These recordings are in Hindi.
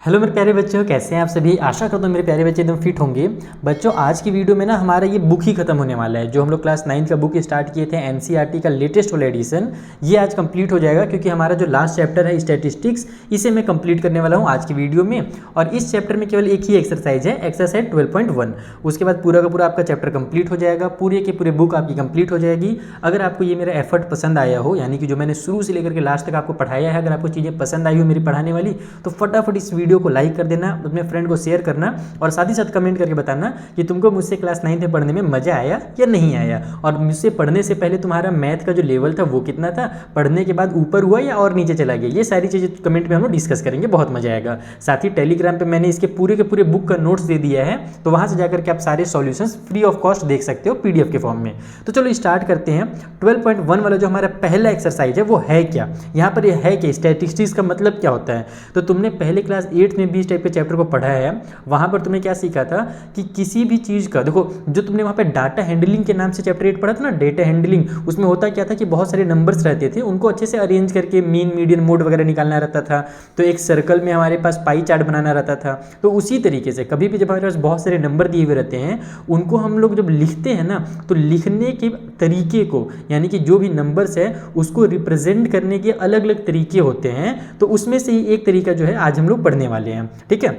हेलो मेरे प्यारे बच्चों, कैसे हैं आप सभी। आशा करता हूँ मेरे प्यारे बच्चे एकदम फिट होंगे। बच्चों आज की वीडियो में ना हमारा ये बुक ही खत्म होने वाला है। जो हम लोग क्लास 9 का बुक स्टार्ट किए थे एनसीईआरटी का लेटेस्ट वाला एडिशन, ये आज कंप्लीट हो जाएगा क्योंकि हमारा जो लास्ट चैप्टर है स्टैटिस्टिक्स, इसे मैं कंप्लीट करने वाला हूँ आज की वीडियो में। और इस चैप्टर में केवल एक ही एक्सरसाइज है, एक्सरसाइज 12.1। उसके बाद पूरा का पूरा आपका चैप्टर कंप्लीट हो जाएगा, पूरे के पूरे बुक आपकी कंप्लीट हो जाएगी। अगर आपको ये मेरा एफर्ट पसंद आया हो, यानी कि जो मैंने शुरू से लेकर के लास्ट तक आपको पढ़ाया है, अगर आपको चीज़ें पसंद आई हो मेरी पढ़ाने वाली, तो फटाफट इस वीडियो को लाइक कर देना, अपने फ्रेंड को शेयर करना और साथ ही साथ कमेंट करके बताना कि तुमको मुझसे क्लास 9 में पढ़ने में मजा आया या नहीं आया, और मुझसे पढ़ने से पहले तुम्हारा मैथ का जो लेवल था वो कितना था, पढ़ने के बाद ऊपर हुआ या और नीचे चला गया। ये सारी चीज़ें कमेंट में हम लोग डिस्कस करेंगे, बहुत मजा आएगा। साथ ही टेलीग्राम पे मैंने इसके पूरे के पूरे बुक का नोट्स दे दिया है, तो वहाँ से जाकर के आप सारे सॉल्यूशंस फ्री ऑफ कॉस्ट देख सकते हो पीडीएफ के फॉर्म में। तो चलो स्टार्ट करते हैं। 12.1 वाला जो हमारा पहला एक्सरसाइज है वो है क्या, यहाँ पर ये है कि स्टैटिस्टिक्स का मतलब क्या होता है। तो तुमने पहले क्लास 8 में भी इस टाइप के चैप्टर को पढ़ा है। वहाँ पर तुमने क्या सीखा था कि किसी भी चीज़ का, देखो जो तुमने वहाँ पे डाटा हैंडलिंग के नाम से चैप्टर 8 पढ़ा था ना, डेटा हैंडलिंग, उसमें होता क्या था कि बहुत सारे नंबर्स रहते थे, उनको अच्छे से अरेंज करके मीन मीडियन मोड वगैरह निकालना रहता था। तो एक सर्कल में हमारे पास पाई चार्ट बनाना रहता था। तो उसी तरीके से कभी भी जब हमारे पास बहुत सारे नंबर दिए हुए रहते हैं, उनको हम लोग जब लिखते हैं ना, तो लिखने के तरीके को, यानी कि जो भी नंबर्स है उसको रिप्रेजेंट करने के अलग अलग तरीके होते हैं। तो उसमें से ही एक तरीका जो है आज हम लोग पढ़ने वाले हैं, ठीक है।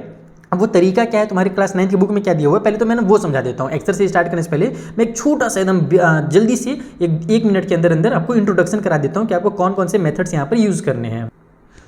अब वो तरीका क्या है, तुम्हारी क्लास 9 की बुक में क्या दिया हुआ है, पहले तो मैंने वो समझा देता हूँ। एक्सरसाइज स्टार्ट करने से पहले मैं एक छोटा सा एकदम जल्दी से एक मिनट के अंदर अंदर आपको इंट्रोडक्शन करा देता हूँ कि आपको कौन कौन से मेथड्स यहाँ पर यूज़ करने हैं।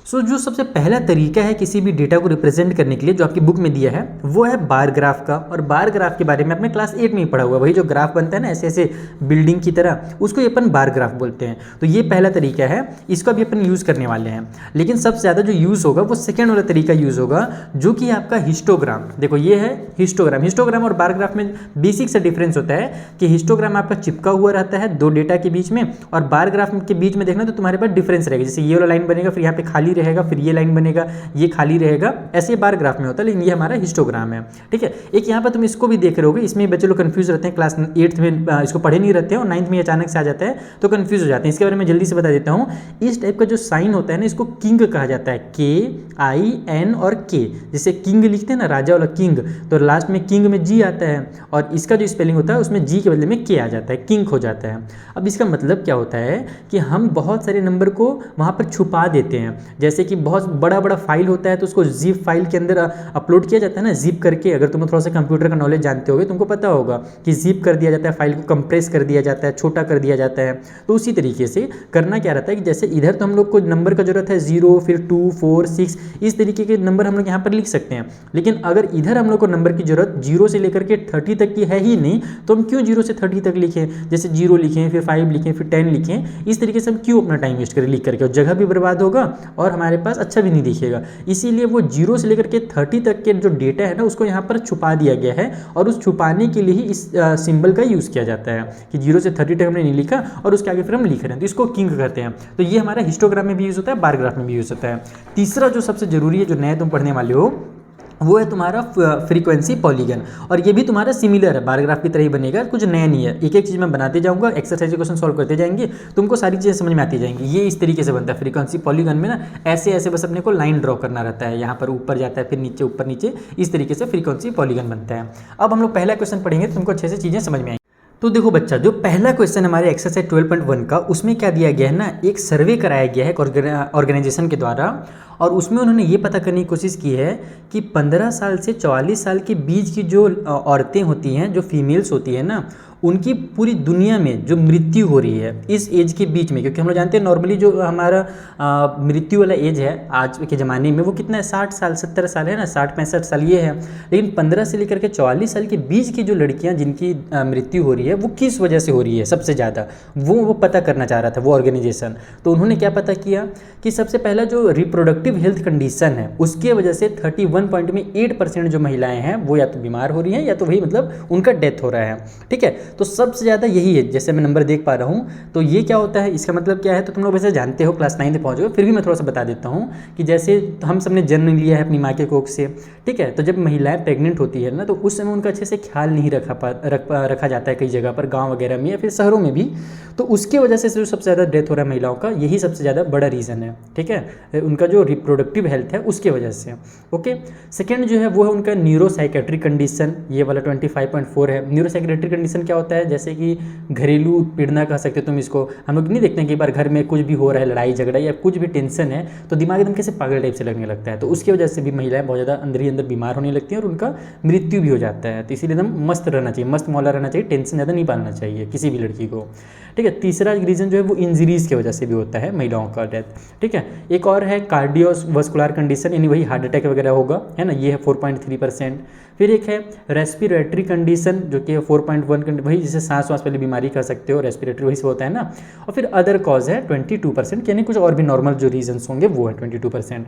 जो सबसे पहला तरीका है किसी भी डेटा को रिप्रेजेंट करने के लिए, जो आपकी बुक में दिया है, वो है बार ग्राफ का। और बार ग्राफ के बारे में अपने क्लास 8 में ही पढ़ा हुआ, वही जो ग्राफ बनता है ना ऐसे ऐसे बिल्डिंग की तरह, उसको ये अपन बार ग्राफ बोलते हैं। तो ये पहला तरीका है, इसको भी अपन यूज़ करने वाले हैं। लेकिन सबसे ज़्यादा जो यूज़ होगा वो सेकेंड वाला तरीका यूज़ होगा, जो कि आपका हिस्टोग्राम। देखो ये है हिस्टोग्राम। हिस्टोग्राम और बार ग्राफ में बेसिक सा डिफरेंस होता है कि हिस्टोग्राम आपका चिपका हुआ रहता है दो डेटा के बीच में, और बार ग्राफ के बीच में देखना तो तुम्हारे पास डिफरेंस रहेगा। जैसे ये वाला लाइन बनेगा, फिर यहाँ पे खाली रहेगा, फिर ये लाइन बनेगा, ये खाली रहेगा, ऐसे बार ग्राफ में होता है। लेकिन ये हमारा हिस्टोग्राम है, ठीक है। एक यहाँ पर तुम इसको भी देख रहे होगे, इसमें बच्चे लोग कंफ्यूज रहते हैं, क्लास 8 में इसको पढ़े नहीं रहते हैं और 9th में अचानक से आ जाता है तो कंफ्यूज हो जाते हैं। इसके बारे में जल्दी से बता देता हूँ। इस टाइप का जो साइन होता है ना, इसको किंग कहा जाता है, KIN और K। जैसे किंग लिखते हैं ना, राजा वाला किंग, तो लास्ट में किंग में जी आता है, और इसका जो स्पेलिंग होता है उसमें जी के बदले में K आ जाता है, किंग हो जाता है। अब इसका मतलब क्या होता है कि हम बहुत सारे नंबर को वहाँ पर छुपा देते हैं। जैसे कि बहुत बड़ा बड़ा फाइल होता है तो उसको जिप फाइल के अंदर अपलोड किया जाता है ना, जिप करके। अगर तुम थोड़ा सा कंप्यूटर का नॉलेज जानते होगे तुमको पता होगा कि जिप कर दिया जाता है, फाइल को कंप्रेस कर दिया जाता है, छोटा कर दिया जाता है। तो उसी तरीके से करना क्या रहता है कि जैसे इधर तो हम लोग को नंबर का जरूरत है 0, फिर 2, 4, 6, इस तरीके के नंबर हम लोग यहाँ पर लिख सकते हैं। लेकिन अगर इधर हम लोग को नंबर की जरूरत 0 से लेकर के 30 तक की है ही नहीं, तो हम क्यों 0 से 30 तक लिखें। जैसे 0 लिखें, फिर 5 लिखें, फिर 10 लिखें, इस तरीके से हम क्यों अपना टाइम वेस्ट करें लिख करके, और जगह भी बर्बाद होगा और हमारे पास अच्छा भी नहीं दिखेगा। इसीलिए वो 0 से लेकर के 30 तक के जो डेटा है ना, उसको यहाँ पर छुपा दिया गया है, और उस छुपाने के लिए ही इस सिंबल का यूज़ किया जाता है कि 0 से 30 तक हमने नहीं लिखा और उसके आगे फिर हम लिख रहे हैं, तो इसको किंग करते हैं। तो ये हमारा हिस्टोग्राम में भी यूज़ होता है, बार ग्राफ में भी यूज़ होता है। तीसरा जो सबसे जरूरी है, जो नया तुम पढ़ने वाले हो, वो है तुम्हारा फ्रीक्वेंसी पॉलीगन। और ये भी तुम्हारा सिमिलर है, बार ग्राफ की तरह ही बनेगा, कुछ नया नहीं है। एक एक चीज़ मैं बनाते जाऊंगा, एक्सरसाइज क्वेश्चन सॉल्व करते जाएंगे, तुमको सारी चीज़ें समझ में आती जाएंगी। ये इस तरीके से बनता है फ्रीक्वेंसी पॉलीगन में ना, ऐसे ऐसे बस अपने को लाइन ड्रॉ करना रहता है, यहाँ पर ऊपर जाता है, फिर नीचे, ऊपर नीचे, इस तरीके से फ्रीक्वेंसी पॉलीगन बनता है। अब हम लोग पहला क्वेश्चन पढ़ेंगे, तुमको अच्छे से चीज़ें समझ में आएंगी। तो देखो बच्चा, जो पहला क्वेश्चन हमारे एक्सरसाइज 12.1 का, उसमें क्या दिया गया है ना, एक सर्वे कराया गया है ऑर्गेनाइजेशन के द्वारा, और उसमें उन्होंने ये पता करने की कोशिश की है कि 15 साल से 44 साल के बीच की जो औरतें होती हैं, जो फीमेल्स होती हैं ना, उनकी पूरी दुनिया में जो मृत्यु हो रही है इस एज के बीच में, क्योंकि हम लोग जानते हैं नॉर्मली जो हमारा मृत्यु वाला एज है आज के ज़माने में वो कितना है, 60 साल 70 साल है ना, 60-65 साल ये है। लेकिन 15 से लेकर के 44 साल के बीच की जो लड़कियां जिनकी मृत्यु हो रही है, वो किस वजह से हो रही है सबसे ज़्यादा, वो पता करना चाह रहा था वो ऑर्गेनाइजेशन। तो उन्होंने क्या पता किया कि सबसे पहला जो रिप्रोडक्टिव हेल्थ कंडीशन है, उसके वजह से 31.8% जो महिलाएँ हैं वो या तो बीमार हो रही हैं, या तो वही मतलब उनका डेथ हो रहा है, ठीक है। तो सबसे ज़्यादा यही है, जैसे मैं नंबर देख पा रहा हूँ। तो ये क्या होता है, इसका मतलब क्या है, तो तुम लोग वैसे जानते हो, क्लास 9 में पहुँच गए, फिर भी मैं थोड़ा सा बता देता हूँ कि जैसे हम सबने जन्म लिया है अपनी माँ के कोख से, ठीक है। तो जब महिलाएं प्रेग्नेंट होती है ना, तो उस समय उनका अच्छे से ख्याल नहीं रखा जाता है कई जगह पर, गाँव वगैरह में या फिर शहरों में भी। तो उसके वजह से जो सबसे ज़्यादा डेथ हो रहा है महिलाओं का, यही सबसे ज़्यादा बड़ा रीज़न है, ठीक है। उनका जो रिप्रोडक्टिव हेल्थ है उसके वजह से। ओके, सेकेंड जो है वो है उनका न्यूरोसाइकेट्रिक कंडीशन, ये वाला 25.4 है। न्यूरोसाइकेट्रिक कंडीशन क्या होता है, जैसे कि घरेलू उत्पीड़ना कह सकते हो तुम इसको। हम लोग नहीं देखते हैं कि एक बार घर में कुछ भी हो रहा है, लड़ाई झगड़ा या कुछ भी टेंशन है, तो दिमाग एकदम कैसे पागल टाइप से लगने लगता है, तो उसकी वजह से भी महिलाएं बहुत ज़्यादा अंदर ही अंदर बीमार होने लगती हैं और उनका मृत्यु भी हो जाता है। तो इसीलिए एकदम मस्त रहना चाहिए, मस्त मौला रहना चाहिए, टेंशन ज़्यादा नहीं पालना चाहिए किसी भी लड़की को। ठीक है, तीसरा रीज़न जो है वो इंजरीज़ की वजह से भी होता है महिलाओं का डेथ। ठीक है, एक और है कार्डियोवास्कुलर कंडीशन, यानी वही हार्ट अटैक वगैरह होगा, है ना, ये है 4.3%। फिर एक है रेस्पिरेटरी कंडीशन जो कि 4.1, वही जिसे सांस वास वाली बीमारी कह सकते हो, रेस्पिरेटरी वही से होता है ना। और फिर अदर कॉज है 22%, यानी कुछ और भी नॉर्मल जो रीजन्स होंगे वो है 22%।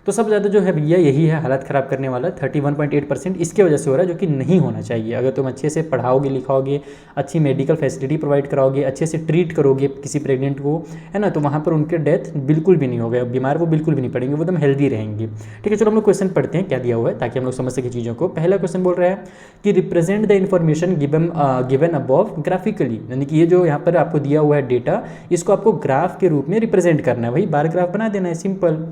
तो सबसे ज़्यादा जो है भैया यही है हालत ख़राब करने वाला, 31.8% इसके वजह से हो रहा है, जो कि नहीं होना चाहिए। अगर तुम अच्छे से पढ़ाओगे लिखाओगे, अच्छी मेडिकल फैसिलिटी प्रोवाइड कराओगे, अच्छे से ट्रीट करोगे किसी प्रेग्नेंट को, है ना, तो वहाँ पर उनके डेथ बिल्कुल भी नहीं होगा, बीमार वो बिल्कुल भी नहीं पड़ेंगे, वो एकदम हेल्दी रहेंगी। ठीक है, चलो हम लोग क्वेश्चन पढ़ते हैं क्या दिया हुआ है ताकि हम लोग समझ सके चीज़ों को। पहला क्वेश्चन बोल रहा है कि represent the information given above graphically, यानी कि ये जो यहाँ पर आपको दिया हुआ है डेटा, इसको आपको ग्राफ के रूप में रिप्रेजेंट करना है, वही बार ग्राफ बना देना है, सिंपल।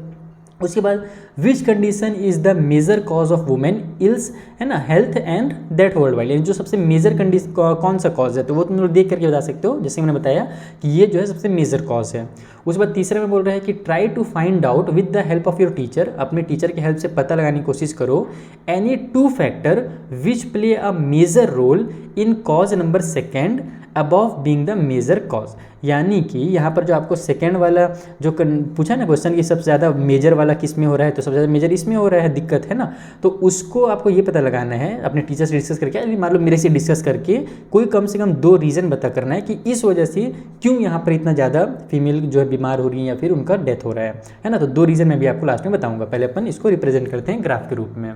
उसके बाद which condition is the major cause of women ills, है ना, health and that world wide, यानी जो सबसे मेजर कंडीशन कौन सा कॉज है, तो वो तुम लोग देख करके बता सकते हो, जैसे मैंने बताया कि ये जो है सबसे मेजर कॉज है। उसके बाद तीसरे में बोल रहा है कि try to find out with the help of your teacher, अपने टीचर की हेल्प से पता लगाने की कोशिश करो, any 2 factor which play a major role in cause number second above being the major cause, यानी कि यहाँ पर जो आपको सेकेंड वाला जो पूछा ना क्वेश्चन कि सबसे ज़्यादा मेजर वाला किस में हो रहा है, तो सबसे ज़्यादा मेजर इसमें हो रहा है, दिक्कत है ना, तो उसको आपको ये पता लगाना है अपने टीचर से डिस्कस करके, अभी मान लो मेरे से डिस्कस करके कोई कम से कम 2 रीज़न बता करना है कि इस वजह से क्यों यहाँ पर इतना ज़्यादा फीमेल जो है बीमार हो रही है या फिर उनका डेथ हो रहा है ना। तो 2 रीज़न मैं भी आपको लास्ट में बताऊँगा, पहले अपन इसको रिप्रेजेंट करते हैं ग्राफ के रूप में।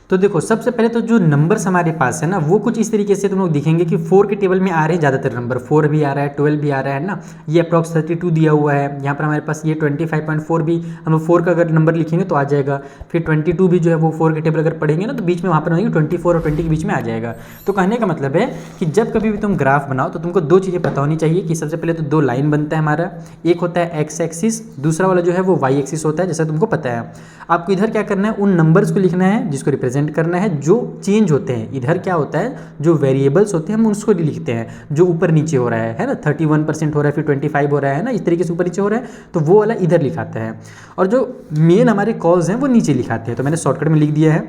तो देखो सबसे पहले तो जो नंबर्स हमारे पास है ना वो कुछ इस तरीके से तुम लोग दिखेंगे कि 4 के टेबल में आ रहे हैं ज़्यादातर नंबर, 4 भी आ रहा है, 12 भी आ रहा है ना, ये अप्रॉक्स 32 दिया हुआ है। यहाँ पर हमारे पास ये 25.4 भी, हम 4 का अगर नंबर लिखेंगे तो आ जाएगा। फिर 22 भी जो है वो 4 के टेबल अगर पढ़ेंगे ना तो बीच में वहाँ पर 24 और 20 के बीच में आ जाएगा। तो कहने का मतलब है कि जब कभी भी तुम ग्राफ बनाओ तो तुमको 2 चीज़ें पता होनी चाहिए कि सबसे पहले तो 2 लाइन बनता है हमारा, एक होता है एक्स एक्सिस, दूसरा वाला जो है वो वाई एक्सिस होता है, जैसा तुमको पता है। आपको इधर क्या करना है, उन नंबर्स को लिखना है जिसको रिप्रेजेंट करना है, जो चेंज होते हैं। इधर क्या होता है, जो वेरिएबल्स होते हैं हम उसको लिखते हैं, जो ऊपर नीचे हो रहा है ना, 31% हो रहा है, फिर 25 हो रहा है ना, इस तरीके से ऊपर नीचे हो रहा है, तो वो वाला इधर लिखाता है। और जो मेन हमारे कॉज हैं वो नीचे लिखाते हैं। तो मैंने शॉर्टकट में लिख दिया है,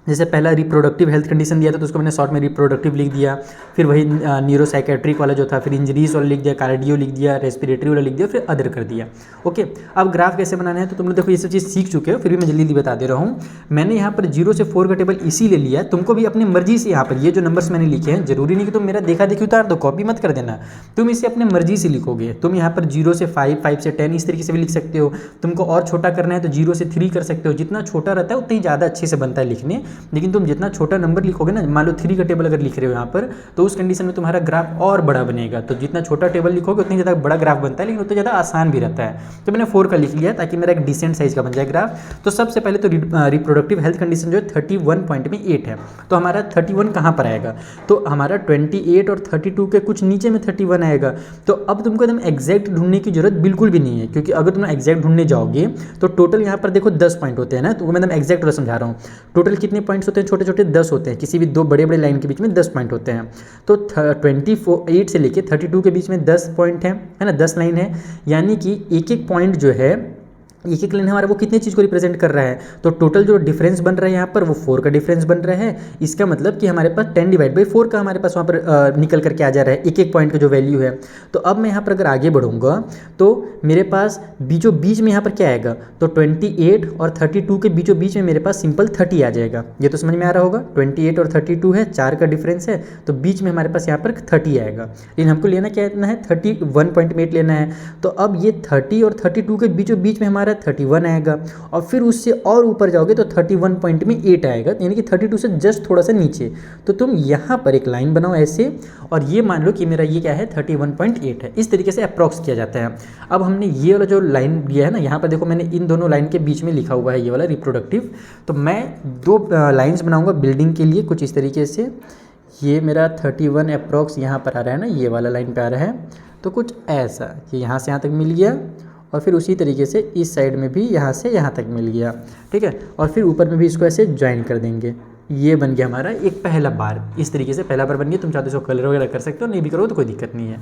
जैसे पहला रिप्रोडक्टिव हेल्थ कंडीशन दिया था तो उसको मैंने शॉर्ट में रिप्रोडक्टिव लिख दिया, फिर वही न्यूरोसाइकेट्रिक वाला जो था, फिर इंजरीज वाला लिख दिया, कार्डियो लिख दिया, रेस्पिरेटरी वाला लिख दिया, फिर अदर कर दिया। ओके, अब ग्राफ कैसे बनाना है तो तुम लोग देखो ये सब चीज़ सीख चुके हो, फिर भी मैं जल्दी जल्दी बता दे रहा हूँ। मैंने यहाँ पर 0 से 4 का टेबल इसीलिए लिया, तुमको भी अपनी मर्जी से यहाँ पर ये जो नंबर्स मैंने लिखे हैं, जरूरी नहीं कि तुम मेरा देखा देखी उतार दो, कॉपी मत कर देना, तुम इसे अपने मर्जी से लिखोगे। तुम यहाँ पर 0 से 5, 5 से 10 इस तरीके से भी लिख सकते हो। तुमको और छोटा करना है तो 0 से 3 कर सकते हो, जितना छोटा रहता है उतना ही ज़्यादा अच्छे से बनता है लिखने। लेकिन तुम जितना छोटा नंबर लिखोगे ना, मान लो 3 का टेबल अगर लिख रहे हो यहाँ पर, तो उस कंडीशन में तुम्हारा ग्राफ और बड़ा बनेगा। तो जितना छोटा टेबल लिखोगे उतना ज़्यादा बड़ा ग्राफ बनता है, लेकिन उतना ज़्यादा आसान भी रहता है। तो मैंने 4 का लिख लिया ताकि मेरा एक डिसेंट साइज का बन जाए ग्राफ। तो सबसे पहले तो रिप्रोडक्टिव हेल्थ कंडीशन जो है 31.8 है, तो हमारा 31 कहाँ पर आएगा, तो हमारा 28 और 32 के कुछ नीचे में 31 आएगा। तो अब तुमको एकदम एग्जैक्ट ढूंढने की जरूरत बिल्कुल भी नहीं है, क्योंकि अगर तुम एग्जैक्ट ढूंढने जाओगे तो टोटल यहाँ पर देखो 10 पॉइंट होते हैं ना, तो मैं एकदम एग्जैक्ट समझा रहा हूँ। टोटल कितने पॉइंट्स होते हैं, छोटे छोटे 10 होते हैं, किसी भी 2 बड़े बड़े लाइन के बीच में 10 पॉइंट होते हैं। तो 28 से लेके 32 के बीच में 10 पॉइंट है ना, 10 लाइन है, यानी कि एक एक पॉइंट जो है, एक एक लाइन हमारा वो कितने चीज़ को रिप्रेजेंट कर रहा है। तो टोटल जो डिफरेंस बन रहा है यहाँ पर वो 4 का डिफरेंस बन रहा है। इसका मतलब कि हमारे पास 10/4 का हमारे पास वहाँ पर निकल करके आ जा रहा है, एक एक पॉइंट का जो वैल्यू है। तो अब मैं यहाँ पर अगर आगे बढ़ूँगा तो मेरे पास बीचों बीच में यहाँ पर क्या आएगा, तो 28 और 32 के बीचों बीच में मेरे पास सिंपल 30 आ जाएगा। ये तो समझ में आ रहा होगा, 28 और 32 है, 4 का डिफरेंस है, तो बीच में हमारे पास यहाँ पर 30 आएगा। लेकिन हमको लेना क्या है, 31.8 लेना है। तो अब ये 30 और 32 के बीचों बीच में हमारा 31 आएगा, और फिर उससे और ऊपर जाओगे तो 31.8 आएगा, यानी कि 32 से जस्ट थोड़ा सा नीचे। तो तुम यहाँ पर एक लाइन बनाओ ऐसे, और ये मान लो कि मेरा ये क्या है, 31.8 है। इस तरीके से अप्रॉक्स किया जाता है। अब हमने ये वाला जो लाइन दिया है ना, यहाँ पर देखो मैंने इन दोनों लाइन के बीच में लिखा हुआ है ये वाला रिप्रोडक्टिव। तो मैं 2 लाइन्स बनाऊँगा बिल्डिंग के लिए कुछ इस तरीके से। ये मेरा 31 अप्रॉक्स यहाँ पर आ रहा है ना, ये वाला लाइन पे आ रहा है, तो कुछ ऐसा कि यहाँ से यहाँ तक मिल गया, और फिर उसी तरीके से इस साइड में भी यहाँ से यहाँ तक मिल गया, ठीक है। और फिर ऊपर में भी इसको ऐसे ज्वाइन कर देंगे। ये बन गया हमारा एक पहला बार। इस तरीके से पहला बार बन गया। तुम चाहते हो कलर वगैरह कर सकते हो, नहीं भी करो तो कोई दिक्कत नहीं है।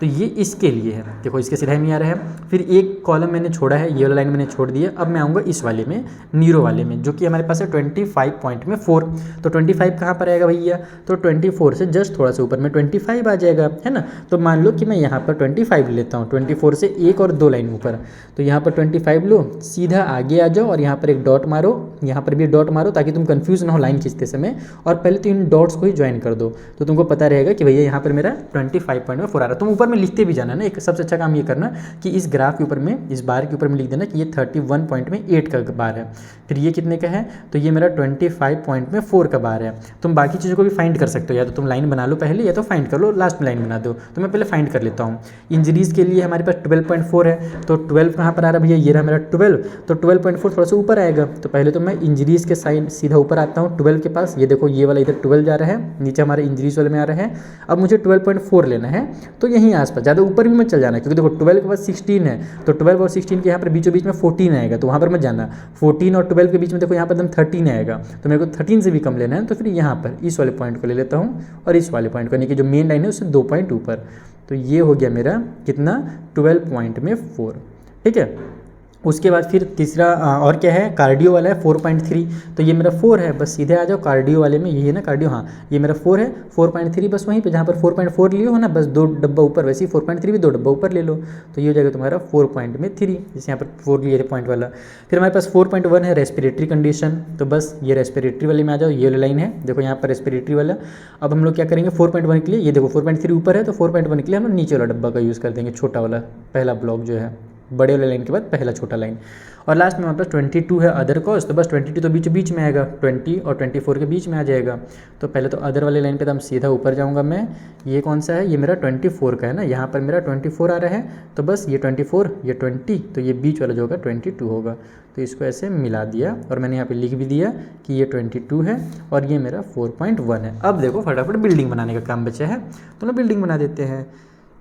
तो ये इसके लिए है, देखो इसके सिलाई में आ रहा है। फिर एक कॉलम मैंने छोड़ा है, ये वाला लाइन मैंने छोड़ दिया। अब मैं आऊँगा इस वाले में, नीरो वाले में, जो कि हमारे पास है 25 पॉइंट में 4। तो 25 कहाँ पर आएगा भैया, तो 24 से जस्ट थोड़ा सा ऊपर में 25 आ जाएगा, है ना। तो मान लो कि मैं यहाँ पर 25 लेता हूँ, 24 से एक और दो लाइन ऊपर। तो यहाँ पर 25 लो, सीधा आगे आ जाओ और यहाँ पर एक डॉट मारो, यहाँ पर भी डॉट मारो, ताकि तुम कंफ्यूज ना हो लाइन खींचते समय। और पहले तो इन डॉट्स को ही ज्वाइन कर दो, तो तुमको पता रहेगा कि भैया यहाँ पर मेरा 25 पॉइंट में 4 आ रहा है। तुम ऊपर में लिखते भी जाना ना। एक सबसे अच्छा काम ये करना कि इस ग्राफ के ऊपर में, इस बार के ऊपर में लिख देना कि ये 31 पॉइंट में 8 का बार है। फिर ये कितने का है, तो ये मेरा 25 पॉइंट में 4 का बार है। तुम बाकी चीज़ों को भी फाइंड कर सकते हो, या तो तुम लाइन बना लो पहले, या तो फाइंड कर लो, लास्ट में लाइन बना दो। तो मैं पहले फाइंड कर लेता हूँ। इंजरीज के लिए हमारे पास 12.4 है, तो 12 कहाँ पर आ रहा है भैया, ये रहा मेरा 12। तो 12.4 थोड़ा सा ऊपर आएगा। तो पहले तो मैं इंजरीज के साइड सीधा ऊपर आता हूँ 12 के पास। ये देखो, ये वाला इधर 12 जा रहा है, नीचे हमारे इंजरीज वाले में आ रहा है। अब मुझे 12.4 लेना है, तो यहीं आसपास, ज़्यादा ऊपर भी मत चल जाना, क्योंकि देखो 12 के बाद 16 है, तो 12 और 16 के यहाँ पर बीचों बीच में 14 आएगा, तो वहाँ पर मत जाना। 14 और 12 के बीच में देखो यहाँ पर एकदम 13 आएगा, तो मेरे को 13 से भी कम लेना है। तो फिर यहाँ पर इस वाले पॉइंट को ले लेता हूँ, और इस वाले पॉइंट को, यानी कि जो मेन लाइन है उससे 2 पॉइंट ऊपर। तो ये हो गया मेरा कितना, 12 पॉइंट में 4, ठीक है। उसके बाद फिर तीसरा और क्या है, कार्डियो वाला है 4.3। तो ये मेरा 4 है, बस सीधे आ जाओ कार्डियो वाले में, ये है ना कार्डियो, हाँ ये मेरा 4 है। 4.3 बस वहीं पे जहाँ पर 4.4 लियो हो ना, बस 2 डब्बा ऊपर, वैसे ही 4.3 भी 2 डब्बा ऊपर ले लो। तो ये हो जाएगा तुम्हारा 4.3, जैसे यहाँ पर 4 लिए थे पॉइंट वाला। फिर हमारे पास 4.1 है रेस्पिरेटरी कंडीशन। तो बस ये रेस्पिरेटरी वाले में आ जाओ, ये वाली लाइन है, देखो यहाँ पर रेस्पिरेटरी वाला। अब हम लोग क्या करेंगे 4.1 के लिए, ये देखो 4.3 ऊपर है, तो 4.1 के लिए हम लोग नीचे वाला डब्बा का यूज़ कर देंगे, छोटा वाला पहला ब्लॉक जो है, बड़े वाले लाइन के बाद पहला छोटा लाइन। और लास्ट में हमारे पास 22 है अदर कॉस्ट। तो बस 22 तो बीच में आएगा, 20 और 24 के बीच में आ जाएगा। तो पहले तो अदर वाले लाइन पे तो हम सीधा ऊपर जाऊंगा मैं। ये कौन सा है, ये मेरा 24 का है ना, यहाँ पर मेरा 24 आ रहा है। तो बस ये 24, ये 20, तो ये बीच वाला जो होगा 22 होगा। तो इसको ऐसे मिला दिया, और मैंने यहाँ पे लिख भी दिया कि ये 22 है और ये मेरा 4.1 है। अब देखो फटाफट बिल्डिंग बनाने का काम बचा है, तो ना बिल्डिंग बना देते हैं।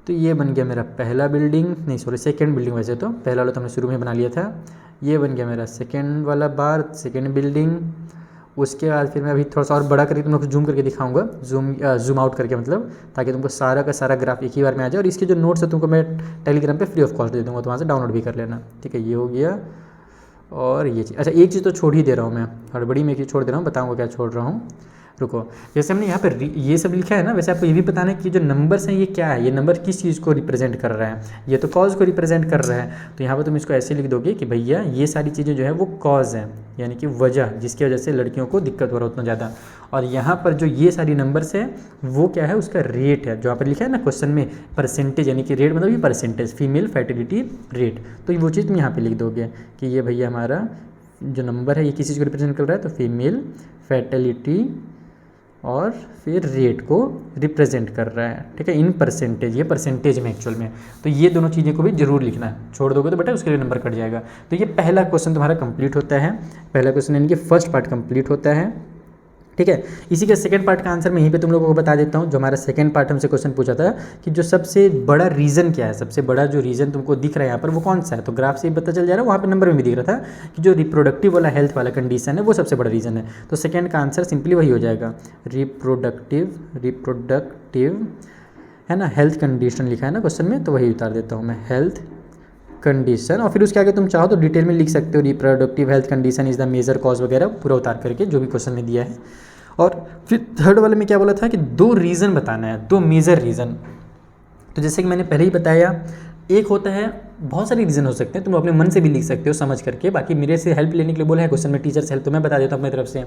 तो ये बन गया मेरा पहला बिल्डिंग, नहीं सॉरी सेकंड बिल्डिंग, वैसे तो पहला वाला तो हमने शुरू में बना लिया था। ये बन गया मेरा सेकंड वाला बार, सेकंड बिल्डिंग। उसके बाद फिर मैं अभी थोड़ा सा और बड़ा करके तुम लोग को जूम करके दिखाऊंगा, जूम आउट करके, मतलब ताकि तुमको सारा का सारा ग्राफ एक ही बार में आ जाए। और इसके जो नोट्स है तुमको मैं टेलीग्राम पे फ्री ऑफ कॉस्ट दे दूँगा, तो वहाँ से डाउनलोड भी कर लेना, ठीक है। ये हो गया। और ये चीज़, अच्छा एक चीज़ तो छोड़ ही दे रहा हूँ मैं, हड़बड़ी में एक चीज़ छोड़ दे रहा हूँ, बताऊँगा क्या छोड़ रहा हूँ, रुको। जैसे हमने यहाँ पर ये सब लिखा है ना, वैसे आपको ये भी बताना है कि जो नंबर्स हैं ये क्या है, ये नंबर किस चीज़ को रिप्रेजेंट कर रहा है। ये तो कॉज को रिप्रेजेंट कर रहा है, तो यहाँ पर तुम इसको ऐसे लिख दोगे कि भैया ये सारी चीज़ें जो है वो कॉज है, यानी कि वजह, जिसकी वजह से लड़कियों को दिक्कत हो रहा है उतना ज़्यादा। और यहाँ पर जो ये सारी नंबर्स है वो क्या है, उसका रेट है, जो यहाँ पर लिखा है ना क्वेश्चन में परसेंटेज, यानी कि रेट मतलब ये परसेंटेज, फीमेल फर्टिलिटी रेट। तो वो चीज़ तुम यहाँ पर लिख दोगे कि ये भैया हमारा जो नंबर है ये किस चीज़ को रिप्रेजेंट कर रहा है, तो फीमेल फर्टिलिटी और फिर रेट को रिप्रेजेंट कर रहा है, ठीक है, इन परसेंटेज, ये परसेंटेज में एक्चुअल में। तो ये दोनों चीज़ें को भी जरूर लिखना है, छोड़ दोगे तो बेटा उसके लिए नंबर कट जाएगा। तो ये पहला क्वेश्चन तुम्हारा कंप्लीट होता है, पहला क्वेश्चन यानी कि फर्स्ट पार्ट कंप्लीट होता है, ठीक है। इसी के सेकंड पार्ट का आंसर मैं यहीं पे तुम लोगों को बता देता हूँ। जो हमारा सेकंड पार्ट हमसे क्वेश्चन पूछा था कि जो सबसे बड़ा रीज़न क्या है, सबसे बड़ा जो रीज़न तुमको दिख रहा है यहाँ पर वो कौन सा है, तो ग्राफ से ही पता चल जा रहा है, वहाँ पे नंबर में भी दिख रहा था कि जो रिप्रोडक्टिव वाला हेल्थ वाला कंडीशन है वो सबसे बड़ा रीज़न है। तो सेकेंड का आंसर सिंपली वही हो जाएगा, रिप्रोडक्टिव है ना, हेल्थ कंडीशन लिखा है ना क्वेश्चन में, तो वही उतार देता हूँ मैं, हेल्थ कंडीशन। और फिर उसके आगे तुम चाहो तो डिटेल में लिख सकते हो, reproductive health condition is the major cause वगैरह पूरा उतार करके जो भी क्वेश्चन में दिया है। और फिर थर्ड वाले में क्या बोला था कि 2 रीज़न बताना है, 2 मेजर रीज़न। तो जैसे कि मैंने पहले ही बताया, एक होता है, बहुत सारे रीज़न हो सकते हैं, तुम अपने मन से भी लिख सकते हो समझ करके, बाकी मेरे से हेल्प लेने के लिए बोला है क्वेश्चन में टीचर से हेल्प, तो मैं बता देता हूँ अपनी तरफ से।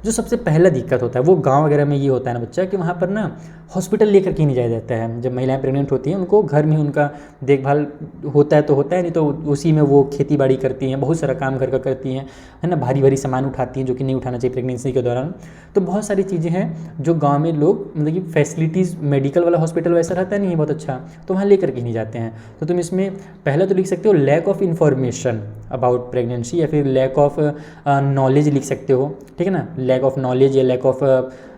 जो सबसे पहला दिक्कत होता है वो गांव वगैरह में ये होता है ना बच्चा, कि वहाँ पर ना हॉस्पिटल लेकर के नहीं जाया जाता है। जब महिलाएं प्रेग्नेंट होती हैं उनको घर में उनका देखभाल होता है तो होता है, नहीं तो उसी में वो खेती बाड़ी करती हैं, बहुत सारा काम घर का करती हैं, है ना, भारी भारी सामान उठाती हैं जो कि नहीं उठाना चाहिए प्रेगनेंसी के दौरान। तो बहुत सारी चीज़ें हैं जो गाँव में लोग, मतलब कि फैसिलिटीज़, मेडिकल वाला हॉस्पिटल वैसा रहता नहीं है बहुत अच्छा, तो वहाँ लेकर के नहीं जाते हैं। तो तुम इसमें पहला तो लिख सकते हो lack of information about pregnancy, या फिर लैक ऑफ नॉलेज लिख सकते हो, ठीक है ना, लैक ऑफ नॉलेज या लैक ऑफ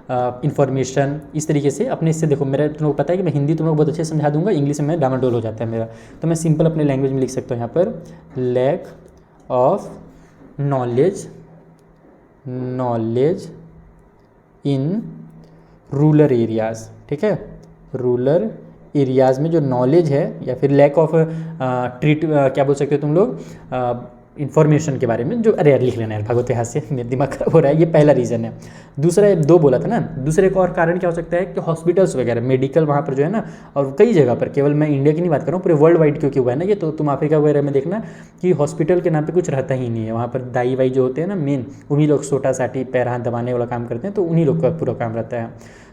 इन्फॉर्मेशन, इस तरीके से अपने इससे देखो मेरा तुम लोग पता है कि मैं हिंदी तुम लोग बहुत अच्छे से समझा दूंगा, इंग्लिश में डामाडोल हो जाता है मेरा, तो मैं सिंपल अपने लैंग्वेज में लिख सकता हूँ यहाँ पर lack of knowledge in rural areas. ठीक है, रूरल एरियाज़ में जो नॉलेज है या फिर लैक ऑफ क्या बोल सकते हो तुम लोग, इन्फॉर्मेशन के बारे में, जो अरे यार लिख लेना है भगवती हाथ से, मेरा दिमाग खराब हो रहा है। ये पहला रीज़न है। दूसरा दो बोला था ना, दूसरे एक और कारण क्या हो सकता है कि हॉस्पिटल्स वगैरह मेडिकल वहाँ पर जो है ना, और कई जगह पर, केवल मैं इंडिया की नहीं बात कर रहा हूँ, पूरे वर्ल्ड वाइड क्योंकि हुआ है ना ये, तो तुम अफ्रीका वगैरह में देखना कि हॉस्पिटल के नाम पर कुछ रहता ही नहीं है। वहाँ पर दाई वाई जो होते हैं ना मेन, उन्हीं लोग सोटा साटी पैर हाथ दबाने वाला काम करते हैं, तो उन्हीं लोग का पूरा काम रहता है।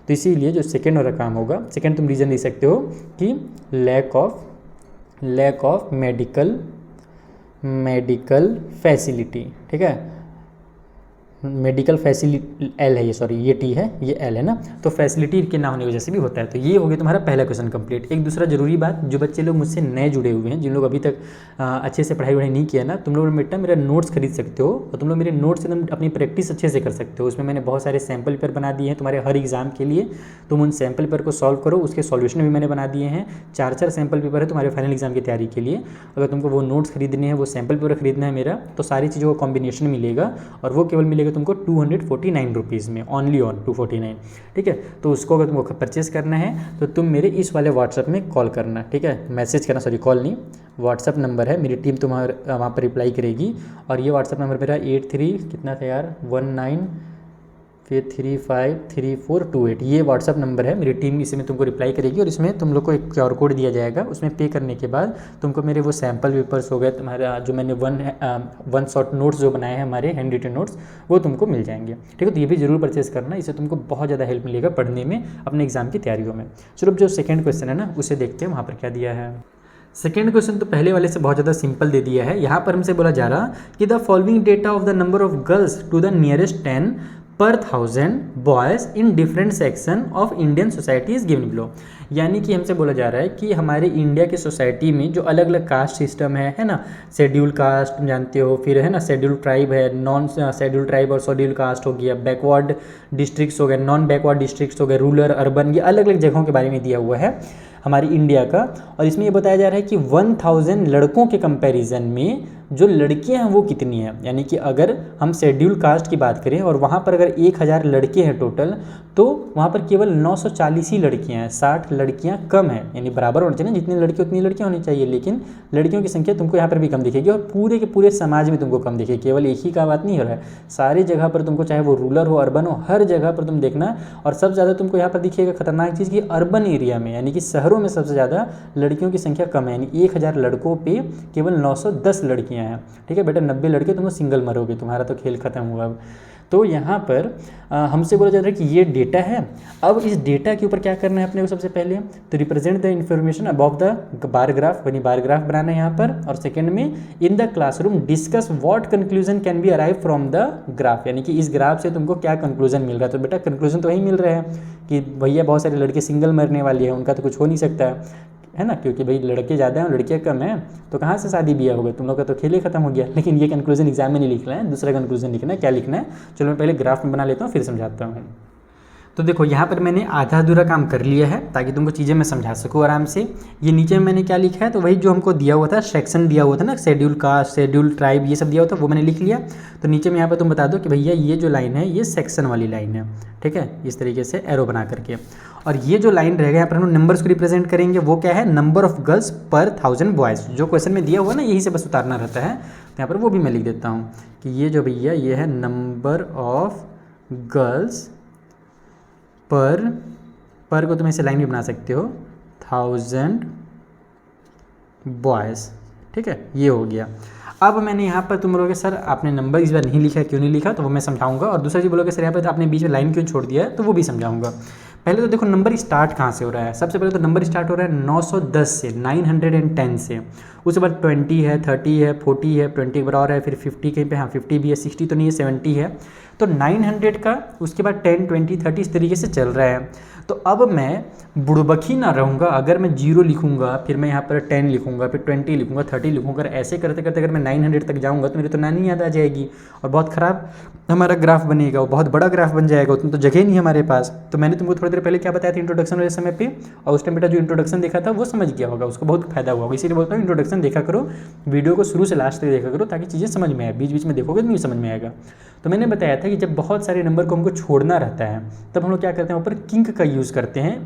तो इसीलिए जो सेकेंड वाला काम होगा, सेकेंड तुम रीज़न दे सकते हो कि लैक ऑफ मेडिकल फैसिलिटी। ठीक है, मेडिकल फैसिलिटी एल है ये, सॉरी ये टी है, ये एल है ना, तो फैसिलिटी के ना होने की वजह से भी होता है। तो ये हो गया तुम्हारा पहला क्वेश्चन कंप्लीट। एक दूसरा जरूरी बात, जो बच्चे लोग मुझसे नए जुड़े हुए हैं, जिन लोग अभी तक अच्छे से पढ़ाई वढ़ाई नहीं किया ना, तुम लोग बेटा मेरा नोट्स खरीद सकते हो, और तुम लोग मेरे नोट्स एकदम अपनी प्रैक्टिस अच्छे से कर सकते हो। उसमें मैंने बहुत सारे सैम्पल पेपर बना दिए हैं तुम्हारे हर एग्जाम के लिए। तुम उन सैम्पल पेपर को सॉल्व करो, उसके सॉल्यूशन भी मैंने बना दिए हैं। 4 सैम्पल पेपर है तुम्हारे फाइनल एग्जाम की तैयारी के लिए। अगर तुमको वो नोट्स खरीदने हैं, वो सैम्पल पेपर खरीदना है मेरा, तो सारी चीज़ों का कॉम्बिनेशन मिलेगा, और वो केवल मिलेगा तुमको 249 रुपीज़ में, ओनली ऑन 249। ठीक है, तो उसको अगर तुमको परचेस करना है तो तुम मेरे इस वाले व्हाट्सअप में कॉल करना। ठीक है, मैसेज करना, सॉरी कॉल नहीं, व्हाट्सअप नंबर है, मेरी टीम तुम्हारे वहाँ पर रिप्लाई करेगी। और ये व्हाट्सअप नंबर मेरा 83 कितना था यार 19 फिर 353428, ये व्हाट्सअप नंबर है। मेरी टीम इसमें तुमको रिप्लाई करेगी, और इसमें तुम लोग को एक QR कोड दिया जाएगा। उसमें पे करने के बाद तुमको मेरे वो सैम्पल पेपर्स हो गए तुम्हारा, जो मैंने वन शॉट नोट्स जो बनाए हैं हमारे हैंड रिटन नोट्स, वो तुमको मिल जाएंगे। ठीक है, तो ये भी जरूर परचेस करना, इससे तुमको बहुत ज़्यादा हेल्प मिलेगा पढ़ने में, अपने एग्जाम की तैयारियों में। चलो जो सेकेंड क्वेश्चन है ना, उसे देखते हैं वहाँ पर क्या दिया है। सेकेंड क्वेश्चन तो पहले वाले से बहुत ज़्यादा सिंपल दे दिया है। यहाँ पर हमसे बोला जा रहा कि the following data of the number of girls to the nearest 10 per 1000 boys in different section of Indian society is given below. यानी कि हमसे बोला जा रहा है कि हमारे इंडिया की सोसाइटी में जो अलग अलग कास्ट सिस्टम है ना, शेड्यूल कास्ट जानते हो, फिर है ना शेड्यूल ट्राइब है, नॉन शेड्यूल ट्राइब और शेड्यूल कास्ट हो गया, बैकवर्ड डिस्ट्रिक्ट्स हो गए, नॉन बैकवर्ड डिस्ट्रिक्ट्स हो गए, रूरल अर्बन, ये अलग अलग जगहों के बारे में दिया हुआ है हमारी इंडिया का। और इसमें ये बताया जा रहा है कि 1000 लड़कों के कंपैरिजन में जो लड़कियां हैं वो कितनी हैं। यानी कि अगर हम शेड्यूल कास्ट की बात करें और वहाँ पर अगर 1000 लड़के हैं टोटल, तो वहाँ पर केवल 940 ही लड़कियाँ हैं, 60 लड़कियाँ कम हैं। यानी बराबर होना चाहिए ना, जितनी लड़के उतनी लड़कियाँ होनी चाहिए, लेकिन लड़कियों की संख्या तुमको यहाँ पर भी कम दिखेगी, और पूरे के पूरे समाज में तुमको कम दिखेगी। केवल एक ही का बात नहीं हो रहा है, सारी जगह पर तुमको, चाहे वो रूरल हो अर्बन हो, हर जगह पर तुम देखना। और सबसे ज़्यादा तुमको यहाँ पर दिखेगा खतरनाक चीज़ कि अर्बन एरिया में, यानी कि शहरों में सबसे ज़्यादा लड़कियों की संख्या कम है। यानी 1000 लड़कों पे केवल 910 लड़कियाँ हैं। ठीक है बेटा, 90 लड़के तुम सिंगल मरोगे, तुम्हारा तो खेल खत्म हुआ अब। तो यहाँ पर हमसे बोला जा रहा है कि ये डेटा है। अब इस डेटा के ऊपर क्या करना है अपने को, सबसे पहले तो represent the information about the bar graph, यानी बार ग्राफ बनाना है यहाँ पर। और सेकंड में in the classroom discuss what conclusion can be arrive from the graph, यानी कि इस ग्राफ से तुमको क्या कंक्लूजन मिल रहा है। तो बेटा कंक्लूजन तो वही मिल रहा है कि भैया बहुत सारे लड़के सिंगल मरने वाले हैं, उनका तो कुछ हो नहीं सकता है ना, क्योंकि भाई लड़के ज़्यादा हैं लड़कियाँ कम हैं, तो कहाँ से शादी ब्याह होगा, तुम लोग का तो खेल ही खत्म हो गया। लेकिन ये कंक्लूजन एग्जाम में नहीं लिखना है, दूसरा कंक्लूजन लिखना है। क्या लिखना है, चलो मैं पहले ग्राफ में बना लेता हूँ फिर समझाता हूँ। तो देखो यहाँ पर मैंने आधा अधूरा काम कर लिया है ताकि तुमको चीज़ें मैं समझा सकूँ आराम से। ये नीचे में मैंने क्या लिखा है, तो वही जो हमको दिया हुआ था, सेक्शन दिया हुआ था ना, शेड्यूल कास्ट, शेड्यूल ट्राइब, ये सब दिया हुआ था, वो मैंने लिख लिया। तो नीचे में यहाँ पर तुम बता दो कि भैया ये जो लाइन है ये सेक्शन वाली लाइन है। ठीक है, इस तरीके से एरो बना करके। और ये जो लाइन रहेगा यहाँ पर हम नंबर्स को रिप्रेजेंट करेंगे, वो क्या है, नंबर ऑफ गर्ल्स पर 1000 बॉयज़। जो क्वेश्चन में दिया हुआ ना, यही से बस उतारना रहता है। तो यहाँ पर वो भी मैं लिख देता हूँ कि ये जो भैया ये है नंबर ऑफ गर्ल्स पर को तुम ऐसे लाइन भी बना सकते हो, 1000 बॉयज़। ठीक है, ये हो गया। अब मैंने यहाँ पर तुम बोलोगे सर आपने नंबर इस बार नहीं लिखा, क्यों नहीं लिखा, तो वो मैं समझाऊंगा। और दूसरा चीज़ बोलोगे सर यहाँ पर आपने बीच में लाइन क्यों छोड़ दिया है, तो वो भी समझाऊंगा। पहले तो देखो नंबर स्टार्ट कहाँ से हो रहा है। सबसे पहले तो नंबर स्टार्ट हो रहा है 910 से, 910 से। उसके बाद 20 है, 30 है, 40 है, 20 एक बार और है, फिर 50 कहीं पे, हाँ 50 भी है, 60 तो नहीं है, 70 है। तो 900 का उसके बाद 10, 20, 30 इस तरीके से चल रहा है। तो अब मैं बुड़बकी ना रहूँगा, अगर मैं 0 लिखूँगा, फिर मैं यहाँ पर 10 लिखूँगा, फिर 20 लिखूँगा, 30 लिखूँगा, अगर ऐसे करते करते अगर मैं 900 तक जाऊँगा तो मेरी तो नानी याद आ जाएगी और बहुत ख़राब हमारा ग्राफ बनेगा, वो बहुत बड़ा ग्राफ बन जाएगा, उतना तो जगह नहीं हमारे पास। तो मैंने तुमको थोड़ी देर पहले क्या बताया था इंट्रोडक्शन वाले समय पे, और उस टाइम बेटा जो इंट्रोडक्शन देखा था वो समझ गया होगा, उसको बहुत फायदा हुआ होगा। इसीलिए बोलता हूँ इंट्रोडक्शन देखा करो, वीडियो को शुरू से लास्ट तक देखा करो, ताकि चीज़ें समझ में आए। बीच बीच में देखोगे तो नहीं समझ में आएगा। तो मैंने बताया था कि जब बहुत सारे नंबर को हमको छोड़ना रहता है तब हम लोग क्या करते हैं, ऊपर किंक का यूज़ करते हैं,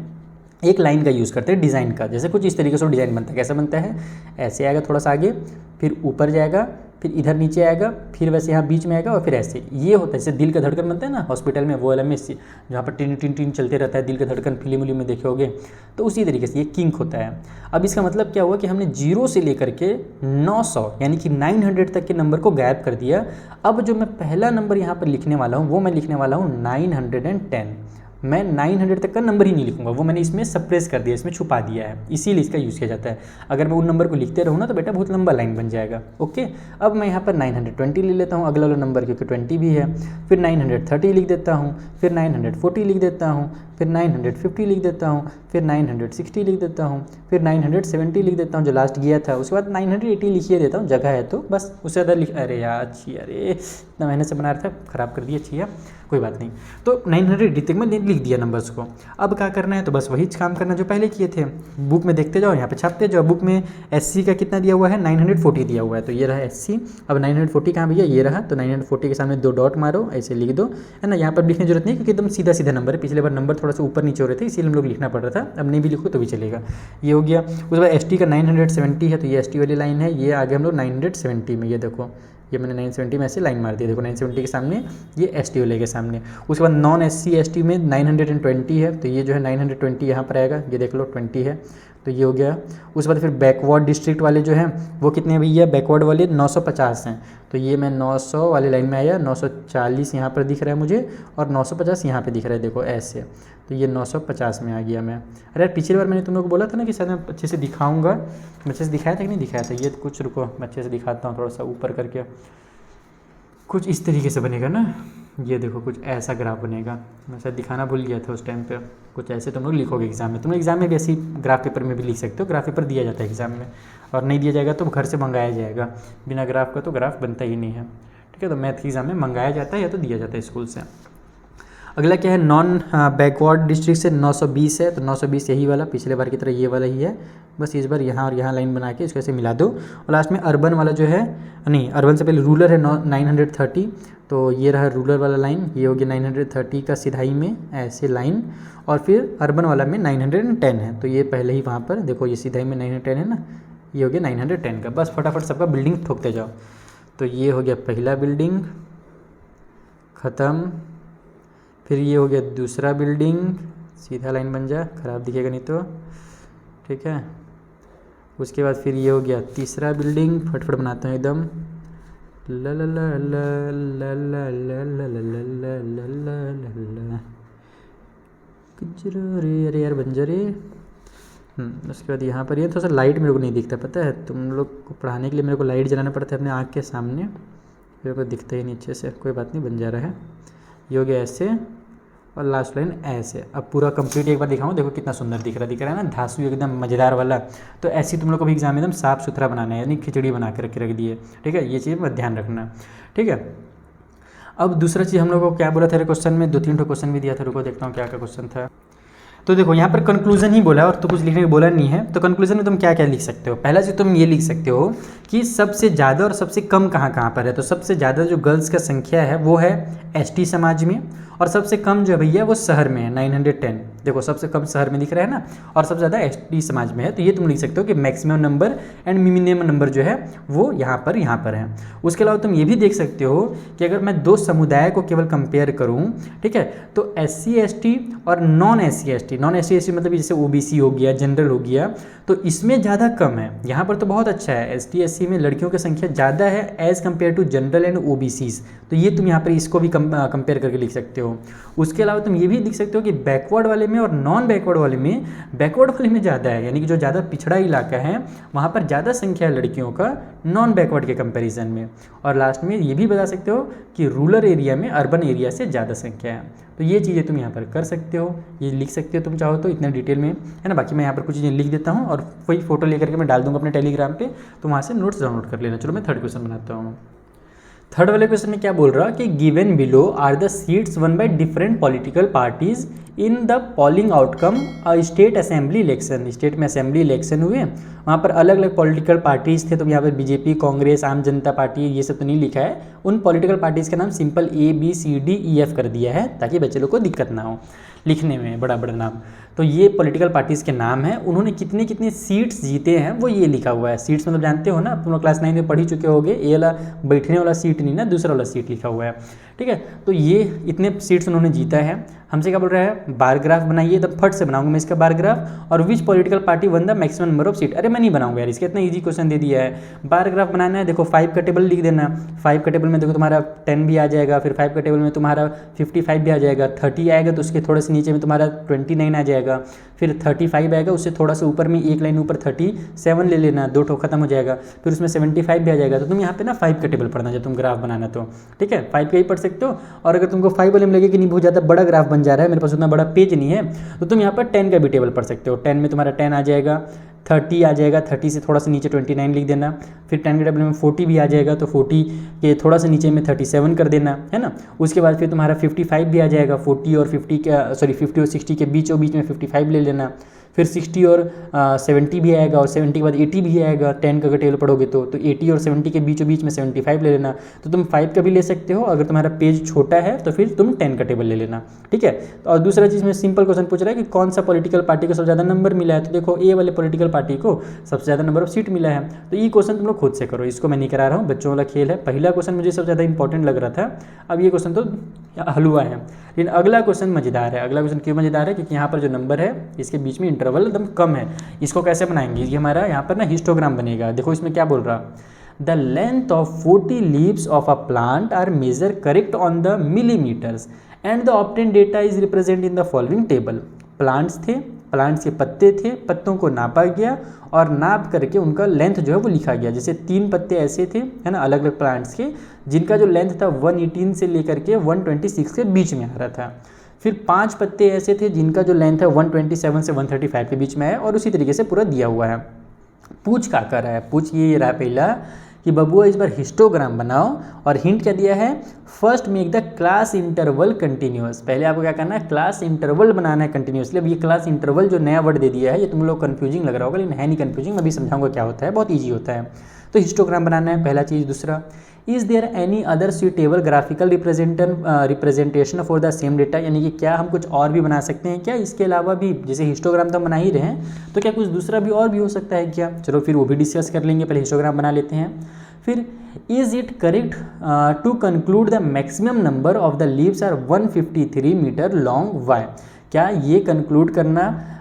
एक लाइन का यूज़ करते हैं डिज़ाइन का। जैसे कुछ इस तरीके से डिज़ाइन बनता है। कैसा बनता है, ऐसे आएगा थोड़ा सा आगे, फिर ऊपर जाएगा, फिर इधर नीचे आएगा, फिर वैसे यहाँ बीच में आएगा और फिर ऐसे। ये होता है जैसे दिल का धड़कन बनता है ना हॉस्पिटल में, वो वाला में जहाँ पर टिन टिन टिन चलते रहता है दिल का धड़कन, फिल्म उलिम में देखे होगे, तो उसी तरीके से ये किंक होता है। अब इसका मतलब क्या हुआ कि हमने 0 से लेकर के 900 यानी कि 900 तक के नंबर को गायब कर दिया। अब जो मैं पहला नंबर यहाँ पर लिखने वाला हूँ वो मैं लिखने वाला हूँ 910। मैं 900 तक का नंबर ही नहीं लिखूंगा, वो मैंने इसमें सप्रेस कर दिया, इसमें छुपा दिया है, इसीलिए इसका यूज़ किया जाता है। अगर मैं उन नंबर को लिखते रहूँ ना तो बेटा बहुत लंबा लाइन बन जाएगा। ओके, अब मैं यहाँ पर 920 ले लेता हूँ, अगला वाला नंबर क्योंकि 20 भी है, फिर 930 लिख देता हूँ, फिर 940 लिख देता हूँ, फिर 950 लिख देता हूँ, फिर 960 लिख देता हूँ, फिर 970 लिख देता हूँ जो लास्ट गया था, उसके बाद 980 लिखिए देता हूँ, जगह है तो बस, उससे ज़्यादा लिख, अरे यार अच्छी, अरे इतना मेहनत से बना रहा था, ख़राब कर दिया, अच्छी है, कोई बात नहीं। तो 980 तक मैं लिख दिया नंबर्स को। अब क्या करना है, तो बस वही काम करना जो पहले किए थे, बुक में देखते जाओ, यहाँ पे छापते जाओ। बुक में SC का कितना दिया हुआ है, 940 दिया हुआ है, तो ये रहा SC। अब 940 कहाँ भैया, ये रहा, तो 940 के सामने 2 डॉट मारो, ऐसे लिख दो, है ना। यहाँ पर लिखने की जरूरत नहीं क्योंकि एकदम सीधा सीधा नंबर है, पिछले बार नंबर थोड़ा सा ऊपर नीचे हो रहे थे इसीलिए हम लोग लिखना पड़ रहा था, अब नहीं भी लिखो तो भी चलेगा। ये हो गया। उसके बाद ST का 970 है, तो ये ST वाली लाइन है, ये आगे हम लोग 970 में, ये देखो ये मैंने 970 में ऐसे लाइन मार दी, देखो 970 के सामने ये ST वाले के सामने। उसके बाद नॉन SC ST में 920 है, तो ये जो है 920 यहाँ पर आएगा, ये देख लो 20 है, तो ये हो गया। उसके बाद फिर बैकवर्ड डिस्ट्रिक्ट वाले जो हैं वो कितने हैं भैया, बैकवर्ड वाले 950 हैं, तो ये मैं 900 वाली लाइन में आया, 940 यहाँ पर दिख रहा है मुझे और 950 यहाँ पे दिख रहा है, देखो ऐसे, तो ये 950 में आ गया मैं। अरे यार पिछली बार मैंने तुम लोग को बोला था ना कि शायद मैं अच्छे से दिखाऊंगा, अच्छे से दिखाया था कि नहीं दिखाया था, ये कुछ रुको मैं अच्छे से दिखाता हूँ, थोड़ा सा ऊपर करके, कुछ इस तरीके से बनेगा ना, ये देखो कुछ ऐसा ग्राफ बनेगा, मैं शायद दिखाना भूल गया था उस टाइम पे। कुछ ऐसे तुम लोग लिखोगे एग्जाम में, तुम एग्जाम में भी ऐसी ग्राफ पेपर में भी लिख सकते हो, ग्राफ पेपर दिया जाता है एग्जाम में, और नहीं दिया जाएगा तो घर से मंगाया जाएगा, बिना ग्राफ का तो ग्राफ बनता ही नहीं है, ठीक है। तो मैथ के एग्जाम में मंगाया जाता है या तो दिया जाता है स्कूल से। अगला क्या है, नॉन बैकवर्ड डिस्ट्रिक्ट से 920 है, तो 920 यही वाला, पिछले बार की तरह ये वाला ही है, बस इस बार यहाँ और यहाँ लाइन बना के इसको ऐसे मिला दो। और लास्ट में अर्बन वाला जो है, नहीं अर्बन से पहले रूरल है 930, तो ये रहा रूरल वाला लाइन, ये हो गया 930 का सिधाई में ऐसे लाइन, और फिर अर्बन वाला में 910 है, तो ये पहले ही वहाँ पर देखो ये सिधाई में 910 है ना, ये हो गया 910 का। बस फटाफट सबका बिल्डिंग ठोकते जाओ। तो ये हो गया पहला बिल्डिंग ख़त्म, फिर ये हो गया दूसरा बिल्डिंग, सीधा लाइन बन जा, ख़राब दिखेगा नहीं तो, ठीक है। उसके बाद फिर ये हो गया तीसरा बिल्डिंग, फटफट बनाता हूँ एकदम, ला ला ला ला ला ला ला ला ला ला ला ला, रे अरे यार बन जा रे। उसके बाद यहाँ पर ये थोड़ा सा लाइट मेरे को नहीं दिखता, पता है तुम लोग को पढ़ाने के लिए मेरे को लाइट जलाना पड़ता है अपने आँख के सामने, मेरे को दिखता ही नहीं अच्छे से, कोई बात नहीं बन जा रहा है। ये हो गया ऐसे और लास्ट लाइन ऐसे। अब पूरा कंप्लीट एक बार दिखाऊँ, देखो कितना सुंदर दिख रहा है ना, धांसू एकदम मज़ेदार वाला। तो ऐसे तुम लोग को भी एग्जाम में एकदम साफ़ सुथरा बनाना है, यानी खिचड़ी बना के रख दिए, ठीक है। ये चीज़ में ध्यान रखना, ठीक है। अब दूसरा चीज़ हम लोग को क्या बोला था क्वेश्चन में, 2-3 क्वेश्चन भी दिया था, रुको देखता हूँ क्या क्या क्वेश्चन था। तो देखो यहाँ पर कंक्लूजन ही बोला और तो कुछ लिखने को बोला नहीं है। तो कंक्लूजन में तुम क्या क्या लिख सकते हो, पहला चीज़ तुम ये लिख सकते हो कि सबसे ज़्यादा और सबसे कम कहाँ कहाँ पर है। तो सबसे ज़्यादा जो गर्ल्स का संख्या है वो है ST समाज में, और सबसे कम जो है भैया वो शहर में है 910, देखो सबसे कम शहर में दिख रहा है ना, और सबसे ज़्यादा ST समाज में है। तो ये तुम लिख सकते हो कि maximum number and minimum number जो है वो यहाँ पर है। उसके अलावा तुम ये भी देख सकते हो कि अगर मैं 2 समुदाय को केवल कंपेयर करूँ, ठीक है, तो SC ST और non SC ST ST। Non ST मतलब जैसे OBC हो गया, जनरल हो गया, तो इसमें ज़्यादा कम है। यहाँ पर तो बहुत अच्छा है, ST SC में लड़कियों की संख्या ज़्यादा है as compare to general and OBCs। तो ये तुम यहाँ पर इसको भी कंपेयर करके लिख सकते हो। उसके अलावा तुम ये भी लिख सकते हो कि बैकवर्ड वाले में और नॉन बैकवर्ड वाले में, बैकवर्ड वाले में ज़्यादा है, यानी कि जो ज़्यादा पिछड़ा इलाका है वहाँ पर ज़्यादा संख्या है लड़कियों का नॉन बैकवर्ड के कंपैरिजन में। और लास्ट में ये भी बता सकते हो कि रूरल एरिया में अर्बन एरिया से ज़्यादा संख्या है। तो ये चीज़ें तुम यहाँ पर कर सकते हो, ये लिख सकते हो तुम चाहो तो इतना डिटेल में, है ना। बाकी मैं यहाँ पर कुछ चीज़ें लिख देता हूँ और वही फोटो लेकर के मैं डाल दूँगा अपने टेलीग्राम पे, तो वहाँ से नोट्स डाउनलोड कर लेना। चलो मैं थर्ड क्वेश्चन बनाता हूँ। थर्ड वाले क्वेश्चन में क्या बोल रहा कि given below are the seats won by different political parties in the polling outcome a state assembly election. State में असेंबली इलेक्शन हुए, वहाँ पर अलग अलग पॉलिटिकल पार्टीज़ थे, तो यहाँ पर बीजेपी, कांग्रेस, आम जनता पार्टी, ये सब तो नहीं लिखा है। उन पॉलिटिकल पार्टीज़ का नाम सिंपल ABCDEF कर दिया है ताकि बच्चे लोग को दिक्कत ना हो लिखने में बड़ा बड़ा नाम। तो ये पॉलिटिकल पार्टीज़ के नाम हैं, उन्होंने कितने कितने सीट्स जीते हैं वो ये लिखा हुआ है। सीट्स मतलब जानते हो ना, तुम लोग क्लास 9 में पढ़ ही चुके होगे, ये वाला बैठने वाला सीट नहीं ना, दूसरा वाला सीट लिखा हुआ है, ठीक है। तो ये इतने सीट्स उन्होंने जीता है। हमसे क्या बोल रहा है, बार ग्राफ बनाइए, एकदम फट से बनाऊंगा मैं इसका बार ग्राफ। और विच political party one the maximum number of seat. अरे मैं नहीं बनाऊंगा यार, इसका इतना इजी क्वेश्चन दे दिया है। बार ग्राफ बनाना है, देखो 5 का टेबल लिख देना। 5 का टेबल में देखो तुम्हारा 10 भी आ जाएगा, फिर 5 का टेबल में तुम्हारा 55 भी आ जाएगा, 30 आएगा तो उसके थोड़े से नीचे में तुम्हारा 29 आ जाएगा, फिर 35 आएगा, उससे थोड़ा सा ऊपर में एक लाइन ऊपर 37 ले लेना, 2 ठो खत्म हो जाएगा, फिर उसमें 75 भी आ जाएगा। तो तुम यहाँ पे ना 5 का टेबल पढ़ना जब तुम ग्राफ बनाना, तो ठीक है 5 का ही पढ़ सकते हो। और अगर तुमको 5 वाले में लगे कि नहीं बहुत ज़्यादा बड़ा ग्राफ बन जा रहा है, मेरे पास उतना बड़ा पेज नहीं है, तो तुम यहाँ पर 10 का भी टेबल पढ़ सकते हो। 10 में तुम्हारा 10 आ जाएगा, 30 आ जाएगा, 30 से थोड़ा सा नीचे 29 लिख देना, फिर 10 के टेबल में 40 भी आ जाएगा, तो 40 के थोड़ा सा नीचे में 37 कर देना, है ना। उसके बाद फिर तुम्हारा 55 भी आ जाएगा, 40 और 60 के बीच में 55 ले लेना, फिर 60 और 70 भी आएगा, और 70 के बाद 80 भी आएगा। 10 का टेबल पढ़ोगे तो 80 और 70 के बीच में 75 ले लेना। तो तुम 5 का भी ले सकते हो, अगर तुम्हारा पेज छोटा है तो फिर तुम 10 का टेबल ले लेना, ठीक है। तो और दूसरा चीज़ में सिंपल क्वेश्चन पूछ रहा है कि कौन सा पॉलिटिकल पार्टी को सबसे ज़्यादा नंबर मिला है, तो देखो ए वाले पॉलिटिकल पार्टी को सबसे ज़्यादा नंबर ऑफ सीट मिला है। तो ये क्वेश्चन तुम लोग खुद से करो, इसको मैं नहीं करा रहा हूँ, बच्चों वाला खेल है। पहला क्वेश्चन मुझे सबसे ज़्यादा इंपॉर्टेंट लग रहा था, अब ये क्वेश्चन तो हलवा है, लेकिन अगला क्वेश्चन मजेदार है। अगला क्वेश्चन क्यों मजेदार है, क्योंकि यहाँ पर जो नंबर है इसके बीच में इंटरवल एकदम कम है। इसको कैसे बनाएंगे, ये हमारा यहाँ पर ना हिस्टोग्राम बनेगा। देखो इसमें क्या बोल रहा, the length of 40 leaves of a plant are measure correct on the millimetres and the obtain data is represent in the following table. Plants थे, प्लांट्स के पत्ते थे, पत्तों को नापा गया और नाप करके उनका लेंथ जो है वो लिखा गया। जैसे 3 पत्ते ऐसे थे, है ना, अलग अलग प्लांट्स के, जिनका जो लेंथ था 118 से लेकर के 126 के बीच में आ रहा था। फिर 5 पत्ते ऐसे थे जिनका जो लेंथ है 127 से 135 के बीच में है, और उसी तरीके से पूरा दिया हुआ है। पूछ क्या कर रहा है, पूछ ये रहा पहला कि बबुआ इस बार हिस्टोग्राम बनाओ, और हिंट क्या दिया है, first make the class interval continuous. पहले आपको क्या करना है, क्लास इंटरवल बनाना है कंटिन्यूअसली। अब ये क्लास इंटरवल जो नया वर्ड दे दिया है, ये तुम लोग कंफ्यूजिंग लग रहा होगा, लेकिन है नहीं कंफ्यूजिंग, मैं भी समझाऊंगा क्या होता है, बहुत ईजी होता है। तो हिस्टोग्राम बनाना है पहला चीज़। दूसरा, is there any other suitable graphical representation for the same data, यानी कि क्या हम कुछ और भी बना सकते हैं क्या इसके अलावा भी, जैसे हिस्टोग्राम तो हम बना ही रहे हैं, तो क्या कुछ दूसरा भी और भी हो सकता है क्या। चलो फिर वो भी डिस्कस कर लेंगे, पहले हिस्टोग्राम बना लेते हैं। फिर is it correct to conclude the maximum number of the leaves are 153 metre long why. क्या ये कंक्लूड करना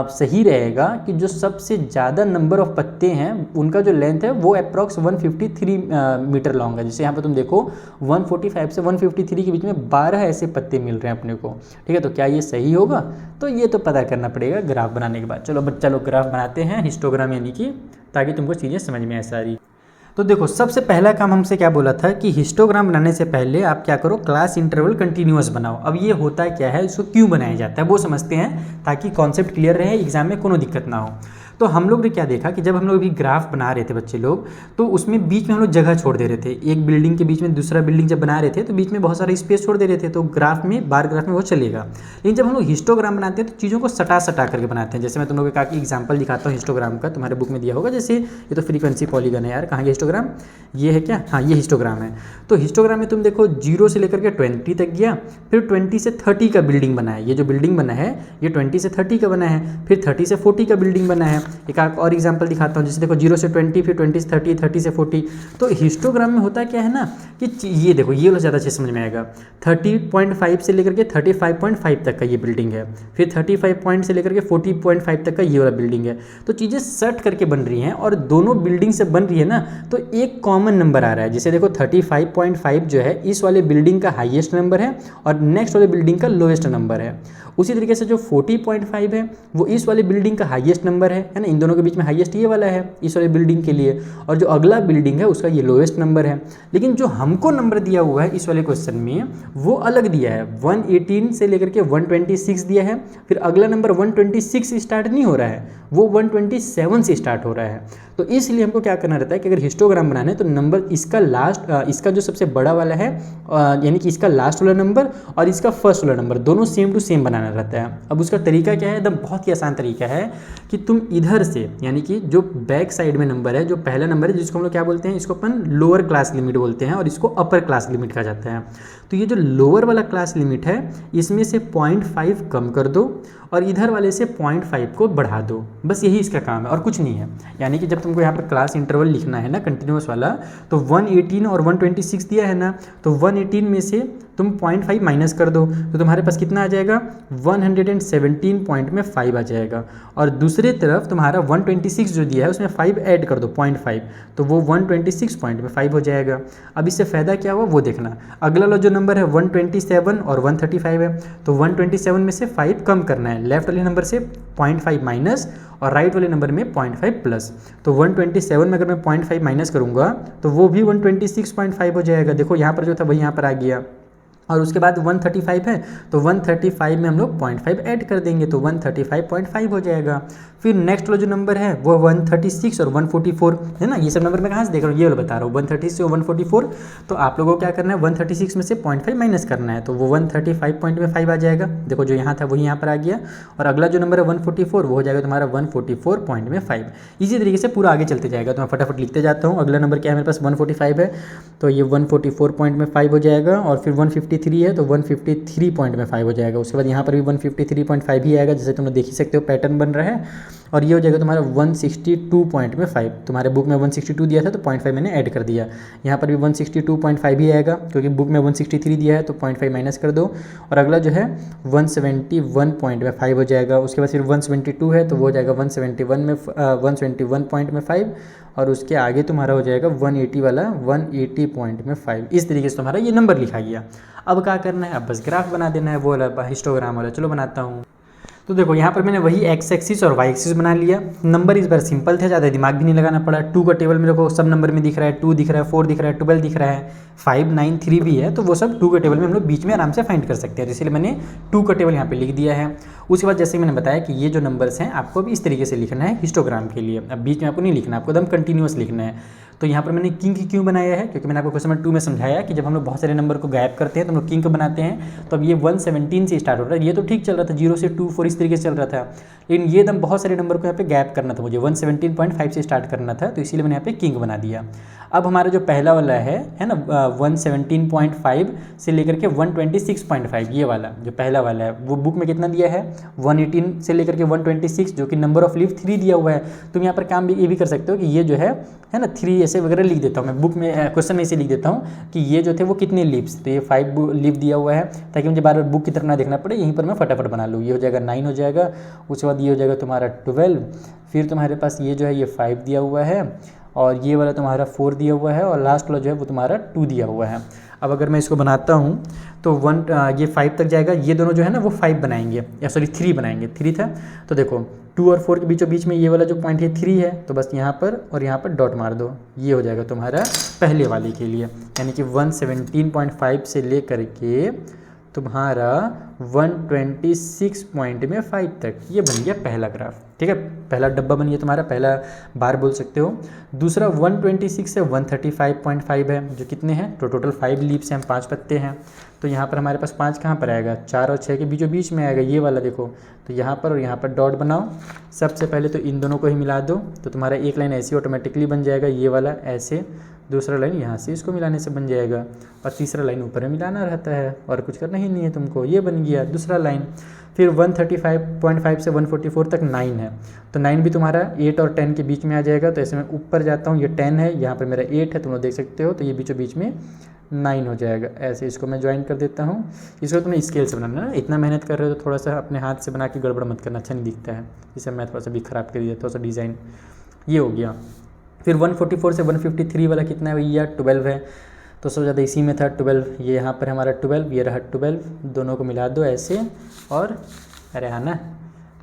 सही रहेगा कि जो सबसे ज़्यादा नंबर ऑफ पत्ते हैं उनका जो लेंथ है वो अप्रॉक्स 153 मीटर लॉन्ग है। जैसे यहाँ पर तुम देखो 145 से 153 के बीच में 12 ऐसे पत्ते मिल रहे हैं अपने को, ठीक है। तो क्या ये सही होगा, तो ये तो पता करना पड़ेगा ग्राफ बनाने के बाद। चलो बच्चा लोग ग्राफ बनाते हैं हिस्टोग्राम, यानी कि ताकि तुमको चीज़ें समझ में आए सारी। तो देखो सबसे पहला काम हमसे क्या बोला था कि हिस्टोग्राम बनाने से पहले आप क्या करो, क्लास इंटरवल कंटिन्यूअस बनाओ। अब ये होता क्या है, इसको क्यों बनाया जाता है वो समझते हैं, ताकि कॉन्सेप्ट क्लियर रहे, एग्जाम में कोनो दिक्कत ना हो। तो हम लोग ने क्या देखा कि जब हम लोग अभी ग्राफ बना रहे थे बच्चे लोग, तो उसमें बीच में हम लोग जगह छोड़ दे रहे थे। एक बिल्डिंग के बीच में दूसरा बिल्डिंग जब बना रहे थे तो बीच में बहुत सारा स्पेस छोड़ दे रहे थे, तो ग्राफ में बार ग्राफ में वो चलेगा। लेकिन जब हम लोग हिस्टोग्राम बनाते हैं तो चीज़ों को सटा करके बनाते हैं। जैसे मैं तुम लोगों को कहा कि एग्जाम्पल दिखाता हूँ हिस्टोग्राम का, तुम्हारे बुक में दिया होगा। जैसे ये तो फ्रीक्वेंसी पॉलीगन है यार, कहाँ गया हिस्टोग्राम, ये है क्या, हाँ ये हिस्टोग्राम है। तो हिस्टोग्राम में तुम देखो 0 से लेकर के 20 तक गया, फिर 20 से 30 का बिल्डिंग बना है। ये जो बिल्डिंग बना है ये 20 से 30 का बना है, फिर 30 से 40 का बिल्डिंग बना है, एक और एग्जांपल दिखाता हूँ, जैसे देखो 0 से 20, फिर 20 से 30, 30 से 40। तो हिस्टोग्राम में होता क्या है ना कि ये देखो ये वाला ज़्यादा अच्छे समझ में आएगा। 30.5 से लेकर के 35.5 तक का ये बिल्डिंग है, फिर 35 पॉइंट से लेकर के 40.5 तक का ये वाला बिल्डिंग है। तो चीज़ें सट करके बन रही हैं और दोनों बिल्डिंग से बन रही है ना, तो एक कॉमन नंबर आ रहा है। जैसे देखो 35.5 जो है इस वाले बिल्डिंग का हाईएस्ट नंबर है और नेक्स्ट वाले बिल्डिंग का लोएस्ट नंबर है। उसी तरीके से जो 40.5 है वो इस वाले बिल्डिंग का हाईएस्ट नंबर है ना, इन दोनों के बीच में हाईएस्ट ये वाला है इस वाले बिल्डिंग के लिए, और जो अगला बिल्डिंग है उसका ये लोएस्ट नंबर है। लेकिन जो हमको नंबर दिया हुआ है इस वाले क्वेश्चन में वो अलग दिया है, 118 से लेकर के 126 दिया है। फिर अगला नंबर 126 से स्टार्ट नहीं हो रहा है, वो 127 से स्टार्ट हो रहा है। तो इसलिए हमको क्या करना रहता है कि अगर हिस्टोग्राम बनाना है तो नंबर इसका लास्ट, इसका जो सबसे बड़ा वाला है यानी कि इसका लास्ट वाला नंबर और इसका फर्स्ट वाला नंबर दोनों सेम टू सेम बनाना रहता है। अब उसका तरीका क्या है, एकदम बहुत ही आसान तरीका है कि तुम इधर से यानी कि जो बैक साइड में नंबर है, जो पहला नंबर है जिसको हम लोग क्या बोलते हैं, इसको अपन लोअर क्लास लिमिट बोलते हैं और इसको अपर क्लास लिमिट कहा जाता है। तो ये जो लोअर वाला क्लास लिमिट है इसमें से 0.5 कम कर दो और इधर वाले से 0.5 को बढ़ा दो, बस यही इसका काम है और कुछ नहीं है। यानी कि जब तुमको यहाँ पर क्लास इंटरवल लिखना है ना कंटिन्यूस वाला, तो 118 और 126 दिया है ना, तो 118 में से तुम 0.5 माइनस कर दो तो तुम्हारे पास कितना आ जाएगा, 117.5 आ जाएगा। और दूसरे तरफ तुम्हारा 126 जो दिया है उसमें 5 ऐड कर दो 0.5, तो वो 126.5 हो जाएगा। अब इससे फ़ायदा क्या हुआ वो देखना। अगला वाला जो नंबर है 127 और 135 है, तो 127 में से 5 कम करना है, लेफ्ट वाले नंबर से 0.5 माइनस और राइट वाले नंबर में 0.5 प्लस। तो 127 में अगर मैं 0.5 माइनस करूँगा तो वो भी 126.5 हो जाएगा। देखो यहाँ पर जो था वही यहाँ पर आ गया। और उसके बाद 135 है तो 135 में हम लोग 0.5 ऐड कर देंगे तो 135.5 हो जाएगा। फिर नेक्स्ट वाला जो नंबर है वो 136 और 144 है ना, ये सब नंबर मैं कहाँ से देख रहा हूँ, ये वाला बता रहा हूँ 136 और 144। तो आप लोगों को क्या करना है, 136 में से 0.5 माइनस करना है, तो वो 135.5 आ जाएगा। देखो जो यहाँ था वही यहाँ पर आ गया। और अगला जो नंबर है 144 वो हो जाएगा तुम्हारा 144.5। इसी तरीके से पूरा आगे चलते जाएगा। तो मैं फटाफट लिखते जाता हूँ। अगला नंबर क्या है मेरे पास 145 है, तो ये 144.5 हो जाएगा। और फिर 153 है तो 153.5 हो जाएगा। उसके बाद यहाँ पर भी 153.5 ही आएगा, जैसे तुम लोग देख ही सकते हो पैटर्न बन रहा है। और ये हो जाएगा तुम्हारा 162.5। तुम्हारे बुक में 162 दिया था तो 0.5 मैंने ऐड कर दिया। यहाँ पर भी 162.5 ही आएगा क्योंकि बुक में 163 दिया है तो 0.5 माइनस कर दो। और अगला जो है 171.5 हो जाएगा। उसके बाद फिर 172 है तो वो हो जाएगा 171.5 और उसके आगे तुम्हारा हो जाएगा 180 वाला 180.5। इस तरीके से तुम्हारा ये नंबर लिखा गया। अब क्या करना है, अब बस ग्राफ बना देना है वो वाला हिस्टोग्राम वाला। चलो बनाता हूँ। तो देखो यहाँ पर मैंने वही एक्स एक्सिस और वाई एक्सिस बना लिया। नंबर इस बार सिंपल थे, ज़्यादा दिमाग भी नहीं लगाना पड़ा। 2 का टेबल मेरे को सब नंबर में दिख रहा है, 2 दिख रहा है, 4 दिख रहा है, 12 दिख रहा है, 5, 9, 3 भी है, तो वो सब 2 के टेबल में हम लोग बीच में आराम से फाइंड कर सकते हैं। तो इसलिए मैंने 2 का टेबल यहाँ पे लिख दिया है। उसके बाद जैसे मैंने बताया कि ये जो नंबर्स हैं आपको भी इस तरीके से लिखना है हिस्टोग्राम के लिए। अब बीच में आपको नहीं लिखना, आपको एकदम कंटिन्यूस लिखना है। तो यहाँ पर मैंने किंग क्यों बनाया है, क्योंकि मैंने आपको क्वेश्चन नंबर 2 में समझाया कि जब हम लोग बहुत सारे नंबर को गायब करते हैं तो हम लोग किंग बनाते हैं। तो अब ये 117 से स्टार्ट हो रहा है, ये तो ठीक चल रहा था, 0 से 2, 4 इस तरीके से चल रहा था, लेकिन ये एकदम बहुत सारे नंबर को यहाँ पे गैप करना था, मुझे 117.5 से स्टार्ट करना था, तो इसीलिए मैंने यहाँ पे किंग बना दिया। अब हमारा जो पहला वाला है ना 117.5 से लेकर के 126.5, ये वाला जो पहला वाला है वो बुक में कितना दिया है 118 से लेकर के 126, जो कि नंबर ऑफ लीफ 3 दिया हुआ है। तुम यहाँ पर काम भी ये भी कर सकते हो कि ये जो है ना 3 ऐसे वगैरह लिख देता हूँ मैं, बुक में क्वेश्चन में इसे लिख देता हूँ कि ये जो थे वो कितने लीव्स, तो ये 5 लीफ दिया हुआ है ताकि मुझे बार बार बुक की तरफ ना देखना पड़े, यहीं पर मैं फटाफट बना लूँ। ये हो जाएगा 9 हो जाएगा। उसके बाद ये हो जाएगा तुम्हारा 12, फिर तुम्हारे पास ये जो है ये 5 दिया हुआ है और ये वाला तुम्हारा 4 दिया हुआ है और लास्ट वाला जो है वो तुम्हारा 2 दिया हुआ है। अब अगर मैं इसको बनाता हूँ तो ये 5 तक जाएगा, ये दोनों जो है ना वो 5 बनाएंगे, या सॉरी 3 बनाएंगे, 3 था। तो देखो 2 और 4 के बीचों बीच में ये वाला जो पॉइंट है 3 है, तो बस यहाँ पर और यहाँ पर डॉट मार दो, ये हो जाएगा तुम्हारा पहले वाले के लिए। यानी कि 117.5 से लेकर के तुम्हारा 126.5 तक ये बन गया पहला ग्राफ। ठीक है, पहला डब्बा बन गया तुम्हारा, पहला बार बोल सकते हो। दूसरा 126 से 135.5 है, जो कितने हैं तो टोटल 5 लीव्स हैं, 5 पत्ते हैं। तो यहाँ पर हमारे पास 5 कहाँ पर आएगा, 4 और 6 के बीचों बीच में आएगा ये वाला। देखो तो यहाँ पर और यहाँ पर डॉट बनाओ। सबसे पहले तो इन दोनों को ही मिला दो, तो तुम्हारा एक लाइन ऐसे ऑटोमेटिकली बन जाएगा, ये वाला ऐसे, दूसरा लाइन यहाँ से इसको मिलाने से बन जाएगा, और तीसरा लाइन ऊपर में मिलाना रहता है और कुछ करना ही नहीं है तुमको, ये बन गया दूसरा लाइन। फिर 135.5 से 144 तक 9 है, तो 9 भी तुम्हारा 8 और 10 के बीच में आ जाएगा। तो ऐसे मैं ऊपर जाता हूँ, ये 10 है, यहाँ पर मेरा 8 है, तुम लोग देख सकते हो, तो ये बीचों बीच में 9 हो जाएगा। ऐसे इसको मैं ज्वाइन कर देता हूँ। इसको तुम्हें स्केल से बनाना है, इतना मेहनत कर रहे हो तो थोड़ा सा अपने हाथ से बना के गड़बड़ मत करना, अच्छा नहीं दिखता है। इसे मैं थोड़ा सा भी ख़राब कर दिया, थोड़ा सा डिज़ाइन। ये हो गया। फिर 144 से 153 वाला कितना है भैया? 12 है। तो सबसे ज़्यादा इसी में था 12, ये यहाँ पर हमारा 12, ये रहा 12, दोनों को मिला दो ऐसे, और अरे हाँ ना,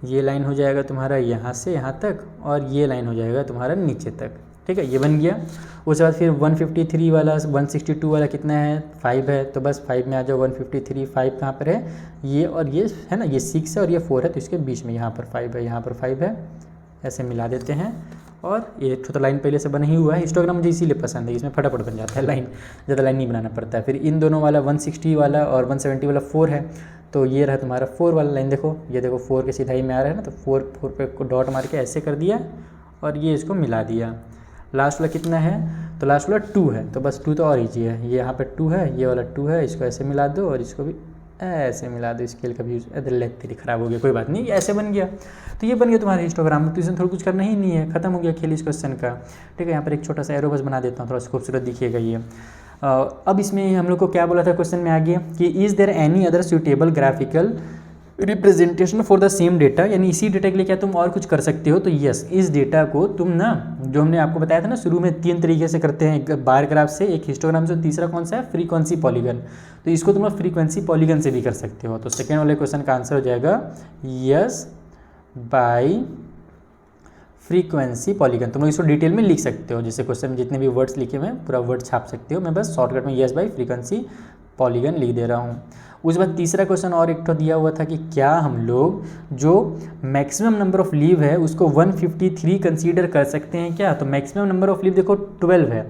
ये लाइन हो जाएगा तुम्हारा यहाँ से यहाँ तक, और ये लाइन हो जाएगा तुम्हारा नीचे तक। ठीक है, ये बन गया। उसके बाद फिर 153 वाला 162 वाला कितना है? 5 है। तो बस 5 में आ जाओ। 153 5 कहाँ पर है? ये और ये है ना, ये 6 है और ये 4 है, तो इसके बीच में यहाँ पर 5 है, यहाँ पर 5 है। ऐसे मिला देते हैं। और ये तो लाइन पहले से बना ही हुआ है। हिस्टोग्राम मुझे इसीलिए पसंद है, इसमें फटाफट बन जाता है लाइन, ज़्यादा लाइन नहीं बनाना पड़ता है। फिर इन दोनों वाला 160 वाला और 170 वाला 4 है, तो ये रहा तुम्हारा 4 वाला लाइन। देखो ये देखो 4 के सीधा ही में आ रहा है ना, तो 4 पे को डॉट मार के ऐसे कर दिया और ये इसको मिला दिया। लास्ट वाला कितना है? तो लास्ट वाला 2 है, तो बस 2 तो और ईजी है। ये यहाँ पर 2 है, ये वाला 2 है, इसको ऐसे मिला दो और इसको भी ऐसे मिला दो। स्केल का भी यूज तेरी खराब हो गया, कोई बात नहीं, ऐसे बन गया। तो ये बन गया तुम्हारा हिस्टोग्राम। तो इसमें थोड़ा कुछ करना ही नहीं है, खत्म हो गया खेल इस क्वेश्चन का। ठीक है, यहाँ पर एक छोटा सा एरो बस बना देता हूँ, थोड़ा सा खूबसूरत दिखिएगा ये। अब इसमें हम लोग को क्या बोला था क्वेश्चन में आगे कि is there any other suitable graphical representation for the same data, यानी इसी डेटा के लिए क्या तुम और कुछ कर सकते हो? तो यस, इस डेटा को तुम ना, जो हमने आपको बताया था ना शुरू में, 3 तरीके से करते हैं, एक बार ग्राफ से, एक हिस्टोग्राम से, तीसरा कौन सा है? Frequency polygon. तो इसको तुम फ्रीक्वेंसी पॉलीगन से भी कर सकते हो। तो सेकेंड वाले क्वेश्चन का आंसर हो जाएगा यस बाई फ्रीक्वेंसी पॉलीगन। तुम लोग इसको डिटेल में लिख सकते हो, जैसे क्वेश्चन में जितने भी वर्ड्स लिखे हुए हैं पूरा वर्ड छाप सकते हो। मैं बस शॉर्टकट में यस बाई फ्रीक्वेंसी पॉलीगन लिख दे रहा हूँ। उसके बाद तीसरा क्वेश्चन और एक तो दिया हुआ था कि क्या हम लोग जो मैक्सिमम नंबर ऑफ लीव है उसको 153 कंसीडर कर सकते हैं क्या? तो मैक्सिमम नंबर ऑफ लीव देखो 12 है।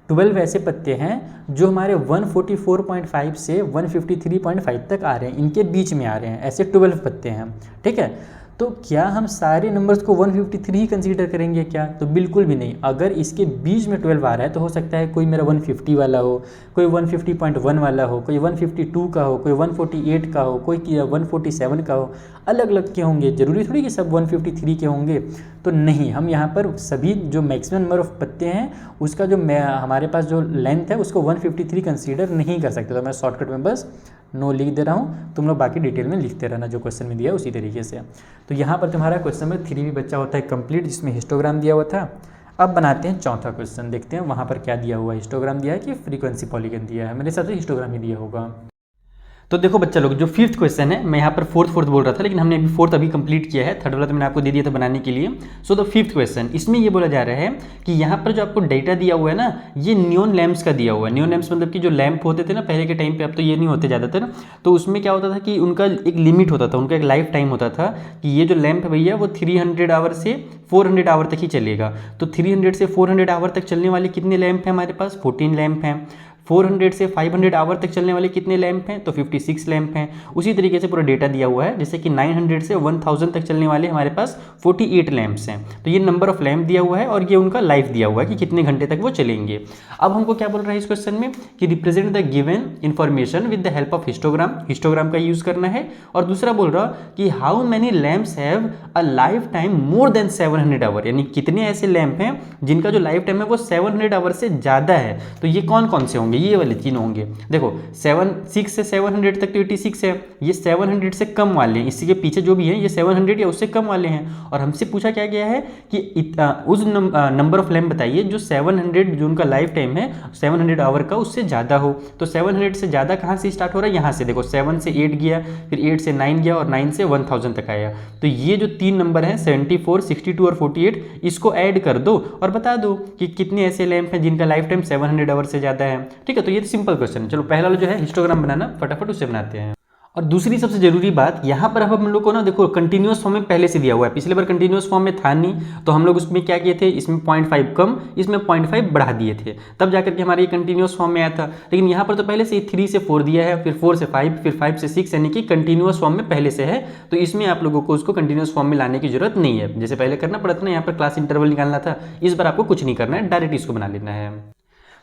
12 ऐसे पत्ते हैं जो हमारे 144.5 से 153.5 तक आ रहे हैं, इनके बीच में आ रहे हैं, ऐसे 12 पत्ते हैं। ठीक है, तो क्या हम सारे नंबर्स को 153 कंसीडर करेंगे क्या? तो बिल्कुल भी नहीं। अगर इसके बीच में 12 आ रहा है तो हो सकता है कोई मेरा 150 वाला हो, कोई 150.1 वाला हो, कोई 152 का हो, कोई 148 का हो, कोई 147 का हो, अलग अलग के होंगे। जरूरी थोड़ी कि सब 153 के होंगे, तो नहीं, हम यहाँ पर सभी जो मैक्सिमम नंबर ऑफ पत्ते हैं उसका जो हमारे पास जो लेंथ है उसको 153 कंसीडर नहीं कर सकते। तो मैं शॉर्टकट में बस नो लिख दे रहा हूँ, तुम लोग बाकी डिटेल में लिखते रहना जो क्वेश्चन में दिया उसी तरीके से। तो यहाँ पर तुम्हारा क्वेश्चन में 3 भी बच्चा होता है कंप्लीट, जिसमें हिस्टोग्राम दिया हुआ था। अब बनाते हैं चौथा क्वेश्चन, देखते हैं वहाँ पर क्या दिया हुआ है, हिस्टोग्राम दिया है कि फ्रीक्वेंसी पॉलीगन दिया है। मेरे हिसाब से हिस्टोग्राम ही दिया होगा। तो देखो बच्चा लोग, जो 5th क्वेश्चन है, मैं यहाँ पर 4th बोल रहा था, लेकिन हमने अभी 4th अभी कंप्लीट किया है। 3rd वाला तो मैंने आपको दे दिया था बनाने के लिए। सो द 5th क्वेश्चन, इसमें ये बोला जा रहा है कि यहाँ पर जो आपको डेटा दिया हुआ है ना, ये नियॉन लैंप्स का दिया हुआ है। नियॉन लैंप्स मतलब कि जो लैंप होते थे ना पहले के टाइम पे, अब तो ये नहीं होते ज़्यादातर। तो उसमें क्या होता था कि उनका एक लिमिट होता था, उनका एक लाइफ टाइम होता था कि ये जो लैंप है भैया वो 300 आवर से 400 आवर तक ही चलेगा। तो 300 से 400 आवर तक चलने वाले कितने लैंप हैं हमारे पास? 14 लैंप हैं। 400 से 500 आवर तक चलने वाले कितने लैंप हैं? तो 56 लैंप हैं। उसी तरीके से पूरा डेटा दिया हुआ है, जैसे कि 900 से 1000 तक चलने वाले हमारे पास 48 लैंप्स हैं। तो ये नंबर ऑफ लैंप दिया हुआ है और ये उनका लाइफ दिया हुआ है कि कितने घंटे तक वो चलेंगे। अब हमको क्या बोल रहा है इस क्वेश्चन में कि represent the given information with the help of histogram, histogram का यूज करना है। और दूसरा बोल रहा कि how many lamps have a lifetime more than 700 hour, यानी कितने ऐसे लैंप हैं जिनका जो लाइफ टाइम है वो 700 आवर से ज़्यादा है। तो ये कौन कौन से होंगे? ये वाले 3 होंगे। देखो 6 से 700 तक तो 86 है, ये 700 से कम वाले हैं, इसी के पीछे जो भी है ये 700 या उससे कम वाले हैं। और हमसे पूछा क्या गया है कि उस नंबर ऑफ लैंप बताइए जो 700 जो उनका लाइफ टाइम है 700 आवर का उससे ज़्यादा हो। तो 700 से ज़्यादा कहाँ से स्टार्ट हो रहा है? यहाँ से देखो, 7 से 8 गया, फिर 8 से 9 गया और 9 से 1000 तक आया। तो ये जो 3 नंबर हैं 74, 62 और 48, इसको ऐड कर दो और बता दो कि कितने ऐसे लैंप हैं जिनका लाइफ टाइम 700 आवर से ज़्यादा है। ठीक है, तो ये सिंपल क्वेश्चन है। चलो पहला जो है हिस्टोग्राम बनाना, फटाफट उससे बनाते हैं। और दूसरी सबसे जरूरी बात, यहाँ पर हम लोग को ना देखो कंटिन्यूअस फॉर्म में पहले से दिया हुआ है, पिछले बार कंटिन्यूअस फॉर्म में था नहीं, तो हम लोग उसमें क्या किए थे, इसमें 0.5 कम, इसमें 0.5 बढ़ा दिए थे, तब जाकर के हमारे ये कंटिन्यूअस फॉर्म में आया था। लेकिन यहाँ पर तो पहले से 3 से 4 दिया है, फिर 4 से 5, फिर 5 से 6, यानी कि कंटिन्यूअस फॉर्म में पहले से है। तो इसमें आप लोगों को उसको कंटिन्यूअस फॉर्म में लाने की जरूरत नहीं है, जैसे पहले करना पड़ा था ना, यहाँ पर क्लास इंटरवल निकालना था। इस बार आपको कुछ नहीं करना है, डायरेक्ट इसको बना लेना है।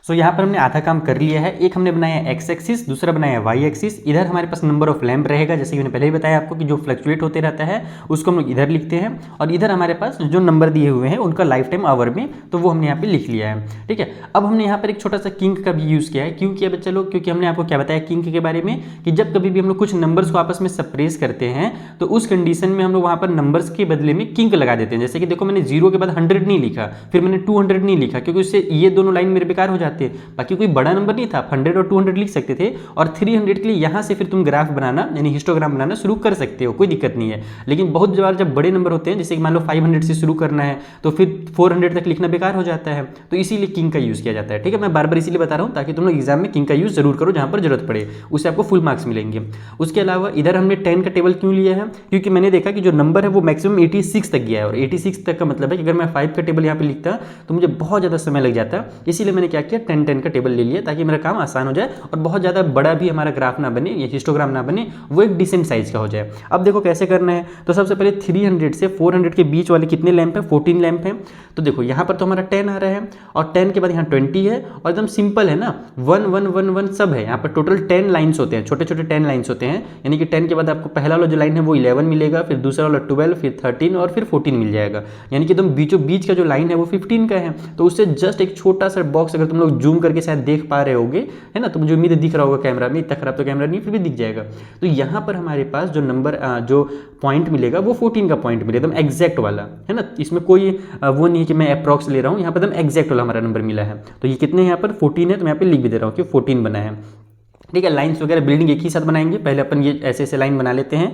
सो यहाँ पर हमने आधा काम कर लिया है। एक हमने बनाया एक्स एक्सिस, दूसरा बनाया वाई एक्सिस। इधर हमारे पास नंबर ऑफ लैम्प रहेगा, जैसे कि मैंने पहले ही बताया आपको कि जो फ्लक्चुएट होते रहता है उसको हम लोग इधर लिखते हैं, और इधर हमारे पास जो नंबर दिए हुए हैं उनका लाइफ टाइम आवर में, तो वो हमने यहाँ पे लिख लिया है। ठीक है, अब हमने यहाँ पर एक छोटा सा किंक का भी यूज़ किया है। क्यों किया बच्चा लोग? क्योंकि हमने आपको क्या बताया किंक के बारे में, कि जब कभी भी हम लोग कुछ नंबर्स को आपस में सप्रेस करते हैं तो उस कंडीशन में हम लोग वहाँ पर नंबर्स के बदले में किंक लगा देते हैं। जैसे कि देखो, मैंने 0 के बाद 100 नहीं लिखा, फिर मैंने 200 नहीं लिखा, क्योंकि उससे ये दोनों लाइन मेरे बेकार हो जाते हैं। बाकी कोई बड़ा नंबर नहीं था, 100 और 200 लिख सकते थे, और 300 के लिए यहाँ से फिर तुम ग्राफ बनाना यानी हिस्टोग्राम बनाना शुरू कर सकते हो, कोई दिक्कत नहीं है। लेकिन बहुत बार जब बड़े नंबर होते हैं, जैसे कि मान लो 500 से शुरू करना है, तो फिर 400 तक लिखना बेकार हो जाता है, तो इसीलिए किंग का यूज़ किया जाता है। ठीक है, मैं बार बार इसीलिए बता रहा हूँ ताकि तुम लोग एग्जाम में किंग का यूज़ जरूर करो जहाँ पर जरूरत पड़े, उससे आपको फुल मार्क्स मिलेंगे। उसके अलावा इधर हमने 10 का टेबल क्यों लिया है? क्योंकि मैंने देखा कि जो नंबर है वो मैक्सिमम 86 तक गया है, और 86 तक का मतलब है कि अगर मैं 5 का टेबल यहाँ पे लिखता तो मुझे बहुत ज़्यादा समय लग जाता। इसीलिए मैंने क्या किया, 10 का टेबल ले लिया ताकि मेरा काम आसान हो जाए और बहुत ज़्यादा बड़ा भी हमारा ग्राफ ना बने या हिस्टोग्राम ना बने, वो एक डिसेंट साइज का हो जाए। अब देखो कैसे करना है। तो सबसे पहले 300 से 400 के बीच वाले कितने लैंप है? 14 लैंप है। तो देखो यहाँ पर तो हमारा 10 आ रहा है, और 10 के बाद यहाँ 20 है, और एकदम सिंपल है ना, 1 1 1 1 सब है। यहाँ पर टोटल 10 लाइन्स होते हैं, छोटे छोटे 10 लाइन्स होते हैं, यानी कि 10 के बाद आपको पहला वाला जो लाइन है वो 11 मिलेगा, फिर दूसरा वाला 12, फिर 13 और फिर 14 मिल जाएगा। यानी कि एकदम बीचों बीच का जो लाइन है वो 15 का है। तो उससे जस्ट एक छोटा सा बॉक्स अगर तुम लोग जूम करके शायद देख पा रहे होगे, है ना, तो मुझे उम्मीद दिख रहा होगा कैमरा में, इतना खराब तो कैमरा नहीं, फिर भी दिख जाएगा। तो यहाँ पर हमारे पास जो नंबर जो पॉइंट मिलेगा वो 14 का पॉइंट मिलेगा, एकदम एग्जैक्ट वाला, है ना। इसमें कोई वो नहीं है कि मैं अप्रॉक्स ले रहा हूँ, यहाँ पर एकदम एग्जैक्ट वाला हमारा नंबर मिला है। तो ये कितने यहाँ पर 14 है, तो मैं यहाँ पे लिख भी दे रहा हूँ कि 14 बना है। ठीक है, लाइन्स वगैरह बिल्डिंग एक ही साथ बनाएंगे। पहले अपन ये ऐसे ऐसे लाइन बना लेते हैं।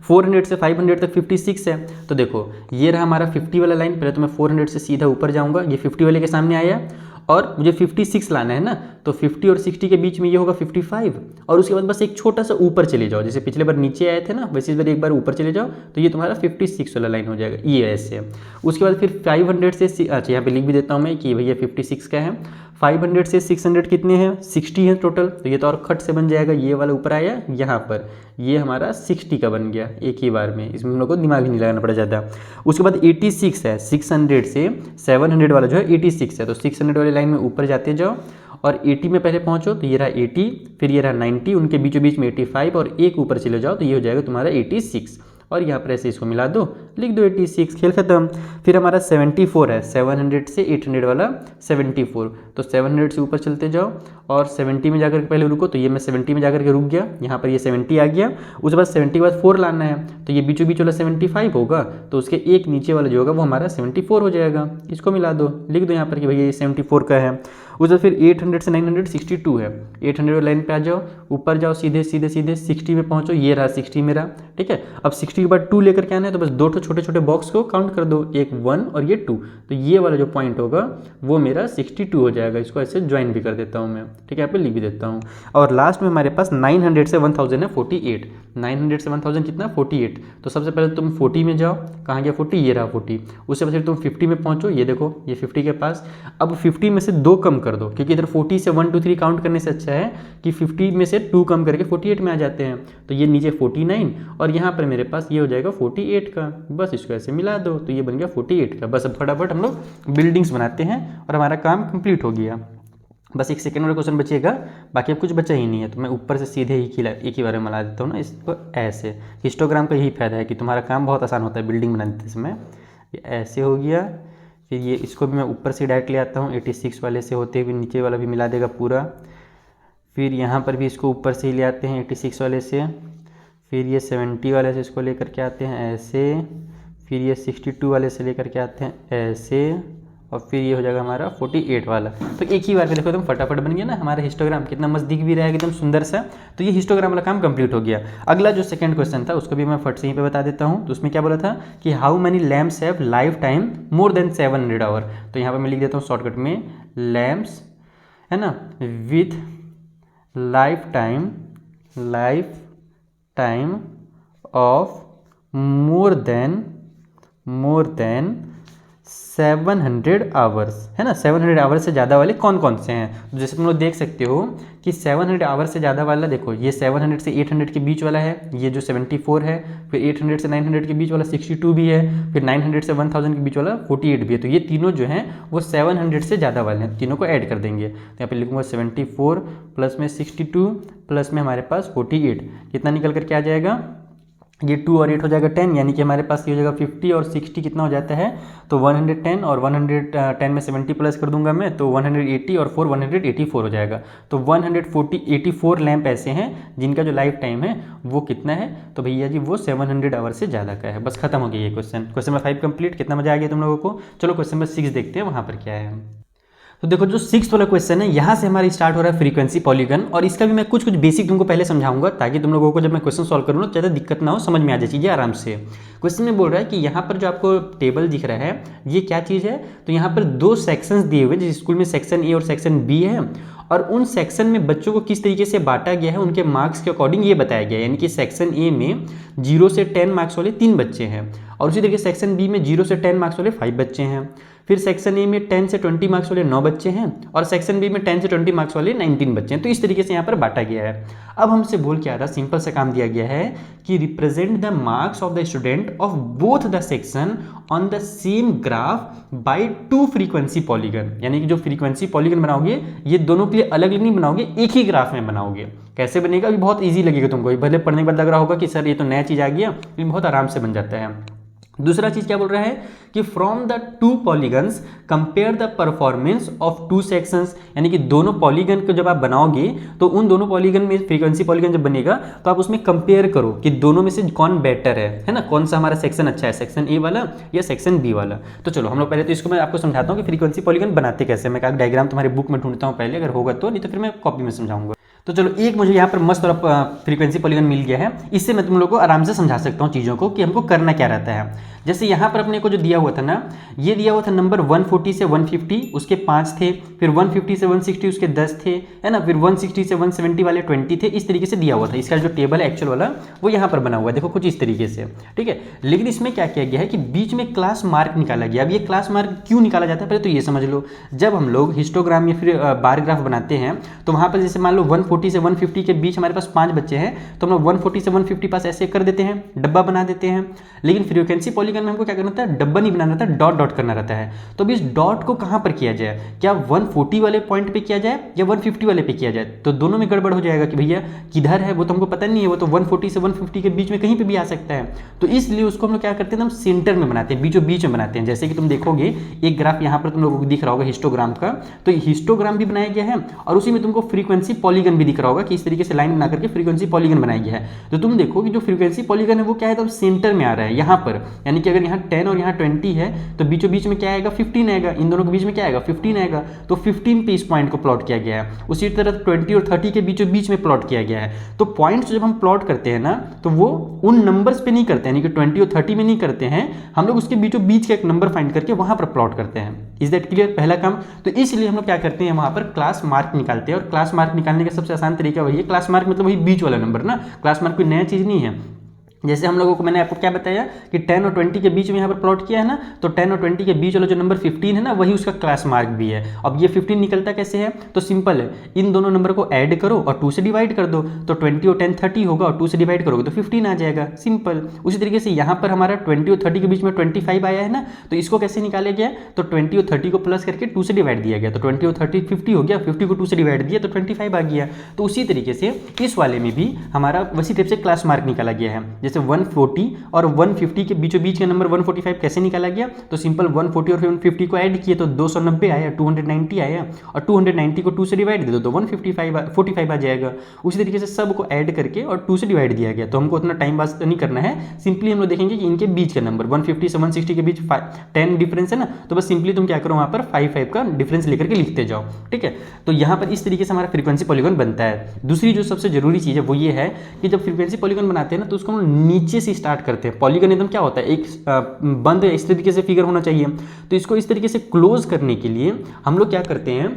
400 से 500 तक 56 है, तो देखो ये रहा हमारा 50 वाला लाइन। पहले तो मैं 400 से सीधा ऊपर जाऊंगा, ये 50 वाले के सामने आया, और मुझे 56 लाना है ना, तो 50 और 60 के बीच में ये होगा 55, और उसके बाद बस एक छोटा सा ऊपर चले जाओ, जैसे पिछले बार नीचे आए थे ना, वैसे इस बार एक बार ऊपर चले जाओ, तो ये तुम्हारा 56 वाला लाइन हो जाएगा, ये ऐसे है। उसके बाद फिर 500 से, अच्छा यहाँ पे लिख भी देता हूँ मैं कि भैया 56 का है। 500 से 600 कितने हैं? 60 है टोटल, तो ये तो और खट से बन जाएगा। ये वाला ऊपर आया, यहाँ पर ये हमारा 60 का बन गया एक ही बार में, इसमें हम लोग को दिमाग भी नहीं लगाना पड़ा ज़्यादा। उसके बाद 86 है, 600 से 700 वाला जो है 86 है, तो 600 वाली लाइन में ऊपर जाते जाओ और 80 में पहले पहुँचो, तो ये रहा 80, फिर ये रहा 90, उनके बीचों बीच में 85, और एक ऊपर चले जाओ तो ये हो जाएगा तुम्हारा 86, और यहाँ पर ऐसे इसको मिला दो, लिख दो 86, खेल खत्म। फिर हमारा 74 है, 700 से 800 वाला 74, तो 700 से ऊपर चलते जाओ और 70 में जाकर के पहले रुको, तो ये मैं 70 में जाकर के रुक गया, यहाँ पर ये 70 आ गया। उसके बाद 70 के बाद 4 लाना है, तो ये बीचों बीच वाला 75 होगा, तो उसके एक नीचे वाला जो होगा वो हमारा 74 हो जाएगा। इसको मिला दो, लिख दो यहाँ पर कि भैया ये 74 का है। उसके बाद फिर 800 से 900 62 है, 800 लाइन पे आ जाओ, ऊपर जाओ सीधे सीधे सीधे 60 में पहुँचो, ये रहा 60 मेरा। ठीक है, अब 60 के बाद 2 लेकर के आना है, तो बस दो छोटे छोटे बॉक्स को काउंट कर दो, एक 1 और ये 2, तो ये वाला जो पॉइंट होगा वो मेरा 62 हो जाएगा। इसको ऐसे ज्वाइन भी कर देता हूँ मैं, ठीक है, यहाँ पे लिख भी देता हूँ। और लास्ट में हमारे पास 900 से 1000 है 48, 900 से 1000 कितना 48, तो सबसे पहले तुम 40 में जाओ, कहाँ गया 40, ये रहा 40। उससे बाद तुम 50 में पहुँचो, ये देखो ये 50 के पास। अब 50 में से 2 कम कर दो, क्योंकि इधर 40 से 1 2 3 काउंट करने से अच्छा है कि 50 में से 2 कम करके 48 में आ जाते हैं, तो ये नीचे 49 और यहाँ पर मेरे पास ये हो जाएगा 48 का, बस इसको ऐसे मिला दो, तो ये बन गया 48 का। बस अब फटाफट हम लोग बिल्डिंग्स बनाते हैं और हमारा काम कंप्लीट हो गया। बस एक सेकेंड वाला क्वेश्चन बचेगा, बाकी अब कुछ बचा ही नहीं है, तो मैं ऊपर से सीधे एक ही बार में मिला देता हूँ ना इसको ऐसे। हिस्टोग्राम का यही फायदा है कि तुम्हारा काम बहुत आसान होता है बिल्डिंग बनाते समय। ये ऐसे हो गया, फिर ये इसको भी मैं ऊपर से डायरेक्ट ले आता हूँ, 86 वाले से होते हुए नीचे वाला भी मिला देगा पूरा। फिर यहाँ पर भी इसको ऊपर से ही ले आते हैं 86 वाले से, फिर ये 70 वाले से इसको लेकर के आते हैं ऐसे, फिर ये 62 वाले से लेकर के आते हैं ऐसे, और फिर ये हो जाएगा हमारा 48 वाला। तो एक ही बार में देखो एकदम फटाफट बन गया ना हमारा हिस्टोग्राम, कितना मस्त दिख भी रहा है एकदम सुंदर सा। तो ये हिस्टोग्राम वाला काम कंप्लीट हो गया। अगला जो सेकंड क्वेश्चन था उसको भी मैं फट से यहीं पे बता देता हूँ। तो उसमें क्या बोला था कि how many lamps have lifetime more than 700 hour. तो यहाँ पर मैं लिख देता हूँ शॉर्टकट में, लैम्प्स है ना with life time of more than 700 hours, है ना। 700 आवर्स से ज़्यादा वाले कौन कौन से हैं? तो जैसे तुम लोग देख सकते हो कि 700 आवर्स से ज़्यादा वाला, देखो ये 700 से 800 के बीच वाला है, ये जो 74 है, फिर 800 से 900 के बीच वाला 62 भी है, फिर 900 से 1000 के बीच वाला 48 भी है। तो ये तीनों जो हैं वो 700 से ज़्यादा वाले हैं, तीनों को ऐड कर देंगे। तो यहाँ पे लिखूँगा 74 प्लस में 62 प्लस में हमारे पास 48, कितना निकल कर क्या आ जाएगा? ये 2 और 8 हो जाएगा 10, यानी कि हमारे पास ये हो जाएगा 50 और 60 कितना हो जाता है? तो 110, और 110 में 70 प्लस कर दूंगा मैं, तो 180 और 4 184 हो जाएगा। तो 184 लैंप ऐसे हैं जिनका जो लाइफ टाइम है वो कितना है? तो भैया जी वो 700 आवर से ज़्यादा का है। बस खत्म हो गया ये क्वेश्चन नंबर 5 कंप्लीट। कितना मजा आ गया तुम लोगों को? चलो क्वेश्चन नंबर 6 देखते हैं वहाँ पर क्या है। तो देखो जो 6th वाला क्वेश्चन है, यहाँ से हमारा स्टार्ट हो रहा है फ्रीक्वेंसी पॉलीगन, और इसका भी मैं कुछ बेसिक तुमको पहले समझाऊंगा ताकि तुम लोगों को जब मैं क्वेश्चन सॉल्व करूँ ज़्यादा दिक्कत ना हो, समझ में आ जाए चीज़ें आराम से। क्वेश्चन में बोल रहा है कि यहाँ पर जो आपको टेबल दिख रहा है ये क्या चीज़ है? तो यहाँ पर 2 सेक्शंस दिए हुए हैं, जिस स्कूल में सेक्शन ए और सेक्शन बी है, और उन सेक्शन में बच्चों को किस तरीके से बांटा गया है उनके मार्क्स के अकॉर्डिंग ये बताया गया है। यानी कि सेक्शन ए में 0 से 10 मार्क्स वाले 3 बच्चे हैं, और उसी तरीके सेक्शन बी में 0 से 10 मार्क्स वाले 5 बच्चे हैं, फिर सेक्शन ए में 10 से 20 मार्क्स वाले 9 बच्चे हैं, और सेक्शन बी में 10 से 20 मार्क्स वाले 19 बच्चे हैं। तो इस तरीके से यहाँ पर बांटा गया है। अब हमसे बोल क्या रहा, सिंपल सा काम दिया गया है कि represent the marks of the student of both the section on the same graph by 2 frequency polygon. यानी कि जो फ्रीक्वेंसी पॉलीगन बनाओगे ये दोनों के लिए अलग अलग नहीं बनाओगे, एक ही ग्राफ में बनाओगे। कैसे बनेगा? ये बहुत ईजी लगेगा तुमको, भले पढ़ने के बाद लग रहा होगा कि सर ये तो नया चीज़ आ गया, ये बहुत आराम से बन जाता है। दूसरा चीज क्या बोल रहा है कि from the 2 polygons compare the performance of 2 sections. यानी कि दोनों पॉलीगन को जब आप बनाओगे तो उन दोनों पॉलीगन में फ्रीक्वेंसी पॉलीगन जब बनेगा तो आप उसमें कंपेयर करो कि दोनों में से कौन बेटर है ना, कौन सा हमारा सेक्शन अच्छा है, सेक्शन ए वाला या सेक्शन बी वाला। तो चलो हम लोग पहले तो इसको मैं आपको समझाता हूँ कि फ्रीक्वेंसी पॉलीगन बनाते कैसे। मैं डायग्राम तुम्हारे बुक में ढूंढता हूँ पहले, अगर होगा तो, नहीं तो फिर मैं कॉपी में समझाऊंगा। तो चलो एक मुझे यहाँ पर मस्त वाला फ्रीक्वेंसी पॉलीगन मिल गया है, इससे मैं तुम लोगों को आराम से समझा सकता हूँ चीज़ों को कि हमको करना क्या रहता है। जैसे यहाँ पर अपने को जो दिया हुआ था ना, ये दिया हुआ था नंबर 140 से 150 उसके 5 थे, फिर 150 से 160 उसके 10 थे, है ना, फिर 160 से 170 वाले 20 थे। इस तरीके से दिया हुआ था। इसका जो टेबल है एक्चुअल वाला वो यहाँ पर बना हुआ है, देखो कुछ इस तरीके से, ठीक है। लेकिन इसमें क्या किया गया है कि बीच में क्लास मार्क निकाला गया। अब ये क्लास मार्क क्यों निकाला जाता है पहले तो ये समझ लो। जब हम लोग हिस्टोग्राम या फिर बार ग्राफ बनाते हैं तो वहाँ पर जैसे मान लो 140 से 150 के बीच हमारे पास 5 बच्चे हैं, तो हम लोग 140 से 150 पास ऐसे कर देते हैं, डब्बा बना देते हैं। लेकिन फ्रीक्वेंसी पॉलीगन में हमको क्या करना था, डब्बा नहीं बनाना था, डॉट डॉट करना रहता है। तो अभी इस डॉट को कहां पर किया जाए, क्या 140 वाले पॉइंट पे किया जाए या 150 वाले पे किया जाए? तो दोनों में गड़बड़ हो जाएगा कि भैया किधर है वो तो हमको पता नहीं है, वो तो 140 से 150 के बीच में कहीं पे भी आ सकता है। तो इसलिए उसको हम लोग क्या करते हैं, हम सेंटर में बनाते हैं, बीचों बीच में बनाते हैं। जैसे कि तुम देखोगे एक ग्राफ यहाँ पर तुम लोगों को दिख रहा होगा हिस्टोग्राम का, तो हिस्टोग्राम भी बनाया गया है और उसी में तुमको फ्रीक्वेंसी पॉलीगन भी दिख रहा होगा कि इस तरीके से लाइन बना करके फ्रीक्वेंसी पॉलीगन बनाया गया है। तो तुम देखो कि जो फ्रीक्वेंसी पॉलीगन है वो क्या है, तो सेंटर में आ रहा है यहाँ पर। यानी कि अगर यहाँ 10 और यहाँ 20 है तो बीचों बीच में क्या आएगा, 15 आएगा। इन दोनों के बीच में क्या आएगा, 15 आएगा। तो 15 पे इस पॉइंट को प्लॉट किया गया है। उसी तरह 20 और 30 के बीचों बीच में प्लॉट किया गया है। तो पॉइंट्स जब हम प्लॉट करते हैं ना तो वो उन नंबर्स पे नहीं करते हैं, यानी कि 20 और 30 में नहीं करते हैं, हम लोग उसके बीचों बीच का एक नंबर फाइंड करके वहां पर प्लॉट करते हैं। Is that clear? पहला काम। तो इसलिए हम लोग क्या करते हैं, वहां पर क्लास मार्क निकालते हैं। और क्लास मार्क निकालने का सबसे आसान तरीका वही है, क्लास मार्क मतलब वही बीच वाला नंबर ना। क्लास मार्क कोई नया चीज नहीं है। जैसे हम लोगों को मैंने आपको क्या बताया कि 10 और 20 के बीच में यहाँ पर प्लॉट किया है ना, तो 10 और 20 के बीच वाला जो नंबर 15 है ना वही उसका क्लास मार्क भी है। अब ये 15 निकलता कैसे है, तो सिंपल है, इन दोनों नंबर को ऐड करो और 2 से डिवाइड कर दो, तो 20 और 10 30 होगा और 2 से डिवाइड करोगे तो 15 आ जाएगा, सिंपल। उसी तरीके से यहाँ पर हमारा 20 और 30 के बीच में 25 आया है ना, तो इसको कैसे निकाला गया, तो 20 और 30 को प्लस करके 2 से डिवाइड दिया गया, तो 20 और 30 50 हो गया, 50 को 2 से डिवाइड दिया तो 25 आ गया। तो उसी तरीके से इस वाले में भी हमारा वैसी टाइप से क्लास मार्क निकाला गया है। जैसे 140 और 150 के बीचों बीच का नंबर 145 कैसे निकाला गया, तो सिंपल 140 और 150 को ऐड किए तो 290 आया, 290 आया, और 290 को 2 से डिवाइड दे दो तो 145 आ जाएगा। उसी तरीके से सब को ऐड करके और 2 से डिवाइड दिया गया। तो हमको उतना टाइम पास नहीं करना है, सिंपली हम लोग देखेंगे कि इनके बीच का नंबर 150 से 160 के बीच 10 डिफरेंस है ना, तो बस सिंपली तुम क्या करो वहाँ पर 5 का डिफरेंस लेकर के लिखते जाओ, ठीक है। तो यहाँ पर इस तरीके से हमारा फ्रीक्वेंसी पॉलीगन बनता है। दूसरी जो सबसे जरूरी चीज़ है वो ये है कि जब फ्रीक्वेंसी पॉलीगन बनाते हैं ना तो उसको हम नीचे से स्टार्ट करते हैं। पॉलीगन एकदम क्या होता है, एक बंद इस तरीके से फिगर होना चाहिए, तो इसको इस तरीके से क्लोज करने के लिए हम लोग क्या करते हैं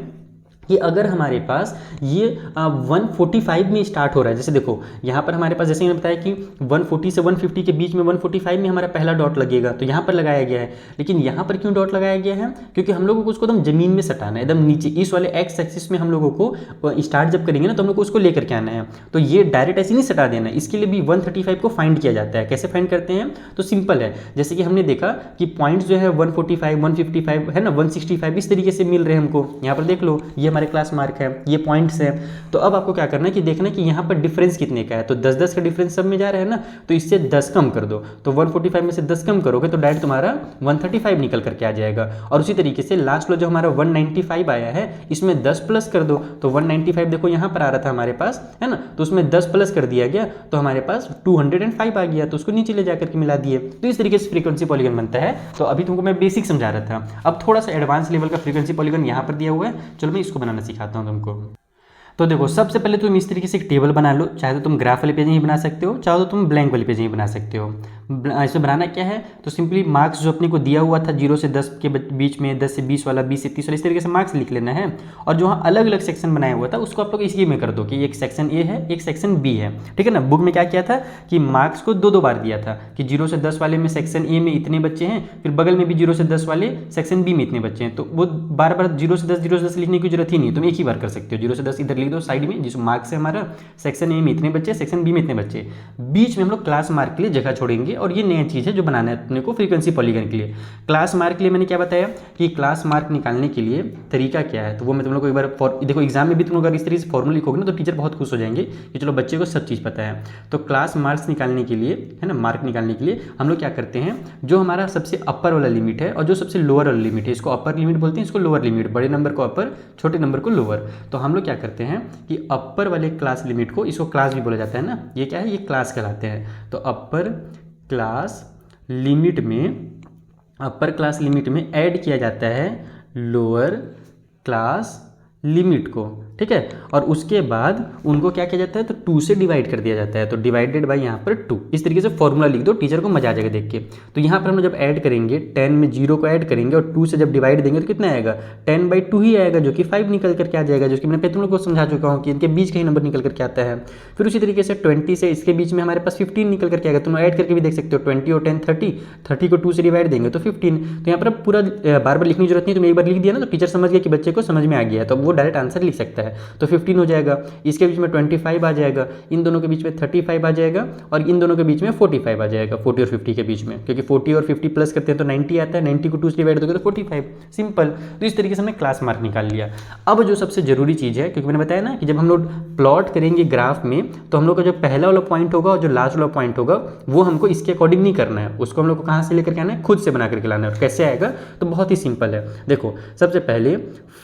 कि अगर हमारे पास ये 145 में स्टार्ट हो रहा है, जैसे देखो यहाँ पर हमारे पास, जैसे मैंने बताया कि 140 से 150 के बीच में 145 में हमारा पहला डॉट लगेगा, तो यहाँ पर लगाया गया है। लेकिन यहाँ पर क्यों डॉट लगाया गया है? क्योंकि हम लोगों को उसको एकदम जमीन में सटाना है, एकदम नीचे इस वाले एक्स एक्सिस में हम लोगों को स्टार्ट जब करेंगे ना, तो हम लोग को उसको लेकर के आना है। तो ये डायरेक्ट ऐसे नहीं सटा देना है, इसके लिए भी 135 को फाइंड किया जाता है। कैसे फाइंड करते हैं? तो सिंपल है, जैसे कि हमने देखा कि पॉइंट्स जो है 145, 155 है ना, 165 इस तरीके से मिल रहे हैं हमको। यहाँ पर देख लो, ये हमारे क्लास मार्क है, ये पॉइंट्स है। तो अब आपको क्या करना है कि देखना है कि यहाँ पर डिफरेंस कितने का है। तो 10-10 का डिफरेंस सब में जा रहा है ना, तो इससे 10 कम कर दो। तो 145 में से 10 कम करोगे तो डायरेक्ट तुम्हारा 135 निकल करके आ जाएगा। और उसी तरीके से लास्ट वाला जो हमारा 195 आया है, इसमें 10 प्लस कर दो। तो 195 देखो यहाँ पर आ रहा था हमारे पास, है ना, तो उसमें 10 प्लस कर दिया गया, तो हमारे पास 205 आ गया। तो उसको नीचे ले जाकर के मिला दिए। तो इस तरीके से फ्रीक्वेंसी पॉलीगन बनता है। तो अभी तुमको मैं बेसिक समझा रहा था, अब थोड़ा सा एडवांस लेवल का फ्रीक्वेंसी पॉलीगन यहाँ पर दिया हुआ है। चलो मैं इसको बनाना सिखाता हूँ तुमको। तो देखो, सबसे पहले तुम इस तरीके से एक टेबल बना लो। चाहे तो तुम ग्राफ वाले पेज में ही बना सकते हो, चाहे तो तुम ब्लैंक वाले पेज में ही बना सकते हो। ऐसे बनाना क्या है, तो सिंपली मार्क्स जो अपने को दिया हुआ था 0 से 10 के बीच में, 10 से 20 वाला, 20 से 30 वाला, इस तरीके से मार्क्स लिख लेना है। और जो वहाँ अलग अलग सेक्शन बनाया हुआ था उसको आप लोग इसी में कर दो कि एक सेक्शन ए है, एक सेक्शन बी है, ठीक है ना। बुक में क्या किया था कि मार्क्स को 2-2 बार दिया था कि 0 से 10 वाले में सेक्शन ए में इतने बच्चे हैं, फिर बगल में भी 0 से 10 वाले सेक्शन बी में इतने बच्चे हैं। तो वो बार बार 0 से 10 लिखने की जरूरत ही नहीं, तुम एक ही बार कर सकते हो। 0 से 10 इधर लिख दो साइड में, जिस मार्क्स है हमारा सेक्शन ए में इतने बच्चे, सेक्शन बी में इतने बच्चे। बीच में हम लोग क्लास मार्क के लिए जगह छोड़ेंगे, और ये नई चीज़ है जो बनाना है अपने को फ्रीक्वेंसी पॉलीगन के लिए। क्लास मार्क के लिए मैंने क्या बताया कि क्लास मार्क निकालने के लिए तरीका क्या है, तो वो मैं तुम लोग को एक बार देखो, एग्जाम में भी तुम लोग अगर इस तरीके से फॉर्मूला लिखोगे ना तो टीचर बहुत खुश हो जाएंगे कि चलो बच्चे को सब चीज़ पता है। तो क्लास मार्क्स निकालने के लिए, है ना, मार्क निकालने के लिए हम लोग क्या करते हैं, जो हमारा सबसे अपर वाला लिमिट है और जो सबसे लोअर वाला लिमिट है, इसको अपर लिमिट बोलते हैं, इसको लोअर लिमिट, बड़े नंबर को अपर, छोटे नंबर को लोअर। तो हम लोग क्या करते हैं कि अपर वाले क्लास लिमिट को, इसको क्लास भी बोला जाता है ना, ये क्या है, ये क्लास कहलाते हैं। तो अपर क्लास लिमिट में ऐड किया जाता है लोअर क्लास लिमिट को, ठीक है। और उसके बाद उनको क्या किया जाता है, तो 2 से डिवाइड कर दिया जाता है। तो डिवाइडेड बाय यहाँ पर 2, इस तरीके से फॉर्मूला लिख दो, टीचर को मजा आ जाएगा देख के। तो यहाँ पर हम जब ऐड करेंगे, 10 में 0 को ऐड करेंगे और 2 से जब डिवाइड देंगे तो कितना आएगा, 10/2 ही आएगा, जो कि 5 निकल करके आ जाएगा, जो कि मैंने तुम लोग को समझा चुका हूँ कि इनके बीच का ही नंबर निकल करके आता है। फिर उसी तरीके से 20 से इसके बीच में हमारे पास 15 निकल करके आएगा। तुम ऐड करके भी देख सकते हो, 20 और 10 30 को 2 से डिवाइड देंगे तो 15। तो यहाँ पर पूरा बार बार लिखने की जरूरत नहीं, तुम एक बार लिख दिया ना तो टीचर समझ गया कि बच्चे को समझ में आ गया है, तो वो डायरेक्ट आंसर लिख सकता है। तो 15 हो जाएगा, इसके बीच में 25 आ जाएगा, इन दोनों के बीच में 35 आ जाएगा, और इन दोनों के बीच में 45 आ जाएगा, 40 और 50 के बीच में, क्योंकि 40 और 50 प्लस करते हैं तो 90 आता है, 90 को 2 से डिवाइड दोगे तो 45, सिंपल। तो इस तरीके से हमने क्लास मार्क निकाल लिया। अब जो सबसे जरूरी चीज़ है, क्योंकि मैंने बताया ना कि जब हम लोग प्लॉट करेंगे ग्राफ में, तो हम लोग का जो पहला वाला पॉइंट होगा और जो लास्ट वाला पॉइंट होगा वो हमको इसके अकॉर्डिंग नहीं करना है, उसको हम लोग को कहाँ से लेकर के आना है, खुद से बना करके लाना है। और कैसे आएगा, तो बहुत ही सिंपल है। देखो, सबसे पहले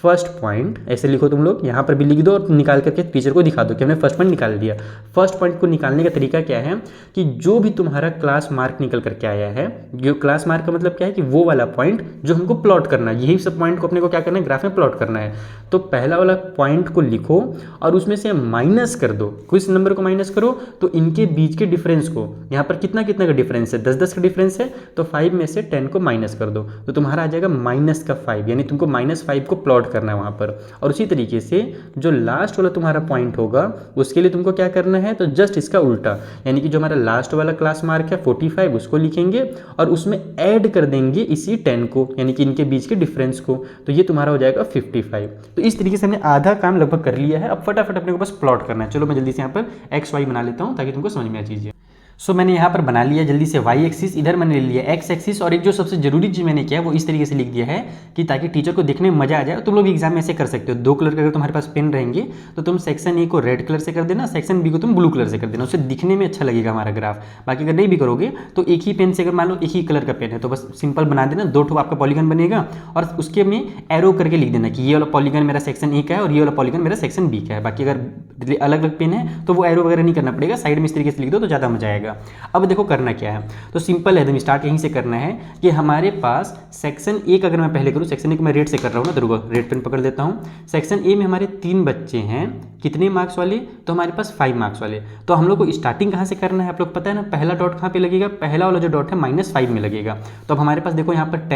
फर्स्ट पॉइंट ऐसे लिखो, तुम लोग यहाँ पर भी लिख दो और निकाल करके टीचर को दिखा दो कि हमने फर्स्ट पॉइंट निकाल दिया। फर्स्ट पॉइंट को निकालने का तरीका क्या है कि जो भी तुम्हारा क्लास मार्क निकल करके आया है, जो क्लास मार्क का मतलब क्या है कि वो वाला पॉइंट जो हमको प्लॉट करना है, यही सब पॉइंट को अपने को क्या करना है, ग्राफ में प्लॉट करना है। तो पहला वाला पॉइंट को लिखो और उसमें से माइनस कर दो, कुछ नंबर को माइनस करो, तो इनके बीच के डिफरेंस को, यहाँ पर कितना कितना का डिफरेंस है, 10-10 का डिफरेंस है, तो 5 में से 10 को माइनस कर दो, तो तुम्हारा आ जाएगा -5, यानी तुमको -5 को प्लॉट करना है वहाँ पर। और उसी तरीके से जो लास्ट वाला तुम्हारा पॉइंट होगा उसके लिए तुमको क्या करना है, तो जस्ट इसका उल्टा, यानी कि जो हमारा लास्ट वाला क्लास मार्क है 45, उसको लिखेंगे और उसमें ऐड कर देंगे इसी 10 को, यानी कि इनके बीच के डिफरेंस को, तो ये तुम्हारा हो जाएगा 55। तो इस तरीके से हमने आधा काम लगभग कर लिया है। अब फटाफट अपने को बस प्लॉट करना है। चलो मैं जल्दी से यहाँ पर XY बना लेता हूँ ताकि तुमको समझ में आ चीज़ें। सो मैंने यहाँ पर बना लिया जल्दी से y एक्सिस, इधर मैंने ले लिया x एक्सिस, और एक जो सबसे जरूरी चीज़ मैंने किया है वो इस तरीके से लिख दिया है कि ताकि टीचर को देखने में मजा आ जाए। तुम लोग भी एग्जाम में ऐसे कर सकते हो, 2 कलर के अगर तुम्हारे पास पेन रहेंगे तो तुम सेक्शन ए को रेड कलर से कर देना, सेक्शन बी को तुम ब्लू कलर से कर देना, उससे दिखने में अच्छा लगेगा हमारा ग्राफ। बाकी अगर नहीं भी करोगे तो एक ही पेन से, अगर मान लो एक ही कलर का पेन है तो बस सिंपल बना देना, 2 ठो आपका पॉलीगन बनेगा और उसके में एरो करके लिख देना कि ये वाला पॉलीगन मेरा सेक्शन ए का है और ये वाला पॉलीगन मेरा सेक्शन बी का है। बाकी अगर अलग अलग पेन है तो वो एरो वगैरह नहीं करना पड़ेगा, साइड में इस तरीके से लिख दो तो ज़्यादा मजा आएगा। जाएगा। अब देखो करना क्या है, तो सिंपल है, एकदम स्टार्ट यहीं से करना है कि हमारे पास सेक्शन ए का अगर मैं पहले करूँ, सेक्शन ए को मैं रेड से कर रहा हूँ ना, तो रुको रेड पेन पकड़ देता हूँ। सेक्शन ए में हमारे 3 बच्चे हैं, कितने मार्क्स वाले, तो हमारे पास 5 मार्क्स वाले। तो हम लोग को स्टार्टिंग कहाँ से करना है, आप लोग पता है ना, पहला डॉट कहाँ पे लगेगा, पहला वाला जो डॉट है -5 में लगेगा। तो अब हमारे पास देखो यहाँ पर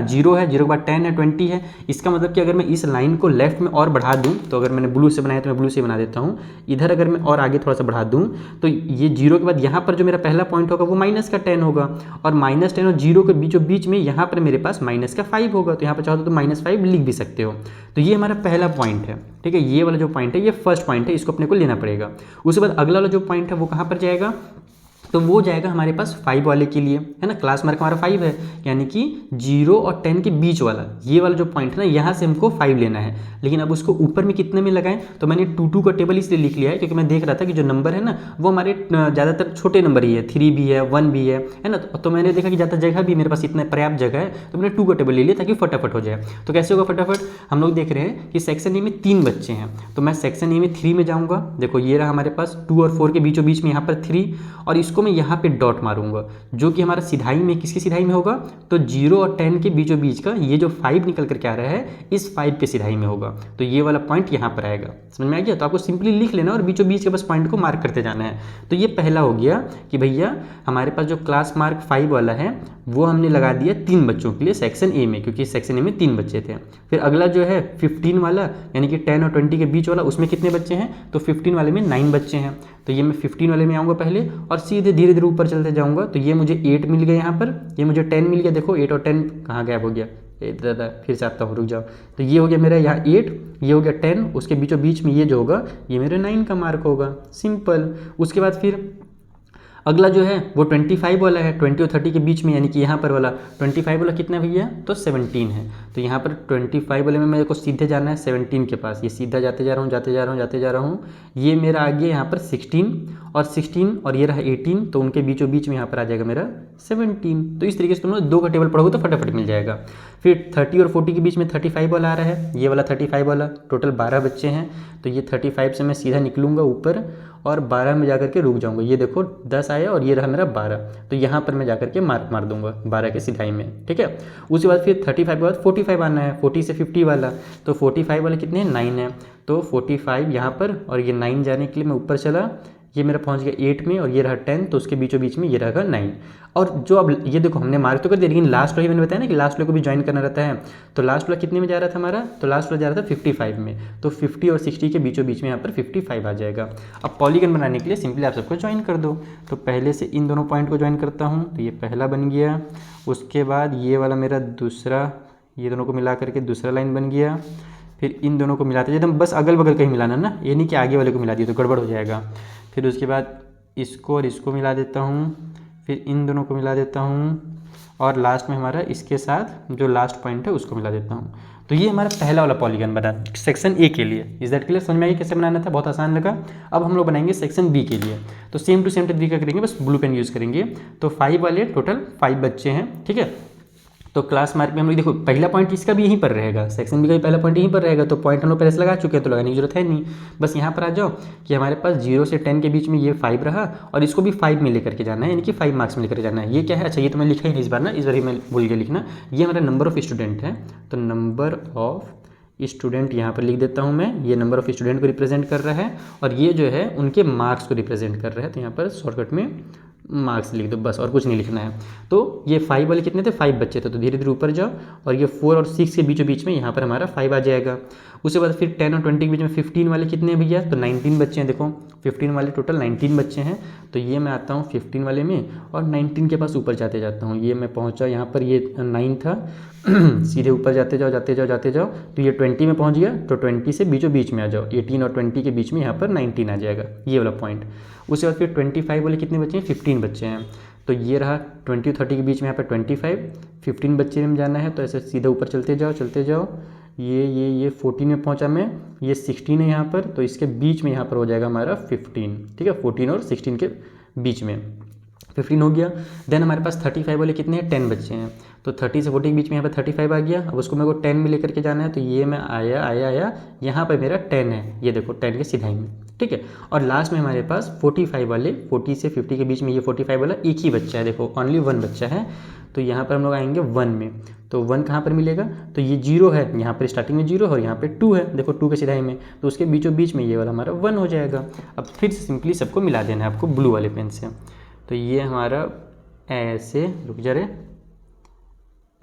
0 है, 0 के बाद 10 है, 20 है। इसका मतलब कि अगर मैं इस लाइन को लेफ्ट में और बढ़ा दूँ, तो अगर मैंने ब्लू से बनाया तो मैं ब्लू से बना देता हूँ, इधर अगर मैं और आगे थोड़ा सा बढ़ा दूँ तो ये 0 के बाद यहाँ पर जो मेरा पहला पॉइंट होगा वो -10 होगा, और -10 और 0 के बीचों बीच में यहाँ पर मेरे पास -5 होगा। तो यहाँ पर चाहो तो -5 लिख भी सकते हो। तो ये हमारा पहला पॉइंट है, ठीक है, ये वाला जो पॉइंट है ये फर्स्ट पॉइंट है, इसको अपने को लेना पड़ेगा। उसके बाद अगला वाला जो पॉइंट है वो कहाँ पर जाएगा, तो वो जाएगा हमारे पास 5 वाले के लिए, है ना, क्लास मार्क हमारा 5 है, यानी कि 0 और 10 के बीच वाला ये वाला जो पॉइंट है ना, यहाँ से हमको 5 लेना है। लेकिन अब उसको ऊपर में कितने में लगाएं, तो मैंने 2 का टेबल इसलिए लिख लिया है क्योंकि मैं देख रहा था कि जो नंबर है ना वो हमारे ज़्यादातर छोटे नंबर ही है, 3 भी है, 1 भी है ना। तो मैंने देखा कि ज़्यादा जगह भी मेरे पास इतना पर्याप्त जगह है, तो मैंने 2 का टेबल ले लिया ताकि फटाफट हो जाए। तो कैसे होगा फटाफट, हम लोग देख रहे हैं कि सेक्शन ए में 3 बच्चे हैं, तो मैं सेक्शन ए में 3 में जाऊँगा। देखो ये रहा हमारे पास 2 और 4 के बीचों बीच में यहाँ पर 3, और इसको मैं यहाँ पे डॉट मारूंगा, जो कि हमारा सिधाई में, किसकी सिधाई में होगा, तो 0 और 10 के बीचों बीच का ये जो 5 निकल कर के आ रहा है इस 5 के सिधाई में होगा। तो ये वाला पॉइंट यहाँ पर आएगा, समझ में आ गया। तो आपको सिंपली लिख लेना और बीचों बीच के बस पॉइंट को मार्क करते जाना है। तो ये पहला हो गया कि भैया हमारे पास जो क्लास मार्क 5 वाला है वो हमने लगा दिया 3 बच्चों के लिए सेक्शन ए में, क्योंकि सेक्शन ए में 3 बच्चे थे। फिर अगला जो है 15 वाला, यानी कि 10 और 20 के बीच वाला, उसमें कितने बच्चे हैं, तो 15 वाले में 9 बच्चे हैं। तो ये मैं 15 वाले में आऊँगा पहले और सीधे धीरे धीरे ऊपर चलते जाऊँगा। तो ये मुझे 8 मिल गया यहाँ पर, ये मुझे 10 मिल गया। देखो 8 और 10 कहाँ गायब हो गया, दादा फिर से आता हूँ, रुक जाओ। तो ये हो गया मेरा यहाँ 8, ये हो गया 10, उसके बीचों बीच में ये जो होगा ये मेरे 9 का मार्क होगा, सिंपल। उसके बाद फिर अगला जो है वो 25 वाला है, 20 और 30 के बीच में, यानी कि यहाँ पर वाला 25 वाला कितना भैया, तो 17 है। तो यहाँ पर 25 वाले में मेरे को सीधे जाना है 17 के पास, ये सीधा जाते जा रहा हूँ, जाते जा रहा हूँ, जाते जा रहा हूँ। ये मेरा आ गया यहाँ पर 16 और ये रहा 18, तो उनके बीचों बीच में यहाँ पर आ जाएगा मेरा 17। तो इस तरीके से तुम लोग 2 का टेबल पढ़ोगे तो फटाफट मिल जाएगा। फिर 30 और 40 के बीच में 35 वाला आ रहा है, ये वाला 35 वाला, टोटल 12 बच्चे हैं। तो ये 35 से मैं सीधा निकलूँगा ऊपर और 12 में जाकर के रुक जाऊंगा। ये देखो 10 आया और ये रहा मेरा 12, तो यहाँ पर मैं जाकर के मार्क मार दूंगा 12 के सिधाई में, ठीक है। उसके बाद फिर 35 के बाद 45 आना है, 40 से 50 वाला। तो 45 वाले कितने हैं, 9 है। तो 45 यहाँ पर और ये 9 जाने के लिए मैं ऊपर चला, ये मेरा पहुंच गया 8 में और ये रहा 10, तो उसके बीचों बीच में ये रहेगा 9। और जो अब ये देखो हमने मार्क तो कर दिया, लेकिन लास्ट वाला मैंने बताया ना कि लास्ट वाले को भी ज्वाइन करना रहता है। तो लास्ट वाला कितने में जा रहा था हमारा, तो लास्ट वाला जा रहा था 55 में। तो 50 और 60 के बीचों बीच में यहाँ पर 55 आ जाएगा। अब पॉलीगन बनाने के लिए सिंपली आप सबको ज्वाइन कर दो। तो पहले से इन दोनों पॉइंट को ज्वाइन करता हूँ, तो ये पहला बन गया। उसके बाद ये वाला मेरा दूसरा, ये दोनों को मिला करके दूसरा लाइन बन गया। फिर इन दोनों को मिलाते एकदम बस अगल बगल कहीं मिलाना ना, ये नहीं कि आगे वाले को मिला दिया तो गड़बड़ हो जाएगा। फिर उसके बाद इसको और इसको मिला देता हूँ, फिर इन दोनों को मिला देता हूँ, और लास्ट में हमारा इसके साथ जो लास्ट पॉइंट है उसको मिला देता हूँ। तो ये हमारा पहला वाला पॉलीगन बना सेक्शन ए के लिए। इज दैट क्लियर, समझ में आइए कैसे बनाना था, बहुत आसान लगा। अब हम लोग बनाएंगे सेक्शन बी के लिए। तो सेम टू सेम तरीका करेंगे, बस ब्लू पेन यूज़ करेंगे। तो 5 वाले टोटल 5 बच्चे हैं, ठीक है। तो क्लास मार्क में हम लोग देखो पहला पॉइंट इसका भी यहीं पर रहेगा, सेक्शन बी का भी पहला पॉइंट यहीं पर रहेगा। तो पॉइंट हम लोग पहले से लगा चुके हैं, तो लगाने की जरूरत है नहीं। बस यहाँ पर आ जाओ कि हमारे पास 0 से 10 के बीच में ये 5 रहा और इसको भी 5 में लेकर के जाना है, यानी कि 5 मार्क्स में लेकर जाना है। ये क्या है, अच्छा ये तो मैं लिखा ही नहीं इस बार ना, इस बार ही मैं भूल गया लिखना। ये हमारा नंबर ऑफ स्टूडेंट है, तो नंबर ऑफ स्टूडेंट यहाँ पर लिख देता हूँ मैं। ये नंबर ऑफ स्टूडेंट को रिप्रेजेंट कर रहा है और ये जो है उनके मार्क्स को रिप्रेजेंट कर रहा है। तो यहाँ पर शॉर्टकट में मार्क्स लिख दो बस, और कुछ नहीं लिखना है। तो ये 5 वाले कितने थे, 5 बच्चे थे। तो धीरे धीरे ऊपर जाओ और ये 4 और 6 के बीचों बीच में यहाँ पर हमारा 5 आ जाएगा। उसके बाद फिर 10 और 20 के बीच में 15 वाले कितने हैं भैया, तो 19 बच्चे हैं। देखो 15 वाले टोटल 19 बच्चे हैं। तो ये मैं आता हूँ 15 वाले में और 19 के पास ऊपर जाते जाता हूँ। ये मैं पहुँचा यहाँ पर, ये 9 था सीधे ऊपर जाते जाओ जाते जाओ जाते जाओ, तो ये 20 में पहुँच गया। तो 20 से बीचों बीच में आ जाओ, 18 और 20 के बीच में यहाँ पर 19 आ जाएगा, ये वाला पॉइंट। उसके बाद फिर 25 वाले कितने बच्चे हैं, 15 बच्चे हैं। तो ये रहा 20 और 30 के बीच में यहाँ पर 25, 15 बच्चे में जाना है। तो ऐसे सीधे ऊपर चलते जाओ, ये 14 में पहुंचा मैं, ये 16 है यहाँ पर। तो इसके बीच में यहाँ पर हो जाएगा हमारा 15, ठीक है, 14 और 16 के बीच में। 15 हो गया। देन हमारे पास 35 वाले कितने हैं, 10 बच्चे हैं, तो 30 से 40 के बीच में यहाँ पर 35 आ गया। अब उसको मेरे को 10 में लेकर के जाना है, तो ये मैं आया यहाँ पर मेरा 10 है, ये देखो 10 के सिधाई में, ठीक है। और लास्ट में हमारे पास 45 वाले, 40 से 50 के बीच में ये 45 वाला एक ही बच्चा है, देखो ओनली 1 बच्चा है, तो यहाँ पर हम लोग आएंगे 1 में। तो 1 कहाँ पर मिलेगा, तो ये 0 है, यहाँ पर स्टार्टिंग में 0 है और यहाँ पे 2 है, देखो 2 के सिधाई में, तो उसके बीचों बीच में ये वाला हमारा 1 हो जाएगा। अब फिर से सिंपली सबको मिला देना है आपको ब्लू वाले पेन से। तो ये हमारा ऐसे, रुक जा रे,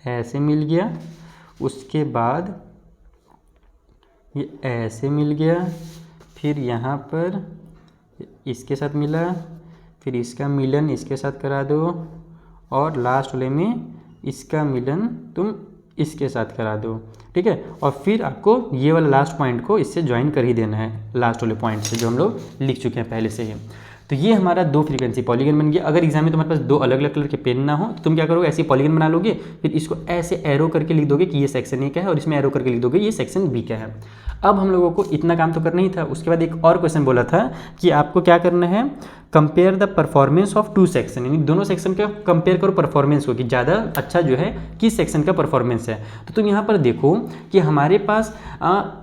ऐसे मिल गया, उसके बाद ये ऐसे मिल गया, फिर यहाँ पर इसके साथ मिला, फिर इसका मिलन इसके साथ करा दो, और लास्ट वाले में इसका मिलन तुम इसके साथ करा दो, ठीक है। और फिर आपको ये वाला लास्ट पॉइंट को इससे ज्वाइन कर ही देना है, लास्ट वाले पॉइंट से जो हम लोग लिख चुके हैं पहले से ही। तो ये हमारा 2 फ्रीक्वेंसी पॉलीगन बन गया। अगर एग्जाम में तुम्हारे पास 2 अलग अलग कलर के पेन ना हो तो तुम क्या करोगे, ऐसे पॉलीगन बना लोगे, फिर इसको ऐसे एरो करके लिख दोगे कि ये सेक्शन ए का है, और इसमें एरो करके लिख दोगे ये सेक्शन बी का है। अब हम लोगों को इतना काम तो करना ही था। उसके बाद एक और क्वेश्चन बोला था कि आपको क्या करना है, compare the performance of 2 section, यानी दोनों सेक्शन का कंपेयर करो परफॉर्मेंस को कि ज़्यादा अच्छा जो है किस सेक्शन का परफॉर्मेंस है। तो तुम यहाँ पर देखो कि हमारे पास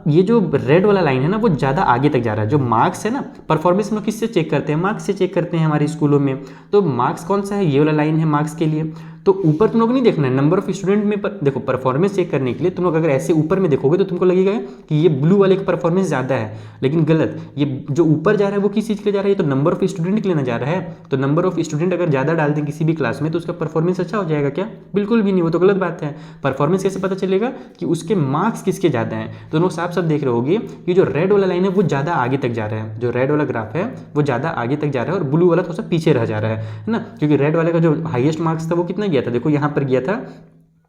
ये जो रेड वाला लाइन है ना वो ज़्यादा आगे तक जा रहा है। जो मार्क्स है ना, परफॉर्मेंस हम लोग किससे चेक करते हैं, मार्क्स से चेक करते हैं हमारे स्कूलों में। तो मार्क्स कौन सा है, ये वाला लाइन है मार्क्स के लिए। तो ऊपर तुम लोग नहीं देखना है, नंबर ऑफ स्टूडेंट में देखो परफॉर्मेंस चेक करने के लिए तुम लोग अगर ऐसे ऊपर में देखोगे तो तुमको लगेगा कि ये ब्लू वाले का परफॉर्मेंस ज़्यादा है, लेकिन गलत। ये जो ऊपर जा रहा है वो किस चीज़ के लिए जा रहा है, ये तो नंबर ऑफ स्टूडेंट के लिए ना जा रहा है। तो नंबर ऑफ स्टूडेंट अगर ज़्यादा डाल दें किसी भी क्लास में तो उसका परफॉर्मेंस अच्छा हो जाएगा क्या, बिल्कुल भी नहीं, वो तो गलत बात है। परफॉर्मेंस कैसे पता चलेगा कि उसके मार्क्स किसके ज़्यादा हैं, तो तुम लोग साफ साफ देख रहे होगे कि जो रेड वाला लाइन है वो ज़्यादा आगे तक जा रहा है, जो रेड वाला ग्राफ है वो ज़्यादा आगे तक जा रहा है और ब्लू वाला थोड़ा सा पीछे रह जा रहा है ना। क्योंकि रेड वाले का जो हाईएस्ट मार्क्स था वो कितना गया था, देखो यहाँ पर गया था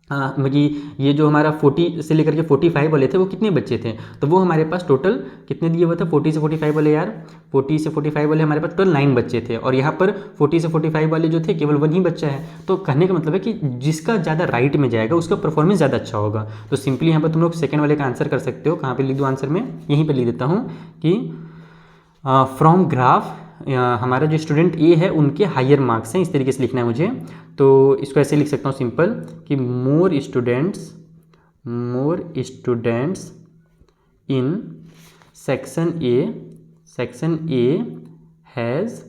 ये जो हमारा 40 से लेकर के 45 वाले थे वो कितने बच्चे थे, तो वो हमारे पास टोटल कितने दिए हुए थे, 40 से 45 वाले यार, 40 से 45 वाले हमारे पास टोटल 9 बच्चे थे, और यहाँ पर 40 से 45 वाले जो थे केवल 1 ही बच्चा है। तो कहने का मतलब है कि जिसका ज़्यादा राइट में जाएगा उसका परफॉर्मेंस ज़्यादा अच्छा होगा। तो सिंपली यहाँ पर तुम लोग सेकेंड वाले का आंसर कर सकते हो। कहाँ पर लिख दूँ आंसर में, यहीं पर लिख देता हूँ कि फ्रॉम ग्राफ हमारा जो स्टूडेंट ए है उनके हायर मार्क्स हैं, इस तरीके से लिखना है मुझे। तो इसको ऐसे लिख सकता हूँ सिंपल कि more students in section A has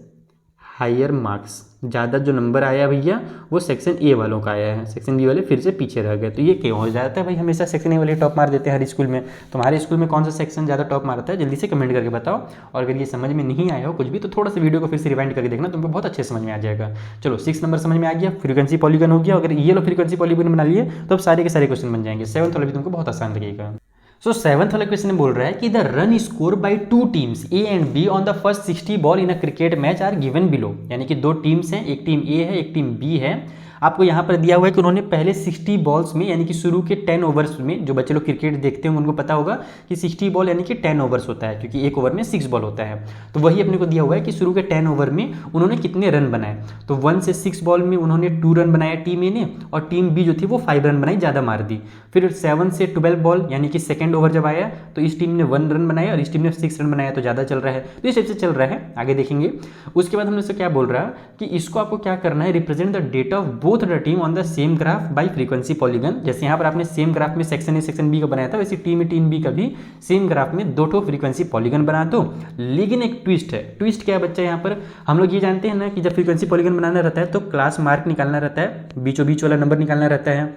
higher marks, ज़्यादा जो नंबर आया भैया वो सेक्शन ए वालों का आया है, सेक्शन बी वाले फिर से पीछे रह गए। तो ये क्यों हो जाता है भाई, हमेशा सेक्शन ए वाले टॉप मार देते हैं हर स्कूल में। तुम्हारे स्कूल में कौन सा सेक्शन ज़्यादा टॉप मारता है, जल्दी से कमेंट करके बताओ। और अगर ये समझ में नहीं आया हो कुछ भी तो थोड़ा सा वीडियो को फिर से रिवाइंड करके देखना, तुमको बहुत अच्छे समझ में आ जाएगा। चलो 6 नंबर समझ में आ गया, फ्रीक्वेंसी पॉलीगन हो गया। अगर ये लो फ्रीक्वेंसी पॉलीगन बना लिए तो अब सारे के सारे क्वेश्चन बन जाएंगे। 7th वाला भी तुमको बहुत आसान लगेगा। सो 7th वाला क्वेश्चन बोल रहा है कि the run score by 2 teams A and B on the first 60 ball in a cricket match are given below, यानी कि 2 टीम्स हैं, एक टीम ए है एक टीम बी है। आपको यहाँ पर दिया हुआ है कि उन्होंने पहले 60 बॉल्स में यानी कि शुरू के 10 ओवर्स में, जो बच्चे लोग क्रिकेट देखते होंगे उनको पता होगा कि 60 बॉल यानी कि 10 ओवर्स होता है, क्योंकि एक ओवर में 6 बॉल होता है। तो वही अपने को दिया हुआ है कि शुरू के 10 ओवर में उन्होंने कितने रन बनाए। तो 1 से 6 बॉल में उन्होंने 2 रन बनाया टीम ए ने, और टीम बी जो थी वो 5 रन बनाई, ज़्यादा मार दी। फिर 7 से 12 बॉल यानी कि सेकेंड ओवर जब आया तो इस टीम ने 1 रन बनाया और इस टीम ने 6 रन बनाया, तो ज़्यादा चल रहा है। तो इस टाइप से चल रहा है, आगे देखेंगे। उसके बाद हमने से क्या बोल रहा है कि इसको आपको क्या करना है, represent the data of both the team on the same graph bye frequency polygon. जैसे यहाँ पर आपने सेम ग्राफ में सेक्शन ए सेक्शन बी का बनाया था, वैसे टीम बी का भी सेम ग्राफ में 2 फ्रीक्वेंसी पॉलीगन बना दो। लेकिन एक ट्विस्ट है। ट्विस्ट क्या है बच्चा, यहाँ पर हम लोग ये जानते हैं ना कि जब फ्रीक्वेंसी पॉलीगन बनाना रहता है तो क्लास मार्क निकालना रहता है, बीचों बीच वाला नंबर निकालना रहता है,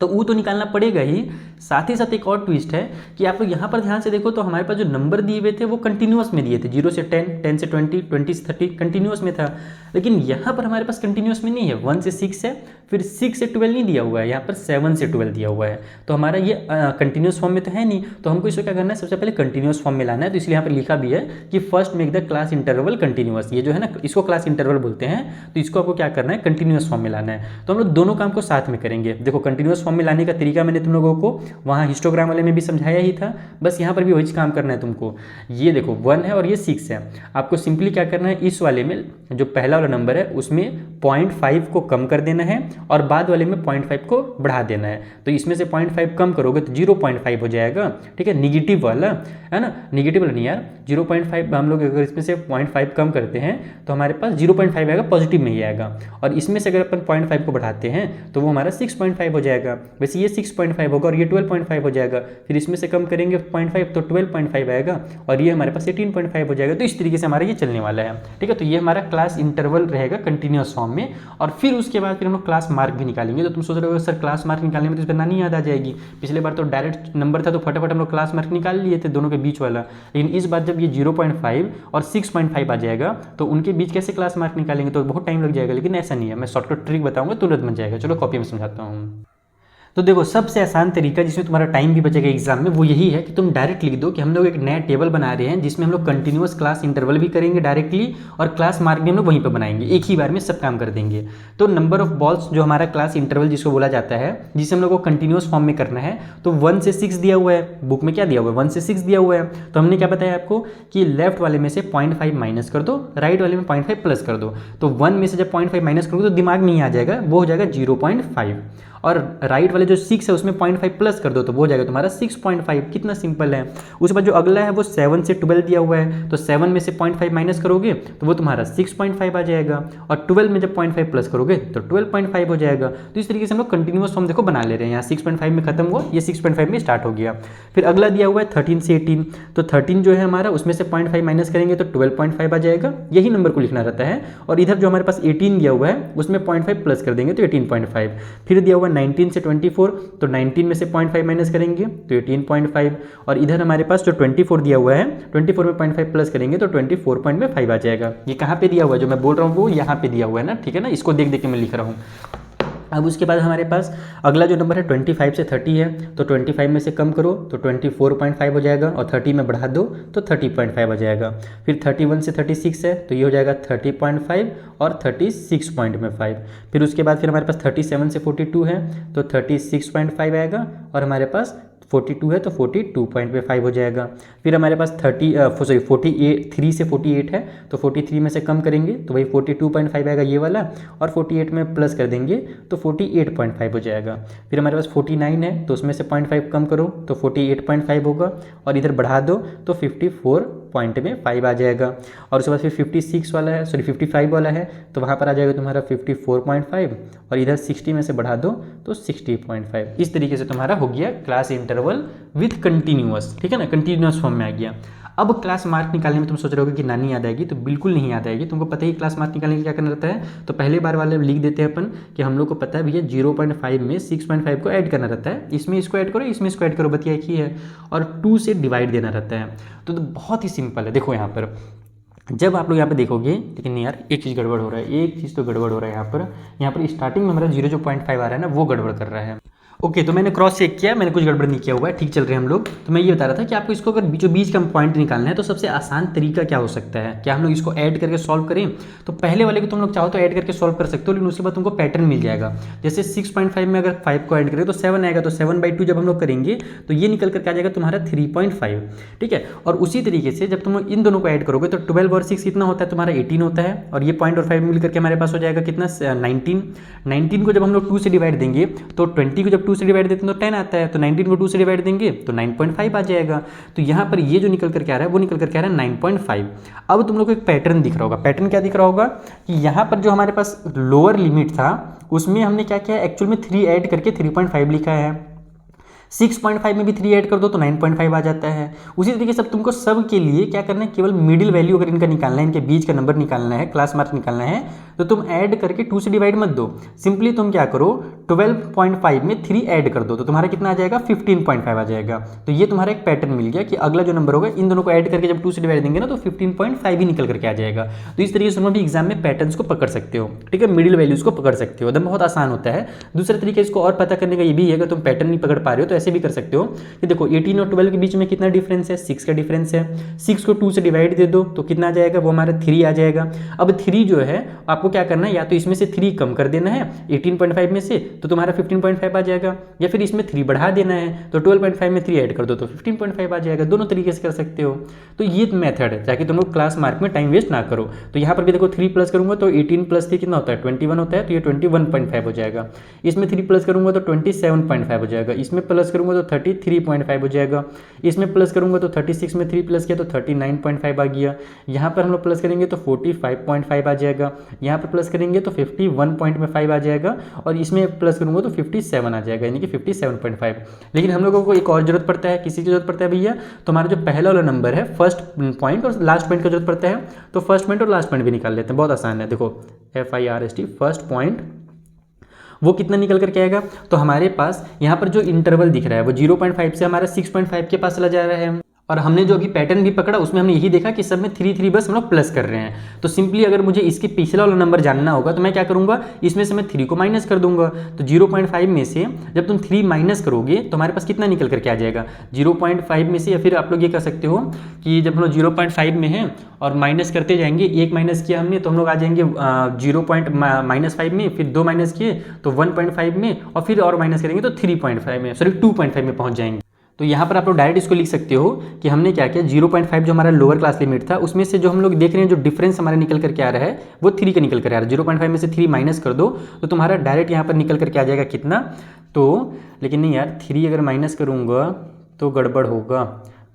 तो वो तो निकालना पड़ेगा ही। साथ ही साथ एक और ट्विस्ट है कि आप लोग यहाँ पर ध्यान से देखो तो हमारे पास जो नंबर दिए हुए थे वो कंटिन्यूअस में दिए थे, 0 से 10, 10 से 20, 20 से 30 कंटिन्यूअस में था। लेकिन यहाँ पर हमारे पास कंटिन्यूअस में नहीं है, 1 से 6 है, फिर 6 से 12 नहीं दिया हुआ है, यहाँ पर 7 से 12 दिया हुआ है। तो हमारा ये कंटिन्यूअस फॉर्म में तो है नहीं, तो हमको इसको क्या करना है, सबसे पहले कंटिन्यूअस फॉर्म में लाना है। तो इसलिए यहाँ पर लिखा भी है कि first make the class interval continuous. ये जो है ना इसको क्लास इंटरवल बोलते हैं, तो इसको आपको क्या करना है, कंटिन्यूअस फॉर्म में लाना है। तो हम लोग दोनों काम को साथ में करेंगे। देखो कंटिन्यूअस फॉर्म में लाने का तरीका मैंने तुम लोगों को वहाँ हिस्टोग्राम वाले में भी समझाया ही था, बस यहाँ पर भी वही काम करना है तुमको। ये देखो 1 है और ये 6 है, आपको सिंपली क्या करना है, इस वाले में जो पहला वाला नंबर है उसमें 0.5 को कम कर देना है और बाद वाले में 0.5 को बढ़ा देना है। तो इसमें से 0.5 कम करोगे तो 0.5 हो जाएगा, ठीक है। निगेटिव वाला है ना, निगेटिव वाला नहीं यार, 0.5 हम लोग अगर इसमें से 0.5 कम करते हैं तो हमारे पास 0.5 आएगा, पॉजिटिव में ही आएगा। और इसमें से अगर अपन 0.5 को बढ़ाते हैं तो वो हमारा 6.5 हो जाएगा। वैसे ये 6.5 होगा और ये 12.5 हो जाएगा। फिर इसमें से कम करेंगे 0.5 तो 12.5 आएगा और ये हमारे पास 18.5 हो जाएगा। तो इस तरीके से हमारा ये चलने वाला है, ठीक है। तो ये हमारा क्लास इंटरवल रहेगा कंटिन्यूअस फॉर्म में। और फिर उसके बाद फिर हम लोग क्लास मार्क भी निकालेंगे। तो तुम सोच रहे हो सर क्लास मार्क निकालने में तो इस पर नानी याद आ जाएगी। पिछले बार तो डायरेक्ट नंबर था तो फटाफट हम लोग क्लास मार्क निकाल लिए थे दोनों के बीच वाला, लेकिन इस बार जब ये 0.5 और 6.5 आ जाएगा तो उनके बीच कैसे क्लास मार्क निकालेंगे, तो बहुत टाइम लग जाएगा। लेकिन ऐसा नहीं है, मैं शॉर्टकट ट्रिक बताऊंगा, तुरंत बन जाएगा। चलो कॉपी में समझाता हूँ। तो देखो सबसे आसान तरीका जिसमें तुम्हारा टाइम भी बचेगा एग्जाम में वो यही है कि तुम डायरेक्ट लिख दो कि हम लोग एक नया टेबल बना रहे हैं जिसमें हम लोग कंटिन्यूअस क्लास इंटरवल भी करेंगे डायरेक्टली और क्लास मार्क भी हम लोग वहीं पर बनाएंगे, एक ही बार में सब काम कर देंगे। तो नंबर ऑफ बॉल्स जो हमारा क्लास इंटरवल जिसको बोला जाता है, जिसे हम लोग को कंटिन्यूअस फॉर्म में करना है, तो 1 से 6 दिया हुआ है, बुक में क्या दिया हुआ है 1 से 6 दिया हुआ है। तो हमने क्या बताया आपको कि लेफ्ट वाले में से 0.5 माइनस कर दो, राइट वाले में 0.5 प्लस कर दो। तो 1 में से जब 0.5 माइनस करोगे तो दिमाग में ही आ जाएगा, वो हो जाएगा 0.5। और राइट वाले जो 6 है उसमें 0.5 प्लस कर दो तो वो हो जाएगा तुम्हारा 6.5। कितना सिंपल है। उसके बाद जो अगला है वो 7 से 12 दिया हुआ है, तो 7 में से 0.5 माइनस करोगे तो वो तुम्हारा 6.5 आ जाएगा। और 12 में जब 0.5 प्लस करोगे तो 12.5 हो जाएगा। तो इस तरीके से हम लोग कंटिन्यूअस फॉर्म देखो बना ले रहे हैं। यहाँ 6.5 में खत्म हुआ, ये 6.5 में स्टार्ट हो गया। फिर अगला दिया हुआ है 13 से 18, तो 13 जो है हमारा उसमें से 0.5 माइनस करेंगे तो 12.5 आ जाएगा। यही नंबर को लिखना रहता है। और इधर जो हमारे पास 18 दिया हुआ है उसमें 0.5 प्लस कर देंगे तो 18.5। फिर दिया हुआ 19 से 24, तो 19 में से 0.5 माइनस करेंगे तो 18.5। और इधर हमारे पास जो 24 दिया हुआ है, 24 में 0.5 प्लस करेंगे तो 24.5 आ जाएगा। ये कहाँ पे दिया हुआ है जो मैं बोल रहा हूँ वो यहाँ पे दिया हुआ है ना, ठीक है ना। इसको देख देख के मैं लिख रहा हूँ। अब उसके बाद हमारे पास अगला जो नंबर है 25 से 30 है, तो 25 में से कम करो तो 24.5 हो जाएगा और 30 में बढ़ा दो तो 30.5 आ जाएगा। फिर 31 से 36 है तो ये हो जाएगा 30.5 और 36.5। फिर उसके बाद फिर हमारे पास 37 से 42 है तो 36.5 आएगा और हमारे पास 42 है तो 42.5 हो जाएगा। फिर हमारे पास 3 से 48 है तो 43 में से कम करेंगे तो वही 42.5 आएगा ये वाला, और 48 में प्लस कर देंगे तो 48.5 हो जाएगा। फिर हमारे पास 49 है तो उसमें से 0.5 कम करो तो 48.5 होगा और इधर बढ़ा दो तो 54.5 आ जाएगा। और उसके बाद फिर 55 वाला है तो वहाँ पर आ जाएगा तुम्हारा 54.5 और इधर 60 में से बढ़ा दो तो 60.5। इस तरीके से तुम्हारा हो गया क्लास इंटरवल विथ कंटिन्यूअस, ठीक है ना, कंटिन्यूअस फॉर्म में आ गया। अब क्लास मार्क निकालने में तुम सोच रहे होगे कि नानी याद आएगी, तो बिल्कुल नहीं याद आएगी। तुमको पता ही क्लास मार्क निकालने के क्या करना रहता है। तो पहले बार वाले लिख देते हैं अपन कि हम लोग को पता है भैया 0.5 में 6.5 को ऐड करना रहता है, इसमें इसको ऐड करो इसमें इसको ऐड करो, बतिया एक ही है, और 2 से डिवाइड देना रहता है। तो बहुत ही सिंपल है। देखो यहाँ पर जब आप लोग यहाँ पे देखोगे, लेकिन नहीं यार एक चीज़ गड़बड़ हो रहा है, एक चीज़ तो गड़बड़ हो रहा है यहाँ पर स्टार्टिंग में हमारा 0.5 आ रहा है ना, वो गड़बड़ कर रहा है। ओके, तो मैंने क्रॉस चेक किया, मैंने कुछ गड़बड़ नहीं किया हुआ है, ठीक चल रहे हैं हम लोग। तो मैं ये बता रहा था कि आपको इसको अगर बीचों बीच का पॉइंट निकालना है तो सबसे आसान तरीका क्या हो सकता है, क्या हम लोग इसको ऐड करके सॉल्व करें। तो पहले वाले को तुम लोग चाहो तो ऐड करके सॉल्व कर सकते हो, लेकिन उसके बाद तुमको पैटर्न मिल जाएगा। जैसे 6.5 में अगर 5 को ऐड करें तो 7 आएगा, तो 7/2 जब हम लोग करेंगे तो ये निकल करके आ जाएगा तुम्हारा 3.5, ठीक है। और उसी तरीके से जब तुम लोग इन दोनों को ऐड करोगे तो 12 और 6 कितना होता है तुम्हारा 18 होता है, और ये पॉइंट और 5 मिल करके हमारे पास हो जाएगा कितना 19 को जब हम लोग 2 से डिवाइड देंगे तो 20 को जब 2 से डिवाइड देते हैं तो 10 आता है, तो 19 को 2 से डिवाइड देंगे तो 9.5 आ जाएगा। तो यहाँ पर ये जो निकल करके आ रहा है वो निकल करके आ रहा है 9.5। अब तुम लोग को एक पैटर्न दिख रहा होगा, पैटर्न क्या दिख रहा होगा कि यहाँ पर जो हमारे पास लोअर लिमिट था उसमें हमने क्या किया, एक्चुअल में 3 ऐड करके 3.5 लिखा है। 6.5 में भी 3 ऐड कर दो तो 9.5 आ जाता है। उसी तरीके से तुमको सब के लिए क्या करना है, केवल मिडिल वैल्यू अगर इनका निकालना है, इनके बीच का नंबर निकालना है, क्लास मार्क निकालना है, तो तुम ऐड करके 2 से डिवाइड मत दो, सिंपली तुम क्या करो 12.5 में 3 ऐड कर दो तो तुम्हारा कितना आ जाएगा 15.5 आ जाएगा। तो ये तुम्हारा एक पैटर्न मिल गया कि अगला जो नंबर होगा इन दोनों को ऐड करके जब 2 से डिवाइड देंगे ना तो 15.5 ही निकल करके आ जाएगा। तो इस तरीके से तुम भी एग्जाम में पैटर्न्स को पकड़ सकते हो, ठीक है, मिडिल वैल्यूज को पकड़ सकते हो, एकदम बहुत आसान होता है। दूसरा तरीका इसको और पता करने का ये भी है, अगर तुम पैटर्न नहीं पकड़ पा रहे हो तो ऐसे भी कर सकते हो कि देखो 18 और 12 के बीच में कितना डिफरेंस है, 6 का डिफरेंस है। 6 को 2 से डिवाइड दे दो तो कितना आ जाएगा, वो हमारा 3 आ जाएगा। अब 3 जो है आपको क्या करना है, या तो इसमें से 3 कम कर देना है 18.5 में से तो तुम्हारा 15.5 आ जाएगा, या फिर इसमें 3 बढ़ा देना है तो 12.5 में 3 ऐड कर दो तो 15.5 आ जाएगा। दोनों तरीके से कर सकते हो। तो ये मेथड है ताकि तुम लोग क्लास मार्क में टाइम वेस्ट ना करो। तो यहाँ पर भी देखो 3 प्लस करूंगा तो 18 प्लस 3 कितना होता है 21 होता है, तो ये 21.5 हो जाएगा। इसमें 3 प्लस करूंगा तो 27.5 हो जाएगा, इसमें प्लस प्लस करूँगा तो 33.5 हो जाएगा। इसमें प्लस करूँगा तो 36 में 3 प्लस किया तो 39.5 आ गया। यहाँ पर हम लोग प्लस करेंगे तो 45.5 आ जाएगा। यहाँ पर प्लस करेंगे तो 51.5 आ जाएगा और इसमें प्लस करूँगा तो 57 आ जाएगा, यानी कि 57.5। लेकिन हम लोगों को एक और जरूरत पड़ता है, किसी की जरूरत पड़ता है भैया, तो हमारा जो पहला वाला नंबर है फर्स्ट पॉइंट और लास्ट पॉइंट का जरूरत पड़ता है। तो फर्स्ट पॉइंट और लास्ट पॉइंट भी निकाल लेते हैं, बहुत आसान है। देखो FIRST फर्स्ट पॉइंट वो कितना निकल करके आएगा, तो हमारे पास यहाँ पर जो इंटरवल दिख रहा है वो 0.5 से हमारा 6.5 के पास चला जा रहा है। और हमने जो अभी पैटर्न भी पकड़ा उसमें हमने यही देखा कि सब में 3 बस हम लोग प्लस कर रहे हैं। तो सिंपली अगर मुझे इसके पिछला वाला नंबर जानना होगा तो मैं क्या करूंगा, इसमें से मैं 3 को माइनस कर दूंगा। तो 0.5 में से जब तुम 3 माइनस करोगे तो हमारे पास कितना निकल करके आ जाएगा 0.5 में से, या फिर आप लोग ये कर सकते हो कि जब हम लोग 0.5 में हैं और माइनस करते जाएंगे, 1 माइनस किया हमने तो हम लोग आ जाएंगे 0.-5 में, फिर 2 माइनस किए तो 1.5 में, और फिर और माइनस करेंगे तो 3.5 में, सॉरी 2.5 में पहुंच जाएंगे। तो यहाँ पर आप लोग डायरेक्ट इसको लिख सकते हो कि हमने क्या किया, 0.5 जो हमारा लोअर क्लास लिमिट था उसमें से जो हम लोग देख रहे हैं जो डिफरेंस हमारा निकल करके आ रहा है वो 3 का निकल कर आ रहा है। 0.5 में से 3 माइनस कर दो तो तुम्हारा डायरेक्ट यहाँ पर निकल करके आ जाएगा कितना, तो लेकिन नहीं यार 3 अगर माइनस करूँगा तो गड़बड़ होगा।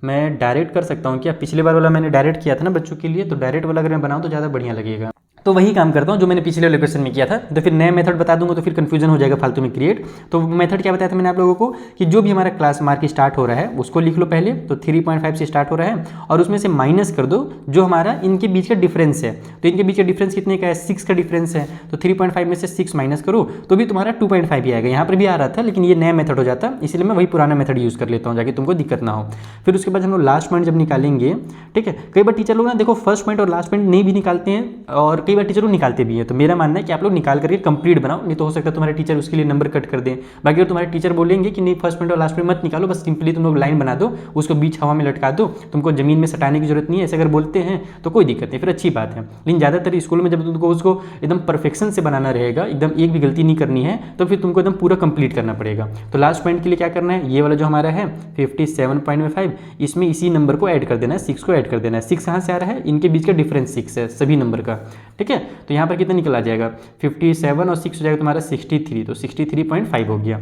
मैं डायरेक्ट कर सकता हूँ क्या, पिछले बार वाला मैंने डायरेक्ट किया था ना बच्चों के लिए, तो डायरेक्ट वाला अगर मैं बनाऊँ तो ज़्यादा बढ़िया लगेगा। तो वही काम करता हूँ जो मैंने पिछले वाले क्वेश्चन में किया था। तो फिर नया मेथड बता दूंगा तो फिर कंफ्यूजन हो जाएगा फालतू में क्रिएट। तो मेथड क्या बताया था मैंने आप लोगों को कि जो भी हमारा क्लास मार्क स्टार्ट हो रहा है उसको लिख लो पहले, तो 3.5 से स्टार्ट हो रहा है और उसमें से माइनस कर दो जो हमारा इनके बीच का डिफरेंस है। तो इनके बीच का डिफरेंस कितने का है, 6 का डिफरेंस है। तो 3.5 में से 6 माइनस करो तो भी तुम्हारा 2.5 ही आएगा। यहाँ पर भी आ रहा था लेकिन ये नया मेथड हो जाता, इसलिए मैं वही पुराना मेथड यूज़ कर लेता हूँ ताकि तुमको दिक्कत ना हो। फिर उसके बाद हम लोग लास्ट पॉइंट जब निकालेंगे, ठीक है, कई बार टीचर लोग ना देखो फर्स्ट पॉइंट और लास्ट पॉइंट नहीं भी निकालते हैं और कई बार टीचर लोग निकालते भी है। तो मेरा मानना है कि आप लोग निकाल करके कंप्लीट बनाओ, नहीं तो हो सकता है तुम्हारे टीचर उसके लिए नंबर कट कर दें। बाकी अगर तुम्हारे टीचर बोलेंगे कि नहीं फर्स्ट पॉइंट और लास्ट पॉइंट मत निकालो, बस सिंपली तुम लोग लाइन बना दो, उसको बीच हवा में लटका दो, तुमको जमीन में सटाने की जरूरत नहीं है, ऐसे अगर बोलते हैं तो कोई दिक्कत नहीं, फिर अच्छी बात है। लेकिन ज़्यादातर स्कूल में जब तुमको उसको एकदम परफेक्शन से बनाना रहेगा, एकदम एक भी गलती नहीं करनी है, तो फिर तुमको एकदम पूरा कंप्लीट करना पड़ेगा। तो लास्ट पॉइंट के लिए क्या करना है, ये वाला जो हमारा है 57.5, इसमें इसी नंबर को ऐड कर देना है, 6 को ऐड कर देना है। 6 कहाँ से आ रहा है, इनके बीच का डिफरेंस 6 है सभी नंबर का, ठीक है। तो यहाँ पर कितना निकल आ जाएगा 57 और 6 हो जाएगा तुम्हारा 63, तो 63.5 हो गया।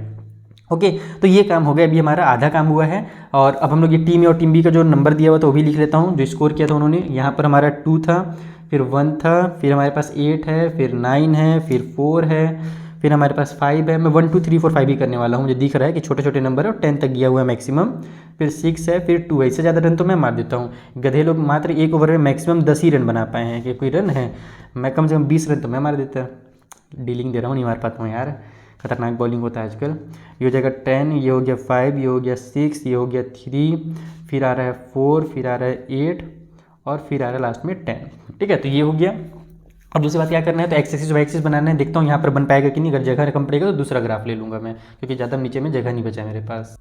ओके, तो ये काम हो गया, अभी हमारा आधा काम हुआ है। और अब हम लोग ये टीम ए और टीम बी का जो नंबर दिया हुआ था वो भी लिख लेता हूँ, जो स्कोर किया था उन्होंने। यहाँ पर हमारा 2 था, फिर 1 था, फिर हमारे पास 8 है, फिर 9 है, फिर 4 है, फिर हमारे पास 5 है। मैं 1 2 3 4 5 ही करने वाला हूँ, मुझे दिख रहा है कि छोटे छोटे नंबर है और 10 तक गया हुआ है मैक्सिमम। फिर 6 है, फिर 2 है, इससे ज़्यादा रन तो मैं मार देता हूँ। गधे लोग मात्र एक ओवर में मैक्सिमम 10 ही रन बना पाए हैं, कि कोई रन है, मैं कम से कम 20 रन तो मैं मार देता। डीलिंग दे रहा हूँ, नहीं मार पाता हूँ यार, खतरनाक बॉलिंग होता है आजकल। ये हो जाएगा 10, ये हो गया 5, ये हो गया 6, ये हो गया 3, फिर आ रहा है 4, फिर आ रहा है 8 और फिर आ रहा है लास्ट में 10, ठीक है। तो ये हो गया। अब दूसरी बात क्या करना है, तो एक्स एक्सिस वाई एक्सिस बनाना है। देखता हूँ यहाँ पर बन पाएगा कि नहीं, अगर जगह कम पड़ेगा तो दूसरा ग्राफ ले लूँगा मैं, क्योंकि ज़्यादा नीचे में जगह नहीं बचा है मेरे पास।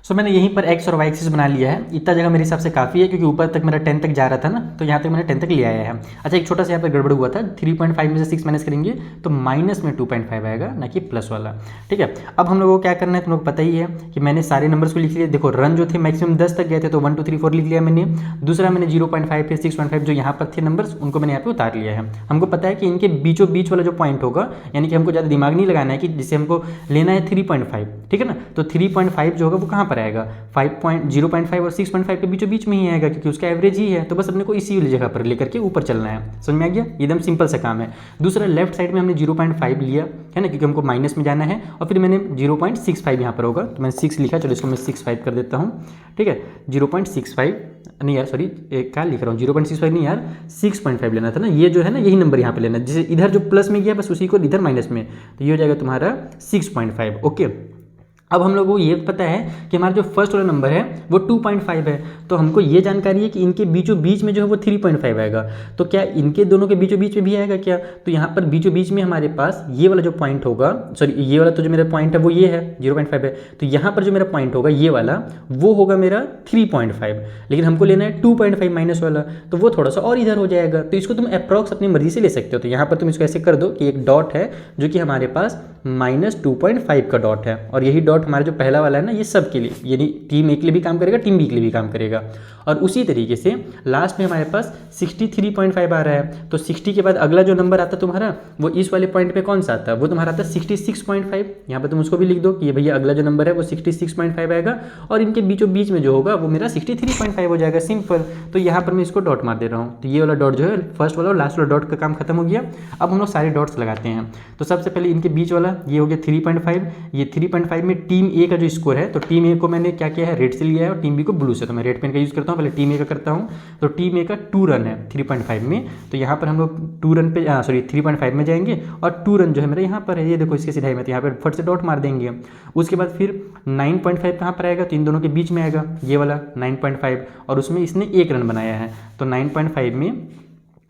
सो मैंने यहीं पर एक्स और वाई एक्सिस बना लिया है। इतना जगह मेरे हिसाब से काफ़ी है, क्योंकि ऊपर तक मेरा 10 तक जा रहा था ना, तो यहाँ तक मैंने 10 तक ले आया है। अच्छा, एक छोटा सा यहाँ पर गड़बड़ हुआ था, 3.5 में से 6 माइनस करेंगे तो माइनस में 2.5 आएगा, ना कि प्लस वाला, ठीक है। अब हम लोगों को क्या करना है, तुम लोग पता ही है कि मैंने सारे नंबर्स को लिख लिया। देखो रन जो थे मैक्सिमम 10 तक गए थे, तो 1 2 3 4 लिख लिया मैंने। दूसरा मैंने 0.5 फिर 6.5 जो यहाँ पर थे नंबर्स, उनको मैंने यहाँ पे उतार लिया है। हमको पता है कि इनके बीचों बीच वाला जो पॉइंट होगा, यानी कि हमको ज़्यादा दिमाग नहीं लगाना है कि जिसे हमको लेना है 3.5, ठीक है ना। तो 3.5 जो होगा वो कहाँ पर आएगा, 0.5 और 6.5 के बीचों बीच में ही आएगा, क्योंकि उसका एवरेज ही है। तो बस अपने को इसी जगह पर लेकर के ऊपर चलना है, समझ में आ गया, एकदम सिंपल सा काम है। दूसरा लेफ्ट साइड में हमने 0.5 लिया है ना, क्योंकि हमको माइनस में जाना है, और फिर मैंने 0.65 यहाँ पर होगा, तो मैंने 6 लिखा, चलो इसको मैं 65 कर देता हूँ, ठीक है। 0.65 नहीं यार, सॉरी क्या लिख रहा हूँ, 0.65 नहीं यार, 6.5 लेना था ना, ये जो है ना यही नंबर यहाँ पे लेना, जैसे इधर जो प्लस में गया बस उसी को इधर माइनस में, तो ये हो जाएगा तुम्हारा 6.5, ओके। अब हम लोगों को ये पता है कि हमारा जो फर्स्ट वाला नंबर है वो 2.5 है, तो हमको ये जानकारी है कि इनके बीचों बीच में जो है वो 3.5 आएगा। तो क्या इनके दोनों के बीचों बीच में भी आएगा क्या, तो यहाँ पर बीचों बीच में हमारे पास ये वाला जो पॉइंट होगा, सॉरी ये वाला तो जो मेरा पॉइंट है वो ये है 0.5 है, तो यहाँ पर जो मेरा पॉइंट होगा ये वाला वो होगा मेरा 3.5, लेकिन हमको लेना है 2.5 माइनस वाला, तो वो थोड़ा सा और इधर हो जाएगा। तो इसको तुम अप्रॉक्स अपनी मर्जी से ले सकते हो। तो यहाँ पर तुम इसको ऐसे कर दो कि एक डॉट है जो कि हमारे पास -2.5 का डॉट है, और यही डॉट डॉट हमारा जो पहला वाला है ना, ये सब के लिए, यानी टीम ए के लिए भी काम करेगा, टीम बी के लिए भी काम करेगा। और उसी तरीके से लास्ट में हमारे पास 63.5 आ रहा है, तो 60 के बाद अगला जो नंबर आता है तुम्हारा, वो इस वाले पॉइंट पे कौन सा आता है, वो तुम्हारा आता है 66.5। यहाँ पे तुम उसको भी लिख दो कि ये भैया अगला जो नंबर है वो 66.5 आएगा, और इनके बीचों बीच में जो होगा वो मेरा 63.5 हो जाएगा, सिंपल। तो यहाँ पर मैं इसको डॉट मार दे रहा हूँ, तो ये वाला डॉट जो है फर्स्ट वाला और लास्ट वाला डॉट का काम खत्म हो गया। अब हम लोग सारे डॉट्स लगाते हैं। तो सबसे पहले इनके बीच वाला ये हो गया 3.5, ये 3.5 में टीम ए का जो स्कोर है, तो टीम ए को मैंने क्या किया है, रेड से लिया है, और टीम बी को ब्लू से। तो मैं रेड पेन का यूज़ करता हूँ, पहले टीम ए का करता हूँ। तो टीम ए का 2 रन है 3.5 में, तो यहाँ पर हम लोग 2 रन पे 3.5 में जाएंगे, और 2 रन जो है मेरा यहाँ पर है, ये देखो इसके सीधाई में, तो यहाँ पर फट से डॉट मार देंगे। उसके बाद फिर 9.5 कहाँ पर आएगा, तो इन दोनों के बीच में आएगा ये वाला 9.5, और उसमें इसने 1 रन बनाया है, तो 9.5 में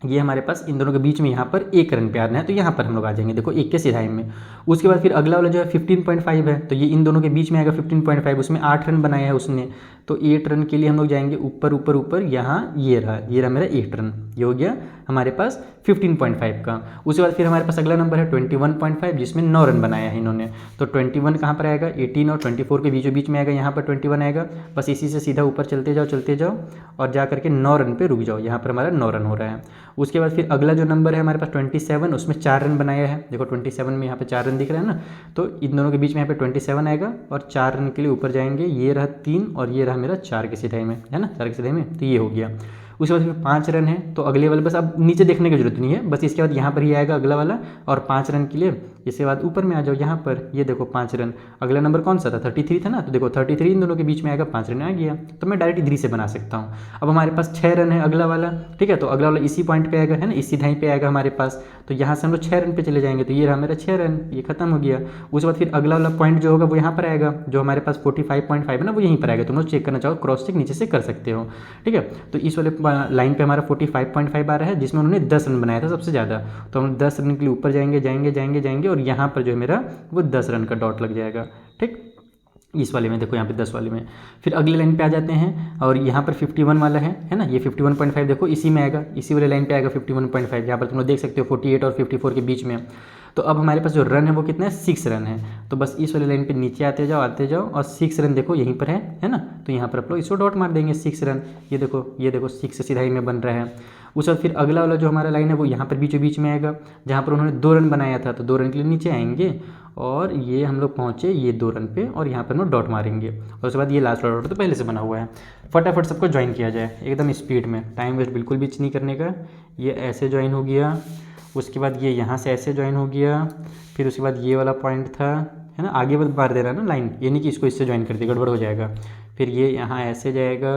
ये हमारे पास इन दोनों के बीच में यहाँ पर 1 रन पे आना है, तो यहाँ पर हम लोग आ जाएंगे, देखो 1 के सीधाई में। उसके बाद फिर अगला वाला जो है 15.5 है, तो ये इन दोनों के बीच में आएगा 15.5, उसमें 8 रन बनाया है उसने, तो 8 रन के लिए हम लोग जाएंगे ऊपर ऊपर ऊपर, यहाँ ये रहा मेरा 8 रन, ये हो गया हमारे पास 15.5 का। उसके बाद फिर हमारे पास अगला नंबर है 21.5, जिसमें 9 रन बनाया है इन्होंने, तो 21 कहाँ पर आएगा, 18 और 24 के बीचों बीच में आएगा, यहाँ पर 21 आएगा। बस इसी से सीधा ऊपर चलते जाओ और जा करके 9 रन पे रुक जाओ, यहाँ पर हमारा 9 रन हो रहा है। उसके बाद फिर अगला जो नंबर है हमारे पास 27, उसमें 4 रन बनाया है, देखो 27 में यहाँ पे 4 रन दिख रहा है ना, तो इन दोनों के बीच में यहाँ पे 27 आएगा, और 4 रन के लिए ऊपर जाएंगे, ये रहा 3 और ये रहा मेरा 4 के सीधाई में, है ना, 4 के सीधाई में, तो ये हो गया। उसके बाद फिर 5 रन है, तो अगले वाले बस अब नीचे देखने की जरूरत नहीं है, बस इसके बाद यहाँ पर ही आएगा अगला वाला, और 5 रन के लिए इसके बाद ऊपर में आ जाओ, यहाँ पर ये देखो 5 रन। अगला नंबर कौन सा था, 33 था ना, तो देखो 33 इन दोनों के बीच में आएगा, 5 रन आ गया, तो मैं डायरेक्ट इधर से बना सकता हूँ। अब हमारे पास 6 रन है अगला वाला, ठीक है, तो अगला वाला इसी पॉइंट पे आएगा, है ना, इसी धाई पे आएगा हमारे पास, तो यहाँ से हम लोग 6 रन पे चले जाएंगे, तो ये रहा मेरा 6 रन, ये खत्म हो गया। उसके बाद फिर अगला वाला पॉइंट जो होगा वो यहाँ पर आएगा, जो हमारे पास 45.5 है ना, वो यहीं पर आएगा, तुम लोग चेक करना चाहो क्रॉस चेक नीचे से कर सकते हो, ठीक है। तो इस वाले लाइन पे हमारा 45.5 आ रहा है, जिसमें उन्होंने 10 रन बनाया था सबसे ज़्यादा, तो हम 10 रन के लिए ऊपर जाएंगे, और यहाँ पर जो है मेरा वो 10 रन का डॉट लग जाएगा, ठीक। इस वाले में देखो यहाँ पे 10 वाले में, फिर अगले लाइन पे आ जाते हैं, और यहाँ पर 51 वाला है ना, ये 51.5 देखो इसी में आएगा, इसी वाले लाइन पे आएगा 51.5, यहाँ पर तुम लोग देख सकते हो 48 और 54 के बीच में। तो अब हमारे पास जो रन है वो कितना है, 6 रन है, तो बस इस वाले लाइन पे नीचे आते जाओ, और 6 रन देखो यहीं पर है ना, तो यहाँ पर आप लोग इसको डॉट मार देंगे 6 रन, ये देखो 6 सीधाई में बन रहा है। उसके बाद फिर अगला वाला जो हमारा लाइन है वो यहाँ पर बीचों बीच में आएगा, जहाँ पर उन्होंने 2 रन बनाया था, तो 2 रन के लिए नीचे आएंगे, और ये हम लोग पहुँचे ये 2 रन पे, और यहाँ पर हम लोग डॉट मारेंगे, और उसके बाद ये लास्ट वाला डॉट तो पहले से बना हुआ है। फटाफट सबको ज्वाइन किया जाए एकदम स्पीड में, टाइम वेस्ट बिल्कुल भी नहीं करने का। ये ऐसे ज्वाइन हो गया, उसके बाद ये यहाँ से ऐसे ज्वाइन हो गया, फिर उसके बाद ये वाला पॉइंट था, है ना, आगे बार दे रहा है ना लाइन, ये नहीं कि इसको इससे ज्वाइन कर दिया, गड़बड़ हो जाएगा। फिर ये यहाँ ऐसे जाएगा,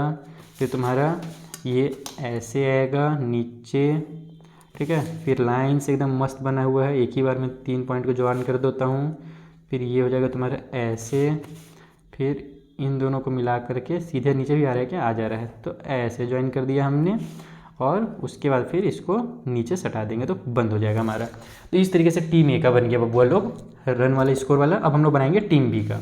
फिर तुम्हारा ये ऐसे आएगा नीचे, ठीक है। फिर लाइन से एकदम मस्त बना हुआ है, एक ही बार में 3 पॉइंट को ज्वाइन कर देता हूँ। फिर ये हो जाएगा तुम्हारा ऐसे, फिर इन दोनों को मिला करके सीधे नीचे भी आ रहा है क्या, आ जा रहा है, तो ऐसे ज्वाइन कर दिया हमने, और उसके बाद फिर इसको नीचे सटा देंगे तो बंद हो जाएगा हमारा। तो इस तरीके से टीम ए का बन गया बबुआ लोग, रन वाला स्कोर वाला। अब हम लोग बनाएंगे टीम बी का।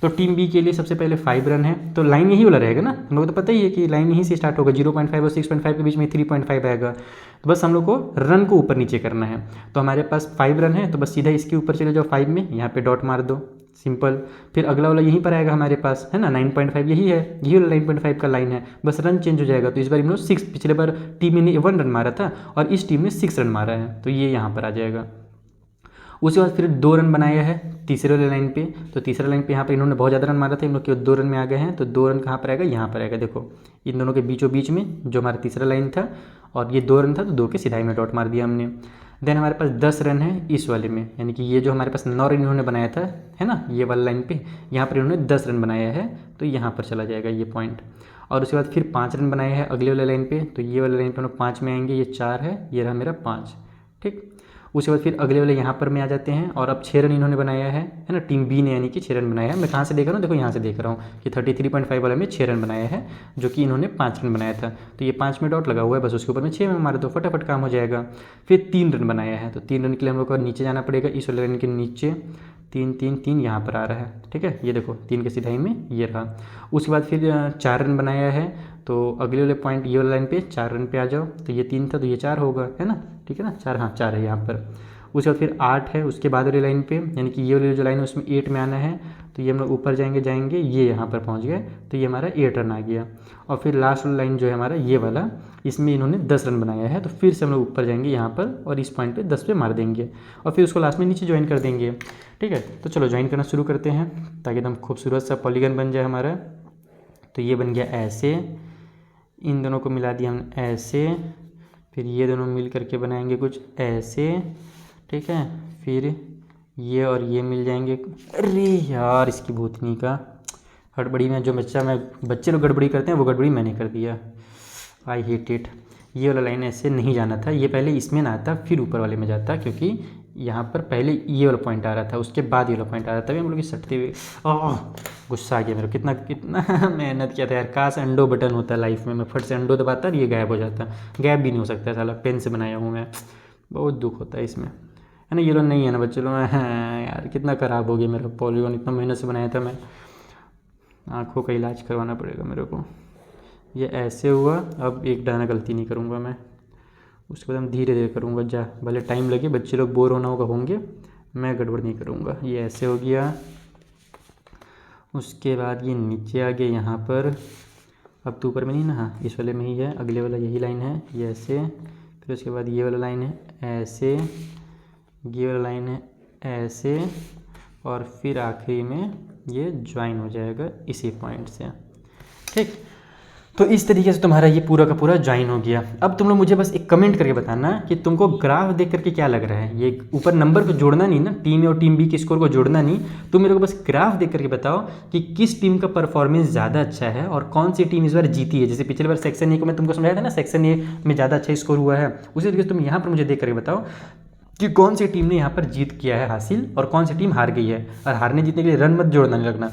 तो टीम बी के लिए सबसे पहले 5 रन है, तो लाइन यही वाला रहेगा ना, हम लोग को तो पता ही है कि लाइन यहीं से स्टार्ट होगा, 0.5 और 6.5 के बीच में 3.5 आएगा, तो बस हम लोग को रन को ऊपर नीचे करना है। तो हमारे पास 5 रन है, तो बस सीधा इसके ऊपर चले जाओ 5 में, यहाँ पे डॉट मार दो, सिंपल। फिर अगला वाला यहीं पर आएगा हमारे पास, है ना, 9.5 यही है, यही वाला 9.5 का लाइन है, बस रन चेंज हो जाएगा। तो इस बार हम लोग 6, पिछले बार टीम ने 1 रन मारा था और इस टीम ने 6 रन मारा है, तो ये यहाँ पर आ जाएगा। उसके बाद फिर 2 रन बनाया है तीसरे वाले लाइन पे, तो तीसरे लाइन पे यहाँ पे इन्होंने बहुत ज़्यादा रन मारा था, इन लोग केवल 2 रन में आ गए हैं, तो 2 रन कहाँ पर आएगा, यहाँ पर आएगा, देखो इन दोनों के बीचों बीच में जो हमारा तीसरा लाइन था, और ये 2 रन था, तो 2 के सिधाई में डॉट मार दिया हमने। देन हमारे पास 10 रन है इस वाले में, यानी कि ये जो हमारे पास 9 रन इन्होंने बनाया था, है ना, ये वाला लाइन पे, यहाँ पर इन्होंने 10 रन बनाया है, तो यहाँ पर चला जाएगा ये पॉइंट। और उसके बाद फिर 5 रन बनाए हैं अगले वाले लाइन पे, तो ये वाले लाइन पे हम लोग 5 में आएंगे, ये 4 है, ये रहा मेरा 5, ठीक। उसके बाद फिर अगले वाले यहाँ पर में आ जाते हैं, और अब 6 रन इन्होंने बनाया है ना, टीम बी ने, यानी कि 6 रन बनाया है। मैं कहाँ से देख रहा हूँ, देखो यहाँ से देख रहा हूँ कि 33.5 वाले में 6 रन बनाया है, जो कि इन्होंने 5 रन बनाया था, तो ये 5 में डॉट लगा हुआ है, बस उसके ऊपर में 6 में मारे तो फटाफट काम हो जाएगा। फिर 3 रन बनाया है, तो 3 रन के लिए हम लोग को नीचे जाना पड़ेगा, इस वाले रन के नीचे 3 3 3 यहाँ पर आ रहा है, ठीक है, ये देखो 3 के सिधाई में ये रहा। उसके बाद फिर 4 रन बनाया है, तो अगले वाले पॉइंट ये वाला लाइन पे 4 रन पे आ जाओ, तो ये 3 था, तो ये 4 होगा, है ना, ठीक है ना, 4, हाँ 4 है यहाँ पर। उसके बाद फिर 8 है उसके बाद वाली लाइन पे, यानी कि ये वाली जो लाइन है उसमें 8 में आना है, तो ये हम लोग ऊपर जाएंगे ये यहाँ पर पहुँच गए, तो ये हमारा 8 रन आ गया। और फिर लास्ट वाला लाइन जो है हमारा ये वाला, इसमें इन्होंने 10 रन बनाया है, तो फिर से हम लोग ऊपर जाएंगे यहाँ पर और इस पॉइंट पे 10 पे मार देंगे और फिर उसको लास्ट में नीचे ज्वाइन कर देंगे। ठीक है, तो चलो ज्वाइन करना शुरू करते हैं ताकि एकदम खूबसूरत सा पॉलीगन बन जाए हमारा। तो ये बन गया ऐसे, इन दोनों को मिला दिया हम ऐसे, फिर ये दोनों मिल करके बनाएंगे कुछ ऐसे। ठीक है, फिर ये और ये मिल जाएंगे। अरे यार इसकी भूतनी का गड़बड़ी में जो बच्चे लोग गड़बड़ी करते हैं वो गड़बड़ी मैंने कर दिया। I hate it. ये वाला लाइन ऐसे नहीं जाना था, ये पहले इसमें ना आता फिर ऊपर वाले में जाता, क्योंकि यहाँ पर पहले ये वाला पॉइंट आ रहा था, उसके बाद ये वाला पॉइंट आ रहा था। तभी हम लोग सटते हुए गुस्सा आ गया मेरे को। कितना मेहनत किया था यार। काश अंडो बटन होता लाइफ में, मैं फट से अंडो दबाता और ये गायब हो जाता। गायब भी नहीं हो सकता साला, पेन से बनाया हूँ मैं। बहुत दुख होता है इसमें, है ना। ये लोग नहीं है ना बच्चे लोग। यार कितना ख़राब हो गया मेरा पॉलीगॉन, इतना मेहनत से बनाया था मैं। आँखों का इलाज करवाना पड़ेगा मेरे को। ये ऐसे हुआ, अब एक दाना गलती नहीं करूँगा मैं, उसके बाद हम धीरे धीरे करूँगा। भले टाइम लगे, बच्चे लोग बोर होंगे, मैं गड़बड़ नहीं करूँगा। ये ऐसे हो गया, उसके बाद ये नीचे आ गया यहाँ पर। अब तो ऊपर में नहीं ना, हाँ इस वाले में ही है, अगले वाला यही लाइन है, ये ऐसे। फिर उसके बाद ये वाला लाइन है ऐसे, ये वाला लाइन है ऐसे, और फिर आखिरी में ये ज्वाइन हो जाएगा इसी पॉइंट से। ठीक, तो इस तरीके से तुम्हारा ये पूरा का पूरा ज्वाइन हो गया। अब तुम लोग मुझे बस एक कमेंट करके बताना कि तुमको ग्राफ देख करके क्या लग रहा है। ये ऊपर नंबर को जोड़ना नहीं ना, टीम ए और टीम बी के स्कोर को जोड़ना नहीं, तुम मेरे को बस ग्राफ देख करके बताओ कि किस टीम का परफॉर्मेंस ज़्यादा अच्छा है और कौन सी टीम इस बार जीती है। जैसे पिछले बार सेक्शन ए को मैं तुमको समझाया था ना, सेक्शन ए में ज़्यादा अच्छा स्कोर हुआ है, उसी तरीके से तुम यहाँ पर मुझे देख करके बताओ कि कौन सी टीम ने यहाँ पर जीत किया है हासिल और कौन सी टीम हार गई है। और हारने जीतने के लिए रन मत जोड़ना नहीं लगना,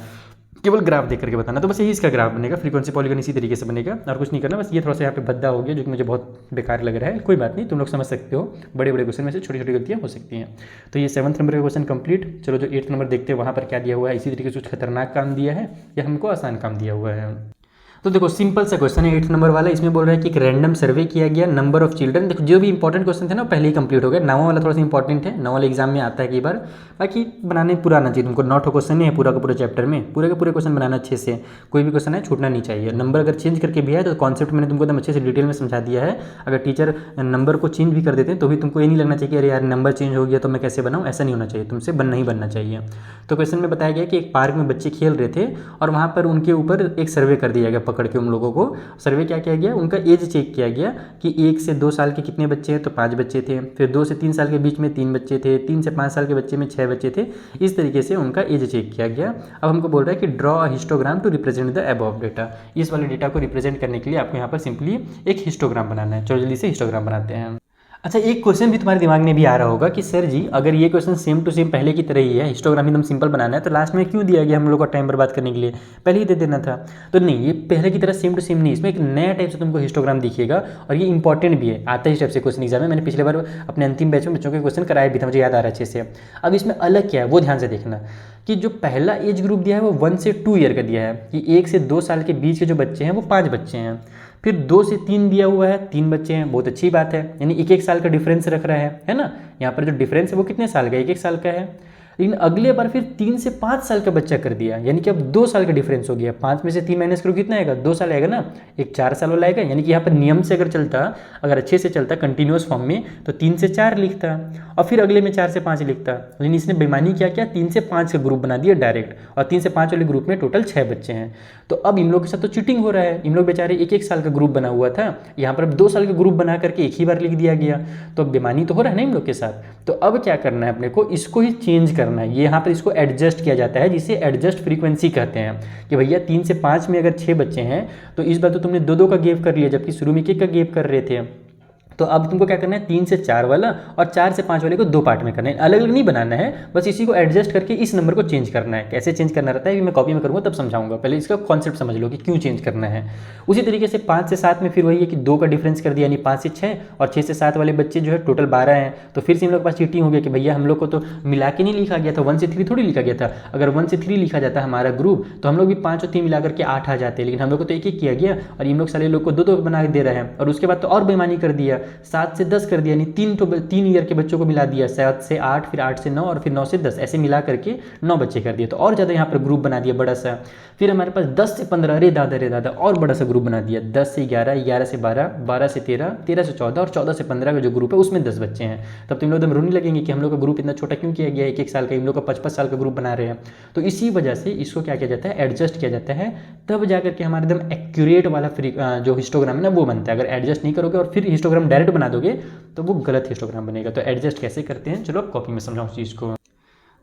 केवल ग्राफ देख करके बताना। तो बस यही इसका ग्राफ बनेगा, फ्रीक्वेंसी पॉलीगॉन इसी तरीके से बनेगा और कुछ नहीं करना। बस ये थोड़ा सा यहाँ पे भद्दा हो गया जो कि मुझे बहुत बेकार लग रहा है। कोई बात नहीं, तुम लोग समझ सकते हो, बड़े बड़े क्वेश्चन में से छोटी छोटी गलतियाँ हो सकती हैं। तो ये 7th नंबर का क्वेश्चन कंप्लीट। चलो जो 8th नंबर देखते हैं वहाँ पर क्या दिया हुआ है, इसी तरीके से कुछ खतरनाक काम दिया है या हमको आसान काम दिया हुआ है। तो देखो सिंपल सा क्वेश्चन है 8th नंबर वाला। इसमें बोल रहा है कि एक रैंडम सर्वे किया गया नंबर ऑफ चिल्ड्रन। देखो जो भी इंपॉर्टेंट क्वेश्चन थे ना पहले ही कंप्लीट हो गया। 9वां वाला थोड़ा सा इंपॉर्टेंट है, 9वां वाला एग्जाम में आता है कई बार, बाकी बनाने पूरा आना चाहिए तुमको। 9 क्वेश्चन नहीं है पूरा का पूरा चैप्टर में, पूरे के पूरे क्वेश्चन बनाना अच्छे से। कोई भी क्वेश्चन है छूटना नहीं चाहिए। नंबर अगर चेंज करके भी है तो कॉन्सेप्ट मैंने तुमको एकदम अच्छे से डिटेल में समझा दिया है। अगर टीचर नंबर को चेंज भी कर देते हैं तो भी तुमको ये नहीं लगना चाहिए कि अरे यार नंबर चेंज हो गया तो मैं कैसे बनाऊँ, ऐसा नहीं होना चाहिए, तुमसे नहीं बनना चाहिए। तो क्वेश्चन में बताया गया कि एक पार्क में बच्चे खेल रहे थे और वहाँ पर उनके ऊपर एक सर्वे कर दिया गया पकड़ के उन लोगों को। सर्वे क्या किया गया, उनका एज चेक किया गया कि 1 से 2 साल के कितने बच्चे हैं, तो 5 बच्चे थे। फिर 2 से 3 साल के बीच में 3 बच्चे थे, 3 से 5 साल के बच्चे में 6 बच्चे थे। इस तरीके से उनका एज चेक किया गया। अब हमको बोल रहा है कि draw a histogram to represent the above data. इस वाले डेटा को रिप्रेजेंट करने के लिए आपको यहाँ पर सिंपली एक हिस्टोग्राम बनाना है। चलो जल्दी से हिस्टोग्राम बनाते हैं। अच्छा, एक क्वेश्चन भी तुम्हारे दिमाग में भी आ रहा होगा कि सर जी अगर ये क्वेश्चन सेम टू सेम पहले की तरह ही है, हिस्टोग्राम एकदम सिंपल बनाना है, तो लास्ट में क्यों दिया गया हम लोग को टाइम बर्बाद करने के लिए, पहले ही दे देना था। तो नहीं, ये पहले की तरह सेम टू सेम नहीं, इसमें एक नया टाइप से तुमको हिस्टोग्राम दिखेगा और ये इंपॉर्टेंट भी है, आता है इस टाइप से क्वेश्चन एग्जाम में। मैंने पिछले बार अपने अंतिम बैच में बच्चों के क्वेश्चन कराया भी था, मुझे याद आ रहा है अच्छे से। अब इसमें अलग क्या है वो ध्यान से देखना कि जो पहला एज ग्रुप दिया है वो 1 से 2 ईयर का दिया है कि 1 से 2 साल के बीच के जो बच्चे हैं वो 5 बच्चे हैं। फिर 2 से 3 दिया हुआ है, 3 बच्चे हैं, बहुत अच्छी बात है, यानी 1-1 साल का डिफरेंस रख रहा है ना। यहाँ पर जो डिफरेंस है वो कितने साल का, 1-1 साल का है। लेकिन अगले बार फिर 3 से 5 साल का बच्चा कर दिया, यानी कि अब 2 साल का डिफरेंस हो गया। 5 में से 3 माइनस करो कितना आएगा, 2 साल आएगा ना, एक 4 साल वाला आएगा। यानी कि यहाँ पर नियम से अगर चलता, अगर अच्छे से चलता कंटिन्यूस फॉर्म में तो 3 से 4 लिखता और फिर अगले में 4 से 5 लिखता। लेकिन इसने बेईमानी क्या किया, 3 से 5 का ग्रुप बना दिया डायरेक्ट, और 3 से 5 वाले ग्रुप में टोटल 6 बच्चे हैं। तो अब इन लोग के साथ तो चीटिंग हो रहा है। इन लोग बेचारे 1-1 साल का ग्रुप बना हुआ था, यहाँ पर अब 2 साल का ग्रुप बना करके एक ही बार लिख दिया गया, तो अब बेईमानी तो हो रहा है ना इन लोग के साथ। तो अब क्या करना है अपने को, इसको ही चेंज करना है। ये यहाँ पर इसको एडजस्ट किया जाता है, जिसे एडजस्ट फ्रीक्वेंसी कहते हैं कि भैया 3 से 5 में अगर 6 बच्चे हैं तो इस बार तो तुमने 2-2 का गैप कर लिया, जबकि शुरू में 1-1 का गैप कर रहे थे। तो अब तुमको क्या करना है, 3 से 4 वाला और 4 से 5 वाले को 2 पार्ट में करना है, अलग अलग नहीं बनाना है, बस इसी को एडजस्ट करके इस नंबर को चेंज करना है। कैसे चेंज करना रहता है ये मैं कॉपी में करूँगा तब समझाऊंगा, पहले इसका कॉन्सेप्ट समझ लो कि क्यों चेंज करना है। उसी तरीके से 5 से 7 में फिर वही है कि 2 का डिफरेंस कर दिया, यानी 5 से 6, और 6 से 7 वाले बच्चे जो है टोटल 12 हैं। तो फिर से हम लोग के पास चीटिंग हो गया कि भैया हम लोग को तो मिला के नहीं लिखा गया था, 1 से 3 थोड़ी लिखा गया था। अगर 1 से 3 लिखा जाता हमारा ग्रुप तो हम लोग भी 5 और 3 मिला करके 8 आ जाते, लेकिन हम लोग को तो 1-1 किया गया और इन लोग सारे लोग को 2-2 बना के दे रहे हैं। और उसके बाद तो और बेईमानी कर दिया, 7 से 10 कर दिया, यानी 3 ईयर के बच्चों को मिला दिया, 7 से 8, फिर 8 से 9 और फिर 9 से 10, ऐसे मिला करके 9 बच्चे कर दिए। तो और ज़्यादा यहाँ पर ग्रुप बना दिया बड़ा सा। फिर हमारे पास 10 से 15, अरे दादा और बड़ा सा ग्रुप बना दिया, 10 से 11, 11 से 12, 12 से 13, 13 से 14 और 14 से 15 का जो ग्रुप है उसमें 10 बच्चे हैं। तब तुम लोग एकदम रोने लगेंगे कि हम लोग का ग्रुप इतना छोटा क्यों किया गया, 1-1 साल का, इन लोग का 5-5 साल का ग्रुप बना रहे हैं। तो इसी वजह से इसको क्या किया जाता है, एडजस्ट किया जाता है, तब जाकर के हमारे एकदम एक्यूरेट वाला जो हिस्टोग्राम है ना वो बनता है। अगर एडजस्ट नहीं करोगे और फिर हिस्टोग्राम डायरेक्ट बना दोगे तो वो गलत हिस्टोग्राम बनेगा। तो एडजस्ट कैसे करते हैं, चलो कॉपी में समझाऊँ चीज़ को।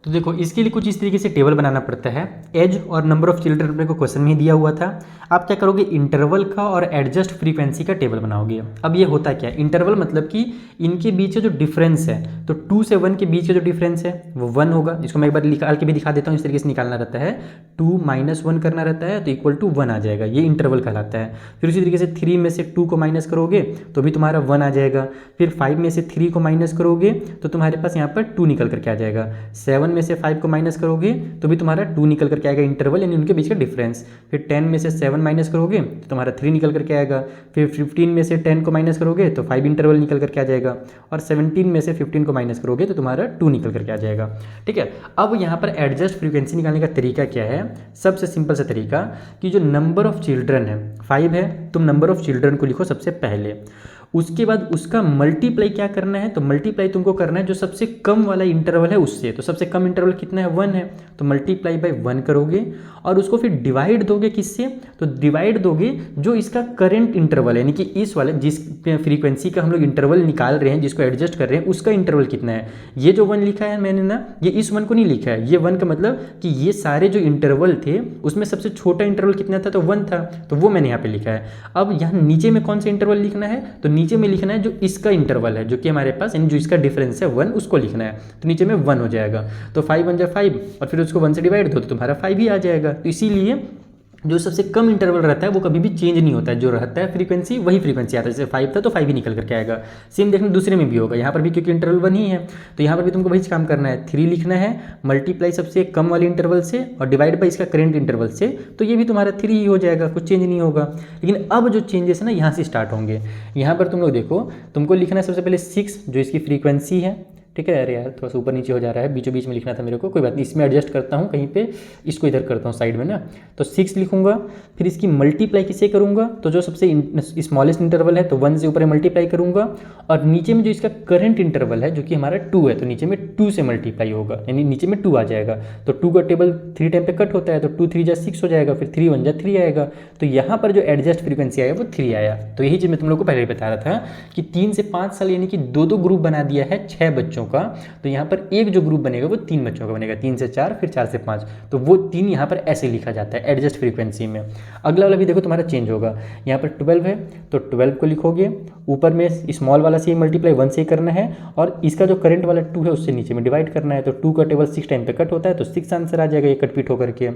तो देखो इसके लिए कुछ इस तरीके से टेबल बनाना पड़ता है। एज और नंबर ऑफ चिल्ड्रन अपने को क्वेश्चन में ही दिया हुआ था। आप क्या करोगे, इंटरवल का और एडजस्ट फ्रीक्वेंसी का टेबल बनाओगे। अब ये होता क्या है, इंटरवल मतलब कि इनके बीच का जो डिफरेंस है, तो 2 से 1 के बीच का जो डिफरेंस है वो 1 होगा। इसको मैं एक बार निकाल के भी दिखा देता हूँ। इस तरीके से निकालना रहता है, 2 - 1 करना रहता है तो इक्वल टू 1 आ जाएगा, ये इंटरवल कहलाता है। फिर उसी तरीके से 3 में से 2 को माइनस करोगे तो भी तुम्हारा 1 आ जाएगा। फिर 5 में से 3 को माइनस करोगे तो तुम्हारे पास यहाँ पर 2 निकल करके आ जाएगा। 7 में से 5 को माइनस करोगे तो भी तुम्हारा 2 निकल करके आएगा, इंटरवल यानी उनके बीच का डिफरेंस। फिर 10 में से 7 माइनस करोगे तो तुम्हारा 3 निकल करके आएगा। फिर 15 में से 10 को माइनस करोगे तो 5 इंटरवल निकल करके आ जाएगा। और 17 में से 15 को माइनस करोगे तो तुम्हारा 2 निकल करके आ जाएगा। ठीक है, अब यहाँ पर एडजस्ट फ्रीक्वेंसी निकालने का तरीका क्या है, सबसे सिंपल सा तरीका कि जो नंबर ऑफ चिल्ड्रन है 5 है, तुम नंबर ऑफ चिल्ड्रन को लिखो सबसे पहले। उसके बाद उसका मल्टीप्लाई क्या करना है, तो मल्टीप्लाई तुमको करना है जो सबसे कम वाला इंटरवल है उससे। तो सबसे कम इंटरवल कितना है, 1 है, तो मल्टीप्लाई बाय 1 करोगे और उसको फिर डिवाइड दोगे किससे, तो डिवाइड दोगे जो इसका करंट इंटरवल है, यानी कि इस वाले जिस फ्रीक्वेंसी का हम लोग इंटरवल निकाल रहे हैं, जिसको एडजस्ट कर रहे हैं, उसका इंटरवल कितना है। ये जो 1 लिखा है मैंने ना, ये इस 1 को नहीं लिखा है, ये 1 का मतलब कि ये सारे जो इंटरवल थे उसमें सबसे छोटा इंटरवल कितना था, तो 1 था, तो वो मैंने यहाँ पे लिखा है। अब यहाँ नीचे में कौन सा इंटरवल लिखना है, तो नीचे में लिखना है जो इसका इंटरवल है, जो कि हमारे पास यानी जो इसका डिफरेंस है 1, उसको लिखना है। तो नीचे में 1 हो जाएगा, तो 5 × 5 और फिर उसको 1 से डिवाइड दो तो तुम्हारा 5 ही आ जाएगा। तो इसीलिए जो सबसे कम इंटरवल रहता है वो कभी भी चेंज नहीं होता है, जो रहता है फ्रीक्वेंसी वही फ्रीक्वेंसी आता है। जैसे 5 था तो 5 ही निकल करके आएगा। सेम देखना दूसरे में भी होगा, यहाँ पर भी क्योंकि इंटरवल 1 ही है तो यहाँ पर भी तुमको वही काम करना है, 3 लिखना है, मल्टीप्लाई सबसे कम वाले इंटरवल से और डिवाइड बाई इसका करेंट इंटरवल से, तो ये भी तुम्हारा 3 ही हो जाएगा, कुछ चेंज नहीं होगा। लेकिन अब जो चेंजेस है ना यहाँ से स्टार्ट होंगे। यहाँ पर तुम लोग देखो, तुमको लिखना है सबसे पहले 6 जो इसकी फ्रीक्वेंसी है। ठीक है, अरे यार थोड़ा सा ऊपर नीचे हो जा रहा है, बीचों बीच में लिखना था मेरे को, कोई बात नहीं, इसमें एडजस्ट करता हूँ कहीं पे, इसको इधर करता हूँ साइड में ना। तो 6 लिखूंगा, फिर इसकी मल्टीप्लाई किससे करूँगा, तो जो सबसे स्मॉलेस्ट इंटरवल है तो 1 से ऊपर मल्टीप्लाई करूँगा और नीचे में जो इसका करंट इंटरवल है जो कि हमारा 2 है, तो नीचे में 2 से मल्टीप्लाई होगा, यानी नीचे में 2 आ जाएगा। तो 2 का टेबल 3 टाइम पे कट होता है, तो 2 3 × 6 हो जाएगा, फिर 3 1 × 3 आएगा। तो यहाँ पर जो एडजस्ट फ्रीक्वेंसी आया वो 3 आया। तो यही चीज़ मैं तुम लोग को पहले ही बता रहा था कि 3 से 5 साल यानी कि 2-2 ग्रुप बना दिया है 6 बच्चों का। तो यहाँ पर एक जो ग्रुप बनेगा वो 3 बच्चों का बनेगा, 3 से 4 फिर 4 से 5, तो वो 3 यहाँ पर ऐसे लिखा जाता है एडजस्ट फ्रीक्वेंसी में। अगला वाला भी देखो तुम्हारा चेंज होगा, यहाँ पर 12 है तो 12 को लिखोगे, ऊपर में स्मॉल वाला से मल्टीप्लाई 1 से करना है और इसका जो करंट वाला 2 है उससे नीचे में डिवाइड करना है। तो 2 का टेबल 6 टाइम पे कट होता है तो 6 आंसर आ जाएगा, ये कट पीट होकर के।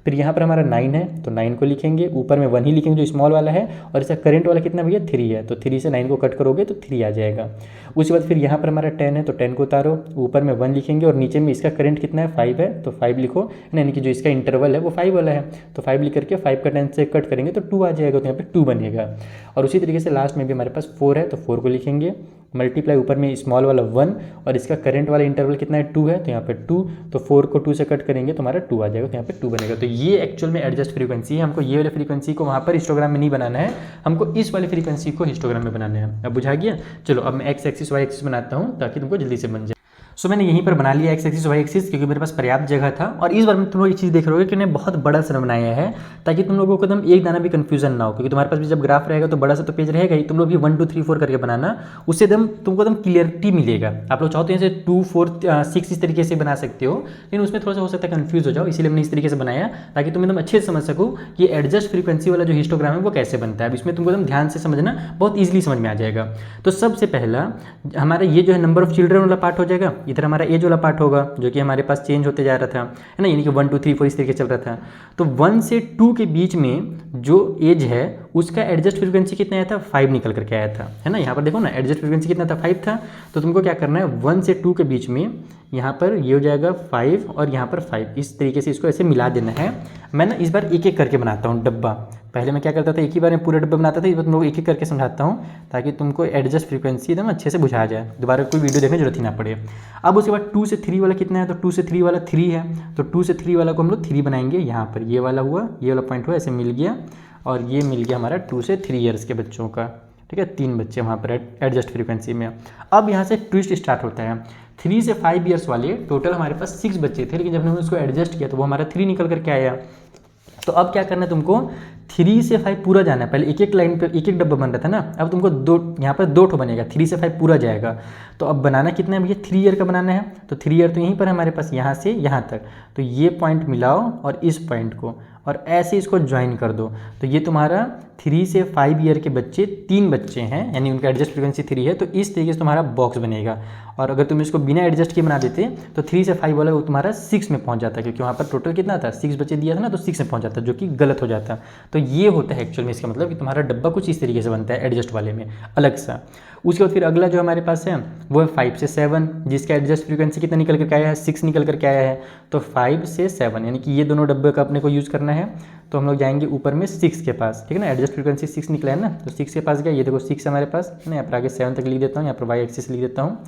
फिर यहाँ पर हमारा 9 है तो 9 को लिखेंगे, ऊपर में 1 ही लिखेंगे जो स्मॉल वाला है और इसका करंट वाला कितना भैया 3 है, तो 3 से 9 को कट करोगे तो 3 आ जाएगा। उसके बाद फिर यहाँ पर हमारा 10 है तो 10 को उतारो, ऊपर में 1 लिखेंगे और नीचे में इसका करंट कितना है 5 है तो 5 लिखो, यानी कि जो इसका इंटरवल है वो 5 वाला है, तो 5 लिख करके 5 का 10 से कट करेंगे तो 2 आ जाएगा, तो यहाँ पे 2 बनेगा। और उसी तरीके से लास्ट में भी हमारे पास 4 है तो 4 को लिखेंगे, मल्टीप्लाई ऊपर में स्मॉल वाला 1 और इसका करंट वाला इंटरवल कितना है 2 है, तो यहाँ पे 2, तो 4 को 2 से कट करेंगे तो हमारा 2 आ जाएगा, तो यहाँ पे 2 बनेगा। तो ये एक्चुअल में एडजस्ट फ्रीक्वेंसी है। हमको ये वाले फ्रीक्वेंसी को वहाँ पर हिस्टोग्राम में नहीं बनाना है, हमको इस वाले फ्रीक्वेंसी को हिस्टोग्राम में बनाना है। अब बुझा गया। चलो अब मैं एक्स एक्सिस वाई एक्सिस बनाता हूँ ताकि तुमको जल्दी से बन जाए। सो मैंने यहीं पर बना लिया एक्स एक्सिस वाई एक्सिस क्योंकि मेरे पास पर्याप्त जगह था। और इस बार में तुम लोग ये चीज़ देख रहे हो कि मैंने बहुत बड़ा सा बनाया है ताकि तुम लोगों को एकदम एक दाना भी कंफ्यूजन ना हो, क्योंकि तुम्हारे पास भी जब ग्राफ रहेगा तो बड़ा सा तो पेज रहेगा ही, तुम लोग भी 1 2 3 4 करके बनाना, उससे एकदम तुमको एकदम क्लियरिटी मिलेगा। आप लोग चाहो तो ऐसे 2 4 6 इस तरीके से बना सकते हो, लेकिन उसमें थोड़ा सा हो सकता है कन्फ्यूज हो जाओ, इसीलिए मैंने इस तरीके से बनाया ताकि तुम एकदम अच्छे से समझ सको कि एडजस्ट फ्रीक्वेंसी वाला जो हिस्टोग्राम है वो कैसे बनता है। अब इसमें तुमको एकदम ध्यान से समझना, बहुत ईजिली समझ में आ जाएगा। तो सबसे पहला हमारा ये जो है नंबर ऑफ चिल्ड्रन वाला पार्ट हो जाएगा, इधर हमारा एज वाला पार्ट होगा जो कि हमारे पास चेंज होते जा रहा था, है ना, यानी कि 1 2 3 4 इस तरीके चल रहा था। तो 1 से 2 के बीच में जो एज है उसका एडजस्ट फ्रीक्वेंसी कितना आया था 5 निकल करके आया था, है ना। यहाँ पर देखो ना एडजस्ट फ्रीक्वेंसी कितना था 5 था। तो तुमको क्या करना है 1 से 2 के बीच में यहाँ पर ये हो जाएगा 5 और यहाँ पर 5, इस तरीके से इसको ऐसे मिला देना है। मैं ना इस बार एक एक करके बनाता हूँ डब्बा पहले मैं क्या करता था, एक ही बार में पूरा डब्बा बनाता था, इस बार तुम लोग एक एक करके समझाता हूँ ताकि तुमको एडजस्ट फ्रीक्वेंसी एकदम अच्छे से बुझा जाए, दोबारा कोई वीडियो देखने की जरूरत ही ना पड़े। अब उसके बाद 2 से 3 वाला कितना है, तो 2 से 3 वाला 3 है, तो 2 से 3 वाला को हम लोग 3 बनाएंगे। यहाँ पर ये वाला हुआ, ये वाला पॉइंट हुआ, ऐसे मिल गया, और ये मिल गया हमारा 2 से 3 ईयर्स के बच्चों का, ठीक है, 3 बच्चे वहाँ पर एडजस्ट फ्रीक्वेंसी में। अब यहाँ से ट्विस्ट स्टार्ट होता है। 3 से 5 ईयर्स वाले टोटल हमारे पास 6 बच्चे थे, लेकिन जब हमने उसको एडजस्ट किया तो वो हमारा 3 निकल करके आया। तो अब क्या करना है तुमको, 3 से 5 पूरा जाना है। पहले एक एक लाइन पे एक एक डब्बा बन रहा था ना, अब तुमको 2 यहाँ पर 2 ठो बनेगा, 3 से 5 पूरा जाएगा। तो अब बनाना कितना है भैया, 3 ईयर का बनाना है। तो 3 ईयर तो यहीं पर है हमारे पास, यहाँ से यहाँ तक। तो ये पॉइंट मिलाओ और इस पॉइंट को, और ऐसे इसको ज्वाइन कर दो। तो ये तुम्हारा 3 से 5 ईयर के बच्चे 3 बच्चे हैं, यानी उनका एडजस्ट फ्रीक्वेंसी 3 है। तो इस तरीके से तुम्हारा बॉक्स बनेगा। और अगर तुम इसको बिना एडजस्ट किए बना देते तो 3 से 5 वाला वो तुम्हारा 6 में पहुंच जाता, क्योंकि वहाँ पर टोटल कितना था, 6 बच्चे दिया था ना, तो 6 में पहुंच जाता, जो कि गलत हो जाता। तो ये होता है एक्चुअल में इसका मतलब कि तुम्हारा डब्बा कुछ इस तरीके से बनता है एडजस्ट वाले में अलग सा। उसके बाद फिर अगला जो हमारे पास है वो है 5 से 7, जिसका एडजस्ट फ्रीक्वेंसी कितना निकल करके आया है, 6 निकल करके आया है। तो 5 से 7 यानी कि ये दोनों डब्बे का अपने को यूज़ करना है। तो हम लोग जाएंगे ऊपर में 6 के पास, ठीक है ना, एडजस्ट फ्रीक्वेंसी 6 निकला है ना, तो 6 के पास गया। ये देखो 6 हमारे पास है ना, यहाँ पर आगे 7 तक लिख देता हूँ, यहाँ पर वाई एक्सिस लिख देता हूँ,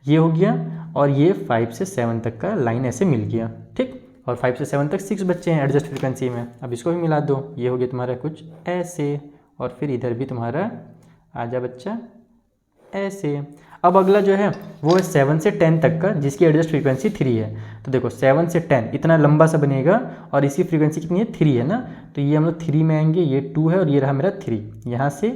ये हो गया। और ये 5 से 7 तक का लाइन ऐसे मिल गया, ठीक। और 5 से 7 तक 6 बच्चे हैं एडजस्ट फ्रीक्वेंसी में। अब इसको भी मिला दो, ये हो गया तुम्हारा कुछ ऐसे, और फिर इधर भी तुम्हारा आजा बच्चा ऐसे। अब अगला जो है वो है 7 से 10 तक का, जिसकी एडजस्ट फ्रीक्वेंसी 3 है। तो देखो 7 से 10 इतना लंबा सा बनेगा, और इसकी फ्रीक्वेंसी कितनी है, 3 है ना। तो ये हम लोग 3 में आएंगे, ये 2 है और ये रहा मेरा 3। यहाँ से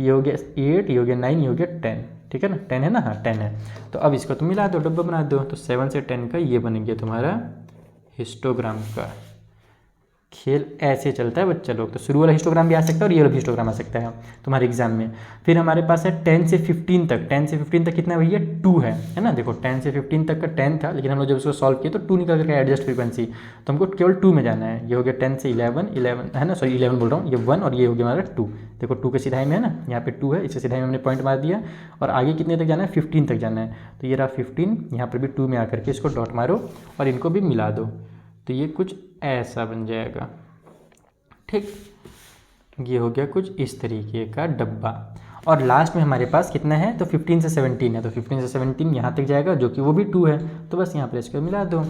ये हो गया 8, ये हो गया 9, ये हो गया 10, ठीक है ना, 10 है ना, हाँ 10 है। तो अब इसको तुम मिला दो, डब्बा बना दो। तो 7 से 10 का ये बन गया तुम्हारा हिस्टोग्राम का। खेल ऐसे चलता है बच्चा लोग। तो शुरू वाला हिस्टोग्राम भी आ सकता है और ये वाला भी हिस्टोग्राम आ सकता है तुम्हारे एग्जाम में। फिर हमारे पास है 10 से 15 तक। 10 से 15 तक कितना भैया, 2 है ना। देखो 10 से 15 तक का 10 था, लेकिन हम लोग जब उसको सॉल्व किए तो 2 निकल करके एडजस्ट फ्रीक्वेंसी, तो हमको केवल 2 में जाना है। ये हो गया 10 से 11 है ना, सॉरी 11 बोल रहा हूँ, ये 1 और ये हो गया हमारा 2। देखो 2 के सीधाई में है ना, यहाँ पे 2 है, इससे सीधाई में हमने पॉइंट मार दिया। और आगे कितने तक जाना है, 15 तक जाना है। तो ये रहा 15, यहाँ पर भी 2 में आकर के इसको डॉट मारो और इनको भी मिला दो, तो ये कुछ ऐसा बन जाएगा, ठीक। ये हो गया कुछ इस तरीके का डब्बा। और लास्ट में हमारे पास कितना है, तो 15 से 17 है। तो 15 से 17 यहाँ तक जाएगा, जो कि वो भी 2 है। तो बस यहाँ पर इसको मिला दो,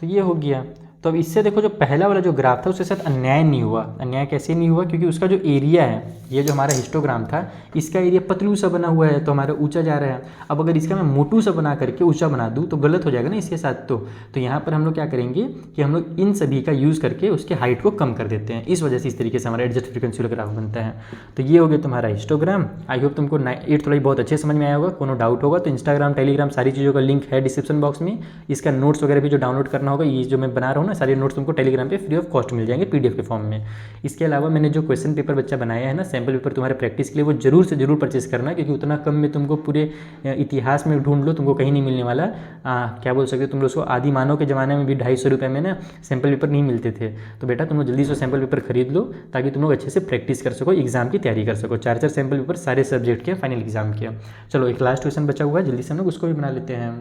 तो ये हो गया। तो अब इससे देखो जो पहला वाला जो ग्राफ था उसके साथ अन्याय नहीं हुआ। अन्याय कैसे नहीं हुआ, क्योंकि उसका जो एरिया है, ये जो हमारा हिस्टोग्राम था, इसका एरिया पतलू सा बना हुआ है, तो हमारा ऊंचा जा रहा है। अब अगर इसका मैं मोटू सा बना करके ऊंचा बना दूँ तो गलत हो जाएगा ना इसके साथ। तो यहाँ पर हम लोग क्या करेंगे कि हम लोग इन सभी का यूज़ करके उसके हाइट को कम कर देते हैं। इस वजह से इस तरीके से हमारा एडजस्ट फ्रीक्वेंसी वाला ग्राफ बनता है। तो ये हो गया तुम्हारा हिस्टोग्राम। आई होप तुमको 8th वाला बहुत अच्छे समझ में आया होगा। कोनो डाउट होगा तो इंस्टाग्राम, टेलीग्राम सारी चीज़ों का लिंक है डिस्क्रिप्शन बॉक्स में। इसका नोट्स वगैरह भी जो डाउनलोड करना होगा, ये जो मैं बना रहा हूँ ना, सारे नोट्स तुमको टेलीग्राम पे फ्री ऑफ कॉस्ट मिल जाएंगे पीडीएफ के फॉर्म में। इसके अलावा मैंने जो क्वेश्चन पेपर बच्चा बनाया है ना, सैम्पल पेपर तुम्हारे प्रैक्टिस के लिए, वो जरूर से जरूर परचेस करना, क्योंकि उतना कम में तुमको पूरे इतिहास में ढूंढ लो तुमको कहीं नहीं मिलने वाला। क्या बोल सकते हो तुम लोग को, आदि मानव के ज़माने में भी 250 रुपये में ना सैम्पल पेपर नहीं मिलते थे। तो बेटा तुम लोग जल्दी से सैम्पल पेपर खरीद लो, ताकि तुम लोग अच्छे से प्रैक्टिस कर सको, एग्जाम की तैयारी कर सको। 4 सैम्पल पेपर सारे सब्जेक्ट के फाइनल एग्जाम के। चलो एक लास्ट क्वेश्चन बचा हुआ है, जल्दी से हम लोग उसको भी बना लेते हैं।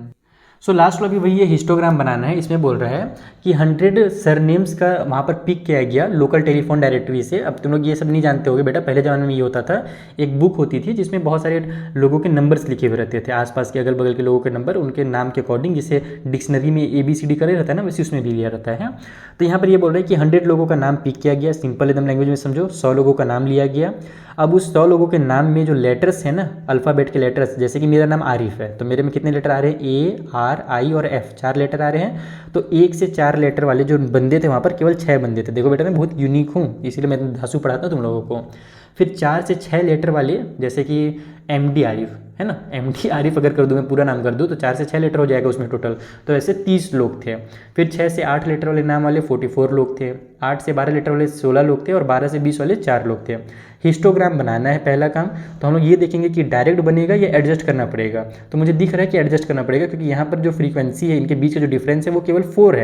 सो लास्ट वाला भी वही है, हिस्टोग्राम बनाना है। इसमें बोल रहा है कि 100 सरनेम्स का वहाँ पर पिक किया गया लोकल टेलीफोन डायरेक्टरी से। अब तुम लोग ये सब नहीं जानते होगे बेटा, पहले ज़माने में ये होता था, एक बुक होती थी जिसमें बहुत सारे लोगों के नंबर्स लिखे हुए रहते थे, आसपास के अगल बगल के लोगों के नंबर, उनके नाम के अकॉर्डिंग, जिसे डिक्शनरी में ABCD करे रहता है ना, वैसे उसमें भी लिया रहता है। तो यहाँ पर ये बोल रहा है कि 100 लोगों का नाम पिक किया गया, सिंपल एकदम लैंग्वेज में समझो, 100 लोगों का नाम लिया गया। अब उस 100 लोगों के नाम में जो लेटर्स हैं ना, अल्फ़ाबेट के लेटर्स, जैसे कि मेरा नाम आरिफ है, तो मेरे में कितने लेटर आ रहे हैं, A, R, I और F, 4 लेटर आ रहे हैं। तो 1 से 4 लेटर वाले जो बंदे थे वहाँ पर केवल 6 बंदे थे। देखो बेटा मैं बहुत यूनिक हूँ, इसीलिए मैं धांसू पढ़ाता हूँ तुम लोगों को। फिर 4 से 6 लेटर वाले, जैसे कि MD आरिफ है ना, MD आरिफ अगर कर दूँ, मैं पूरा नाम कर दूँ, तो 4 से 6 लेटर हो जाएगा उसमें टोटल। तो ऐसे 30 लोग थे। फिर 6 से 8 लेटर वाले नाम वाले 44 लोग थे। 8 से 12 लेटर वाले 16 लोग थे, और 12 से 20 वाले 4 लोग थे। हिस्टोग्राम बनाना है पहला काम। तो हम लोग ये देखेंगे कि डायरेक्ट बनेगा या एडजस्ट करना पड़ेगा। तो मुझे दिख रहा है कि एडजस्ट करना पड़ेगा, क्योंकि यहाँ पर जो फ्रीक्वेंसी है, इनके बीच का जो डिफरेंस है वो केवल 4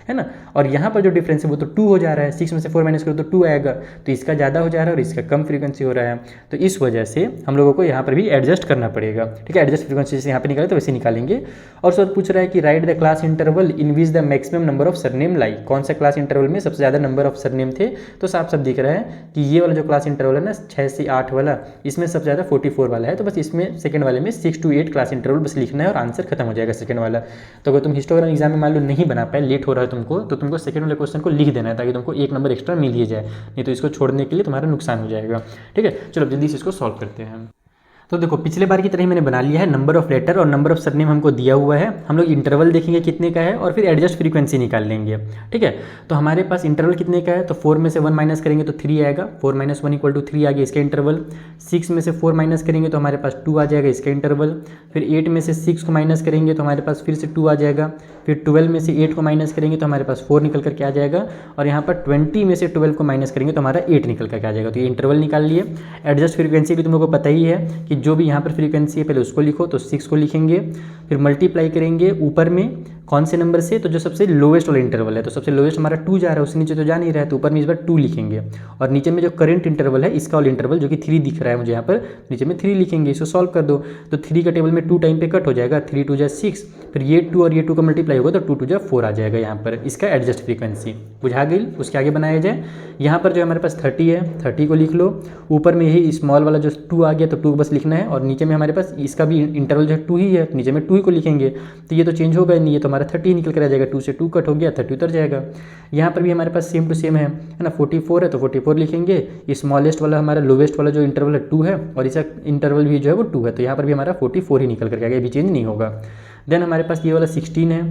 है ना। और यहाँ पर जो डिफरेंस है वो तो 2 हो जा रहा है, 6 में से 4 माइनस करो तो 2 आएगा। तो इसका ज़्यादा हो जा रहा है और इसका कम फ्रीक्वेंसी हो रहा है। तो इस वजह से हम लोगों को यहाँ पर भी एडजस्ट करना पड़ेगा। पड़ेगा। ठीक है, एडजस्ट फ्रीक्वेंसी जैसे यहाँ पे निकाले तो वैसे निकालेंगे। और उसके बाद पूछ रहा है कि write the class interval in which the maximum number of surname lie, कौन सा क्लास इंटरवल में सबसे ज़्यादा नंबर ऑफ सरनेम थे। तो साफ साफ दिख रहा है कि ये वाला जो क्लास इंटरवल है ना 6 से 8 वाला, इसमें सबसे ज़्यादा 44 वाला है। तो बस इसमें सेकंड वाले में 6 to 8 क्लास इंटरवल बस लिखना है और आंसर खत्म हो जाएगा सेकंड वाला। तो अगर तुम हिस्टोग्राम एग्जाम में मान लो नहीं बना पाए, लेट हो रहा है तुमको, तो तुमको सेकंड वाले क्वेश्चन को लिख देना है ताकि तुमको 1 नंबर एक्स्ट्रा मिल ही जाए, नहीं तो इसको छोड़ने के लिए तुम्हारा नुकसान हो जाएगा। ठीक है, चलो जल्दी से इसको सॉल्व करते हैं। तो देखो पिछले बार की तरह ही मैंने बना लिया है, नंबर ऑफ लेटर और नंबर ऑफ सरनेम हमको दिया हुआ है। हम लोग इंटरवल देखेंगे कितने का है और फिर एडजस्ट फ्रीक्वेंसी निकाल लेंगे। ठीक है, तो हमारे पास इंटरवल कितने का है, तो 4 में से 1 माइनस करेंगे तो 3 आएगा, 4 - 1 = 3 आ गया इसका इंटरवल। 6 में से 4 माइनस करेंगे तो हमारे पास 2 आ जाएगा इसका इंटरवल। फिर 8 में से 6 को माइनस करेंगे तो हमारे पास फिर से 2 आ जाएगा। फिर 12 में से 8 को माइनस करेंगे तो हमारे पास 4 निकल करके आ जाएगा। और यहाँ पर 20 में से 12 को माइनस करेंगे तो हमारा 8 निकल करके आ जाएगा। तो ये इंटरवल निकाल लिए। एडजस्ट फ्रीक्वेंसी भी तुम लोगों को पता ही है कि जो भी यहाँ पर फ्रीक्वेंसी है पहले उसको लिखो, तो 6 को लिखेंगे, फिर मल्टीप्लाई करेंगे ऊपर में कौन से नंबर से, तो जो सबसे लोवेस्ट वाला इंटरवल है, तो सबसे लोवेस्ट हमारा 2 जा रहा है, उससे नीचे तो जा नहीं रहा है, तो ऊपर में इस बार 2 लिखेंगे। और नीचे में जो करंट इंटरवल है इसका वाला इंटरवल जो कि 3 दिख रहा है मुझे यहाँ पर, नीचे में 3 लिखेंगे। इसको सॉल्व कर दो तो 3 का टेबल में 2 टाइम पे कट हो जाएगा, 3 × 2 = 6, फिर ये 2 और ये 2 का मल्टीप्लाई होगा तो 2 × 2 = 4 आ जाएगा यहाँ पर इसका एडजस्ट फ्रीक्वेंसी। बुझा गई, उसके आगे बनाया जाए। यहाँ पर जो हमारे पास 30 है, 30 को लिख लो। ऊपर में यही स्मॉल वाला जो 2 आ गया तो 2 बस लिखना है। और नीचे में हमारे पास इसका भी इंटरवल जो है 2 ही है, नीचे में 2 ही को लिखेंगे। तो ये तो चेंज होगा नहीं, ये तो हमारा 30 निकल कर आ जाएगा, 2 से 2 कट हो गया, 30 उतर जाएगा। यहाँ पर भी हमारे पास सेम टू सेम है ना, 44 है तो 44 लिखेंगे। स्मॉलेस्ट वाला हमारा लोवेस्ट वाला जो इंटरवल है 2 है और इसका इंटरवल भी जो है वो 2 है, तो यहाँ पर भी हमारा 44 ही निकल करके आ गया, भी चेंज नहीं होगा। देन हमारे पास ये वाला 16 है,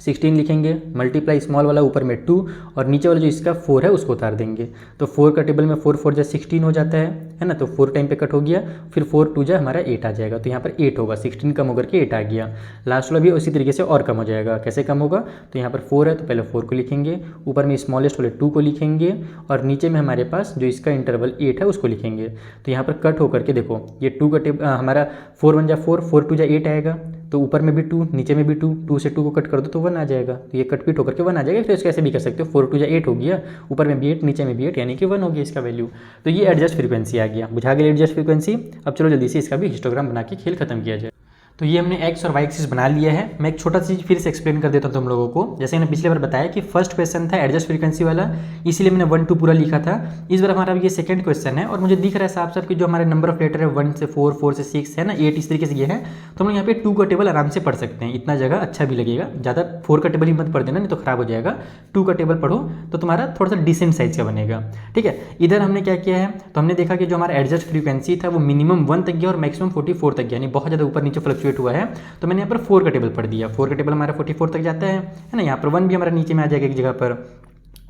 16 लिखेंगे, मल्टीप्लाई स्मॉल वाला ऊपर में 2 और नीचे वाला जो इसका 4 है उसको उतार देंगे। तो 4 का टेबल में 4 × 4 = 16 हो जाता है ना, तो 4 टाइम पे कट हो गया, फिर 4 × 2 = हमारा 8 आ जाएगा। तो यहाँ पर 8 होगा, 16 कम होकर के 8 आ गया। लास्ट वाला भी उसी तरीके से और कम हो जाएगा। कैसे कम होगा, तो यहाँ पर 4 है तो पहले 4 को लिखेंगे, ऊपर में स्मॉलेस्ट वाले 2 को लिखेंगे और नीचे में हमारे पास जो इसका इंटरवल 8 है उसको लिखेंगे। तो यहाँ पर कट होकर के देखो ये 2 का टेबल हमारा 4 × 1 = 4, 4 × 2 = 8 आएगा। तो ऊपर में भी 2 नीचे में भी 2, 2 से 2 को कट कर दो तो 1 आ जाएगा। तो ये कट पीट होकर के 1 आ जाएगा। फिर इसको ऐसे भी कर सकते हो, 4 × 2 = 8 हो गया, ऊपर में भी 8 नीचे में भी 8, यानी कि 1 हो गया इसका वैल्यू। तो ये एडजस्ट फ्रीक्वेंसी आ गया। बुझा गया एडजस्ट फ्रीक्वेंसी। अब चलो जल्दी से इसका भी हिस्टोग्राम बना के खेल खत्म किया जाए। तो ये हमने एक्स और वाई एक्सिस बना लिया है। मैं एक छोटा सा चीज़ फिर से एक्सप्लेन कर देता हूँ तुम लोगों को। जैसे मैंने पिछले बार बताया कि फर्स्ट क्वेश्चन था एडजस्ट फ्रीक्वेंसी वाला, इसीलिए मैंने 1 2 पूरा लिखा था। इस बार हमारा ये सेकंड क्वेश्चन है और मुझे दिख रहा है साफ साफ कि जो हमारे नंबर ऑफ लेटर है 1 से 4, 4 से 6 है ना, 8 इस तरीके से ये है। तो हम लोग यहाँ पे 2 का टेबल आराम से पढ़ सकते हैं, इतना जगह अच्छा भी लगेगा। ज़्यादा 4 का टेबल ही मत पढ़ देना, नहीं तो खराब हो जाएगा। 2 का टेबल पढ़ो तो तुम्हारा थोड़ा सा डिसेंट साइज का बनेगा। ठीक है, इधर हमने क्या किया है, तो हमने देखा कि जो हमारा एडजस्ट फ्रीक्वेंसी था वो मिनिमम 1 तक गया और मैक्सिमम 44 तक गया, यानी बहुत ज़्यादा ऊपर नीचे फ्लक्चुएट हुआ है। तो मैंने यहाँ पर 4 का टेबल पढ़ दिया। 4 का टेबल हमारा 44 तक जाता है ना। यहाँ पर 1 भी हमारा नीचे में आ जाएगा एक जगह पर।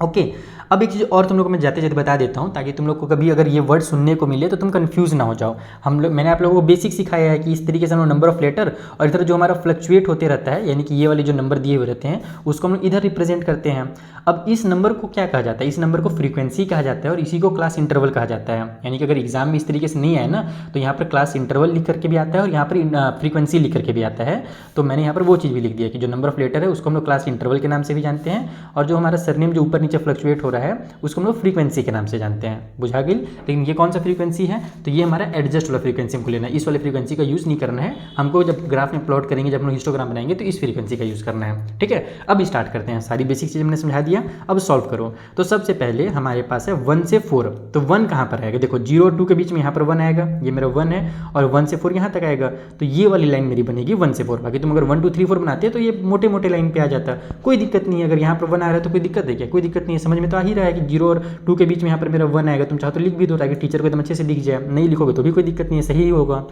ओके, अब एक चीज़ और तुम लोग को मैं जाते जाते बता देता हूँ ताकि तुम लोग को कभी अगर ये वर्ड सुनने को मिले तो तुम कंफ्यूज ना हो जाओ। मैंने आप लोगों को बेसिक सिखाया है कि इस तरीके से हम लोग नंबर ऑफ लेटर और इधर जो हमारा फ्लक्चुएट होते रहता है, यानी कि ये वाले जो नंबर दिए हुए रहते हैं उसको हम लोग इधर रिप्रेजेंट करते हैं। अब इस नंबर को क्या कहा जाता है, इस नंबर को फ्रीक्वेंसी कहा जाता है और इसी को क्लास इंटरवल कहा जाता है। यानी कि अगर एग्जाम में इस तरीके से नहीं आए ना तो यहाँ पर क्लास इंटरवल लिख करके भी आता है और यहाँ पर फ्रीक्वेंसी लिख करके भी आता है। तो मैंने यहाँ पर वो चीज़ भी लिख दिया कि जो नंबर ऑफ लेटर है उसको हम लोग क्लास इंटरवल के नाम से भी जानते हैं और जो हमारा सरनेम जो ऊपर नीचे फ्लक्चुएट हो रहा है उसको हम लोग फ्रीक्वेंसी के नाम से जानते हैं। बुझा गई। लेकिन ये कौन सा फ्रीक्वेंसी है, तो ये हमारा एडजस्ट वाला फ्रीक्वेंसी हमको लेना है। इस वाले फ्रीक्वेंसी का यूज़ नहीं करना है हमको। जब ग्राफ में प्लॉट करेंगे, जब हम हिस्टोग्राम बनाएंगे तो इस फ्रीक्वेंसी का यूज़ करना है। ठीक है, अब स्टार्ट करते हैं। सारी बेसिक चीज़ हमने समझा दिया, अब सॉल्व करो। तो सबसे पहले हमारे पास है 1 से 4। तो 1 कहाँ पर आएगा, देखो 0 और 2 के बीच में यहाँ पर 1 आएगा, ये मेरा 1 है और 1 से 4 यहाँ तक आएगा। तो ये वाली लाइन मेरी बनेगी 1 से 4। बाकी तुम अगर 1 2 3 4 बनाते हैं तो ये मोटे मोटे लाइन पे आ जाता है, कोई दिक्कत नहीं है। अगर यहाँ पर 1 आ रहा है तो कोई दिक्कत है क्या, कोई दिक्कत नहीं है। समझ में तो आ ही रहा है कि 0 और 2 के बीच में यहाँ पर मेरा 1 आएगा। तुम चाहो तो लिख भी दो ताकि टीचर को एकदम अच्छे से दिख जाए, नहीं लिखोगे तो भी कोई दिक्कत नहीं है, सही ही होगा।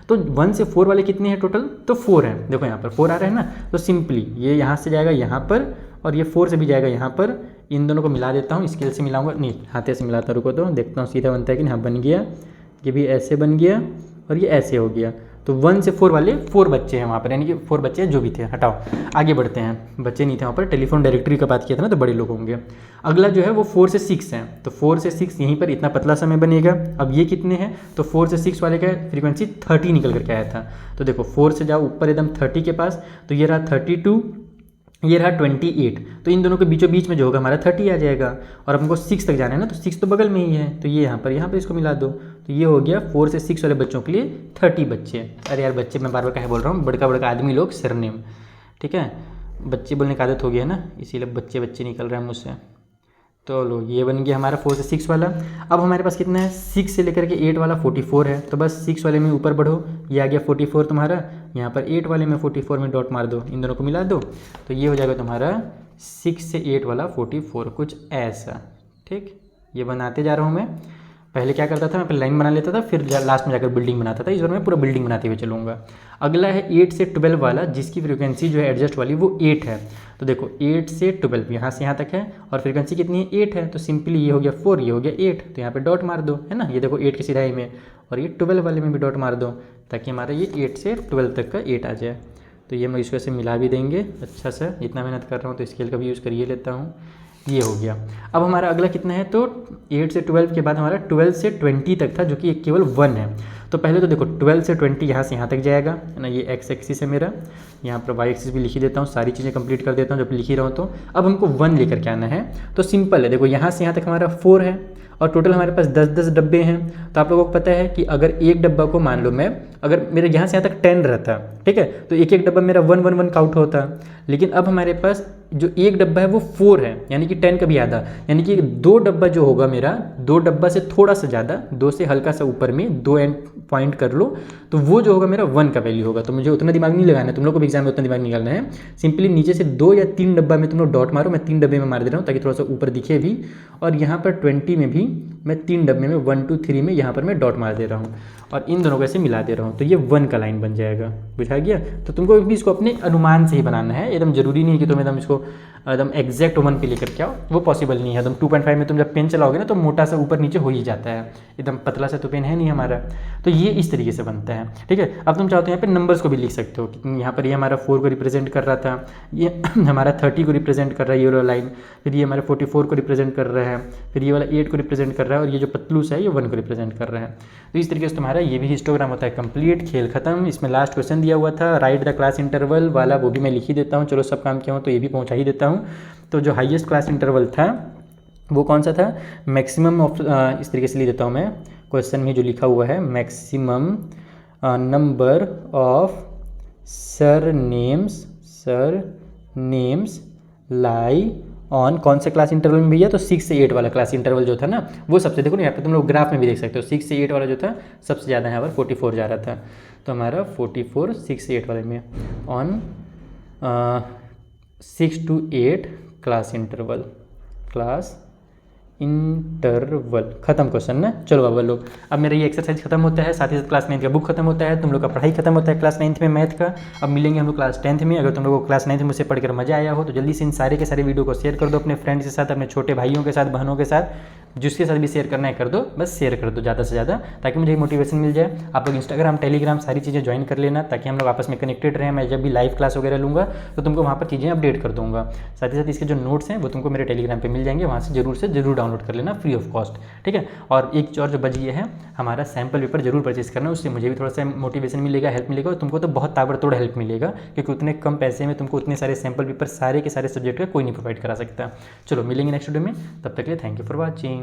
तो 1 से 4 वाले कितने हैं टोटल, तो 4 हैं। देखो यहाँ पर 4 आ रहा है ना, तो सिंपली ये यहाँ से जाएगा यहाँ पर और ये 4 से भी जाएगा यहाँ पर। इन दोनों को मिला देता हूँ, स्केल से मिलाऊंगा, नहीं हाथे से मिलाता, रुको तो देखता हूँ सीधा बनता है कि नहीं। हाँ बन गया, ये भी ऐसे बन गया और ये ऐसे हो गया। तो 1 से 4 वाले 4 बच्चे हैं वहाँ पर, यानी कि 4 बच्चे जो भी थे। हटाओ, आगे बढ़ते हैं। बच्चे नहीं थे वहाँ पर, टेलीफोन डायरेक्टरी का बात किया था ना, तो बड़े लोग होंगे। अगला जो है वो 4 से 6 है। तो 4 से 6 यहीं पर इतना पतला समय बनेगा। अब ये कितने हैं, तो 4 से 6 वाले का फ्रीक्वेंसी 30 निकल करके आया था। तो देखो 4 से जाओ ऊपर एकदम 30 के पास, तो ये रहा 32, ये रहा 28, तो इन दोनों के बीचों बीच में जो होगा हमारा 30 आ जाएगा। और हमको 6 तक जाना है ना, तो 6 तो बगल में ही है, तो ये यहाँ पर इसको मिला दो, तो ये हो गया 4 से 6 वाले बच्चों के लिए 30 बच्चे। अरे यार बच्चे मैं बार बार क्या बोल रहा हूँ, बड़का बड़का आदमी लोग सरनेम, ठीक है, बच्चे बोलने की आदत हो गई है ना, इसीलिए बच्चे बच्चे निकल रहे हैं मुझसे। तो लो ये बन गया हमारा 4 से 6 वाला। अब हमारे पास कितना है, 6 से लेकर के 8 वाला 44 है, तो बस 6 वाले में ऊपर बढ़ो, ये आ गया 44 तुम्हारा, यहाँ पर 8 वाले में 44 में डॉट मार दो, इन दोनों को मिला दो, तो ये हो जाएगा तुम्हारा 6 से 8 वाला 44, कुछ ऐसा। ठीक, ये बनाते जा रहा हूँ मैं। पहले क्या करता था, मैं पहले लाइन बना लेता था, फिर लास्ट में जाकर बिल्डिंग बनाता था। इस बार मैं पूरा बिल्डिंग बनाते हुए चलूँगा। अगला है 8 से 12 वाला, जिसकी फ्रीक्वेंसी जो है एडजस्ट वाली वो 8 है। तो देखो 8 से 12 यहाँ से यहाँ तक है, और फ्रीक्वेंसी कितनी है, 8 है, तो सिंपली ये हो गया 4, ये हो गया 8, तो यहाँ पे डॉट मार दो, है ना। ये देखो 8 की सिधाई में, और ये 12 वाले में भी डॉट मार दो, ताकि हमारा ये 8 से 12 तक का 8 आ जाए। तो ये हम इसको ऐसे मिला भी देंगे अच्छा सा। इतना मेहनत कर रहा हूँ तो स्केल का भी यूज़ करिए लेता हूँ। ये हो गया। अब हमारा अगला कितना है, तो 8 से 12 के बाद हमारा 12 से 20 तक था, जो कि केवल 1 है। तो पहले तो देखो 12 से 20 यहाँ से यहाँ तक जाएगा, है ना। ये एक्स एक्सिस है मेरा, यहाँ पर वाई एक्सिस भी लिख ही देता हूँ, सारी चीज़ें कंप्लीट कर देता हूँ जब लिख ही रहा हूँ। तो अब हमको 1 लेकर के आना है, तो सिंपल है, देखो यहाँ से यहाँ तक हमारा 4 है, और टोटल हमारे पास 10-10 डब्बे हैं। तो आप लोगों को पता है कि अगर एक डब्बा को मान लो मैं, अगर मेरे यहाँ से यहाँ तक 10 रहता, ठीक है, तो एक एक डब्बा मेरा 1-1-1 काउंट होता। लेकिन अब हमारे पास जो एक डब्बा है वो 4 है, यानी कि 10 का भी आधा, यानी कि 2 डब्बा जो होगा मेरा, 2 डब्बा से थोड़ा सा ज़्यादा, 2 से हल्का सा ऊपर में 2 एंड पॉइंट कर लो, तो वो जो होगा मेरा 1 का वैल्यू होगा। तो मुझे उतना दिमाग नहीं लगाना है, तुम लोग को भी एग्जाम में उतना दिमाग निकालना है। सिंपली नीचे से 2 या 3 डब्बा में तुम लोग डॉट मारो, मैं 3 डब्बे में मार दे रहा हूँ ताकि थोड़ा सा ऊपर दिखे भी। और यहाँ पर 20 में भी मैं 3 डब्बे में 1 2 3 में यहाँ पर मैं डॉट मार दे रहा हूँ, और इन दोनों को ऐसे मिला दे रहा हूँ, तो ये 1 का लाइन बन जाएगा। बुझा गया। तो तुमको भी इसको अपने अनुमान से ही बनाना है, एकदम जरूरी नहीं है कि तुम एकदम इसको एकदम एग्जैक्ट 1 पे लेकर के आओ, वो पॉसिबल नहीं है। एकदम 2.5 में तुम जब पेन चलाओगे ना, तो मोटा सा ऊपर नीचे हो ही जाता है, एकदम पतला सा तो पेन है नहीं हमारा। तो ये इस तरीके से बनता है, ठीक है। अब तुम चाहते हो यहाँ पे नंबर्स को भी लिख सकते हो कि यहाँ पर ये हमारा 4 को रिप्रेजेंट कर रहा था, ये हमारा 30 को रिप्रेजेंट कर रहा है ये वाला लाइन, फिर ये हमारा 44 को रिप्रेजेंट कर रहा है, फिर ये वाला 8 को रिप्रेजेंट कर रहा है, और ये जो पतलूस है ये 1 को रिप्रेजेंट कर रहा है। तो इस तरीके से तुम्हारा ये भी हिस्टोग्राम होता है कंप्लीट। खेल खत्म। इसमें लास्ट क्वेश्चन दिया हुआ था राइट द क्लास इंटरवल वाला, वो भी मैं लिख ही देता हूँ। चलो सब काम किया हूँ तो ये भी पहुँचा ही देता हूँ। तो जो हाईएस्ट क्लास इंटरवल था वो कौन सा था, मैक्सिमम ऑफ, इस तरीके से लिख देता हूँ मैं, क्वेश्चन में जो लिखा हुआ है, maximum number of surnames lie on कौन से क्लास इंटरवल में भैया, तो 6 से 8 वाला क्लास इंटरवल जो था ना, वो सबसे, देखो ना यहाँ पे तुम लोग ग्राफ में भी देख सकते हो, 6 से 8 वाला जो था सबसे ज़्यादा यहाँ पर 44 जा रहा था। तो हमारा 44 6 से 8 वाले में ऑन 6 to 8 क्लास इंटरवल खत्म क्वेश्चन ना। चलो बाबा लोग, अब मेरा ये एक्सरसाइज खत्म होता है, साथ ही साथ क्लास 9 का बुक खत्म होता है, तुम लोग का पढ़ाई खत्म होता है क्लास 9 में मैथ का। अब मिलेंगे हम लोग क्लास 10 में। अगर तुम लोगों को क्लास 9 में मुझसे पढ़कर मजा आया हो तो जल्दी से इन सारे के सारे वीडियो को शेयर कर दो अपने फ्रेंड्स के साथ, अपने छोटे भाइयों के साथ, बहनों के साथ, जिसके साथ भी शेयर करना है कर दो, बस शेयर कर दो ज़्यादा से ज़्यादा, ताकि मुझे मोटिवेशन मिल जाए। आप लोग इंस्टाग्राम, टेलीग्राम सारी चीज़ें ज्वाइन कर लेना, ताकि हम लोग आपस में कनेक्टेड रहें। मैं जब भी लाइव क्लास वगैरह लूँगा तो तुमको वहाँ पर चीज़ें अपडेट कर दूँगा। साथ ही साथ इसके जो नोट्स हैं वो तुमको मेरे टेलीग्राम पे मिल जाएंगे, वहाँ से जरूर डाउनलोड कर लेना फ्री ऑफ कॉस्ट, ठीक है। और एक चीज़ और जो बची है, हमारा सैम्पल पेपर जरूर परचेज करना, उससे मुझे भी थोड़ा सा मोटिवेशन मिलेगा, हेल्प मिलेगा, और तुमको तो बहुत ताबड़तोड़ हेल्प मिलेगा, क्योंकि उतने कम पैसे में तुमको उतने सारे सैम्पल पेपर सारे के सारे सब्जेक्ट का कोई नहीं प्रोवाइड करा सकता। चलो मिलेंगे नेक्स्ट वीडियो में, तब तक के लिए थैंक यू फॉर वॉचिंग।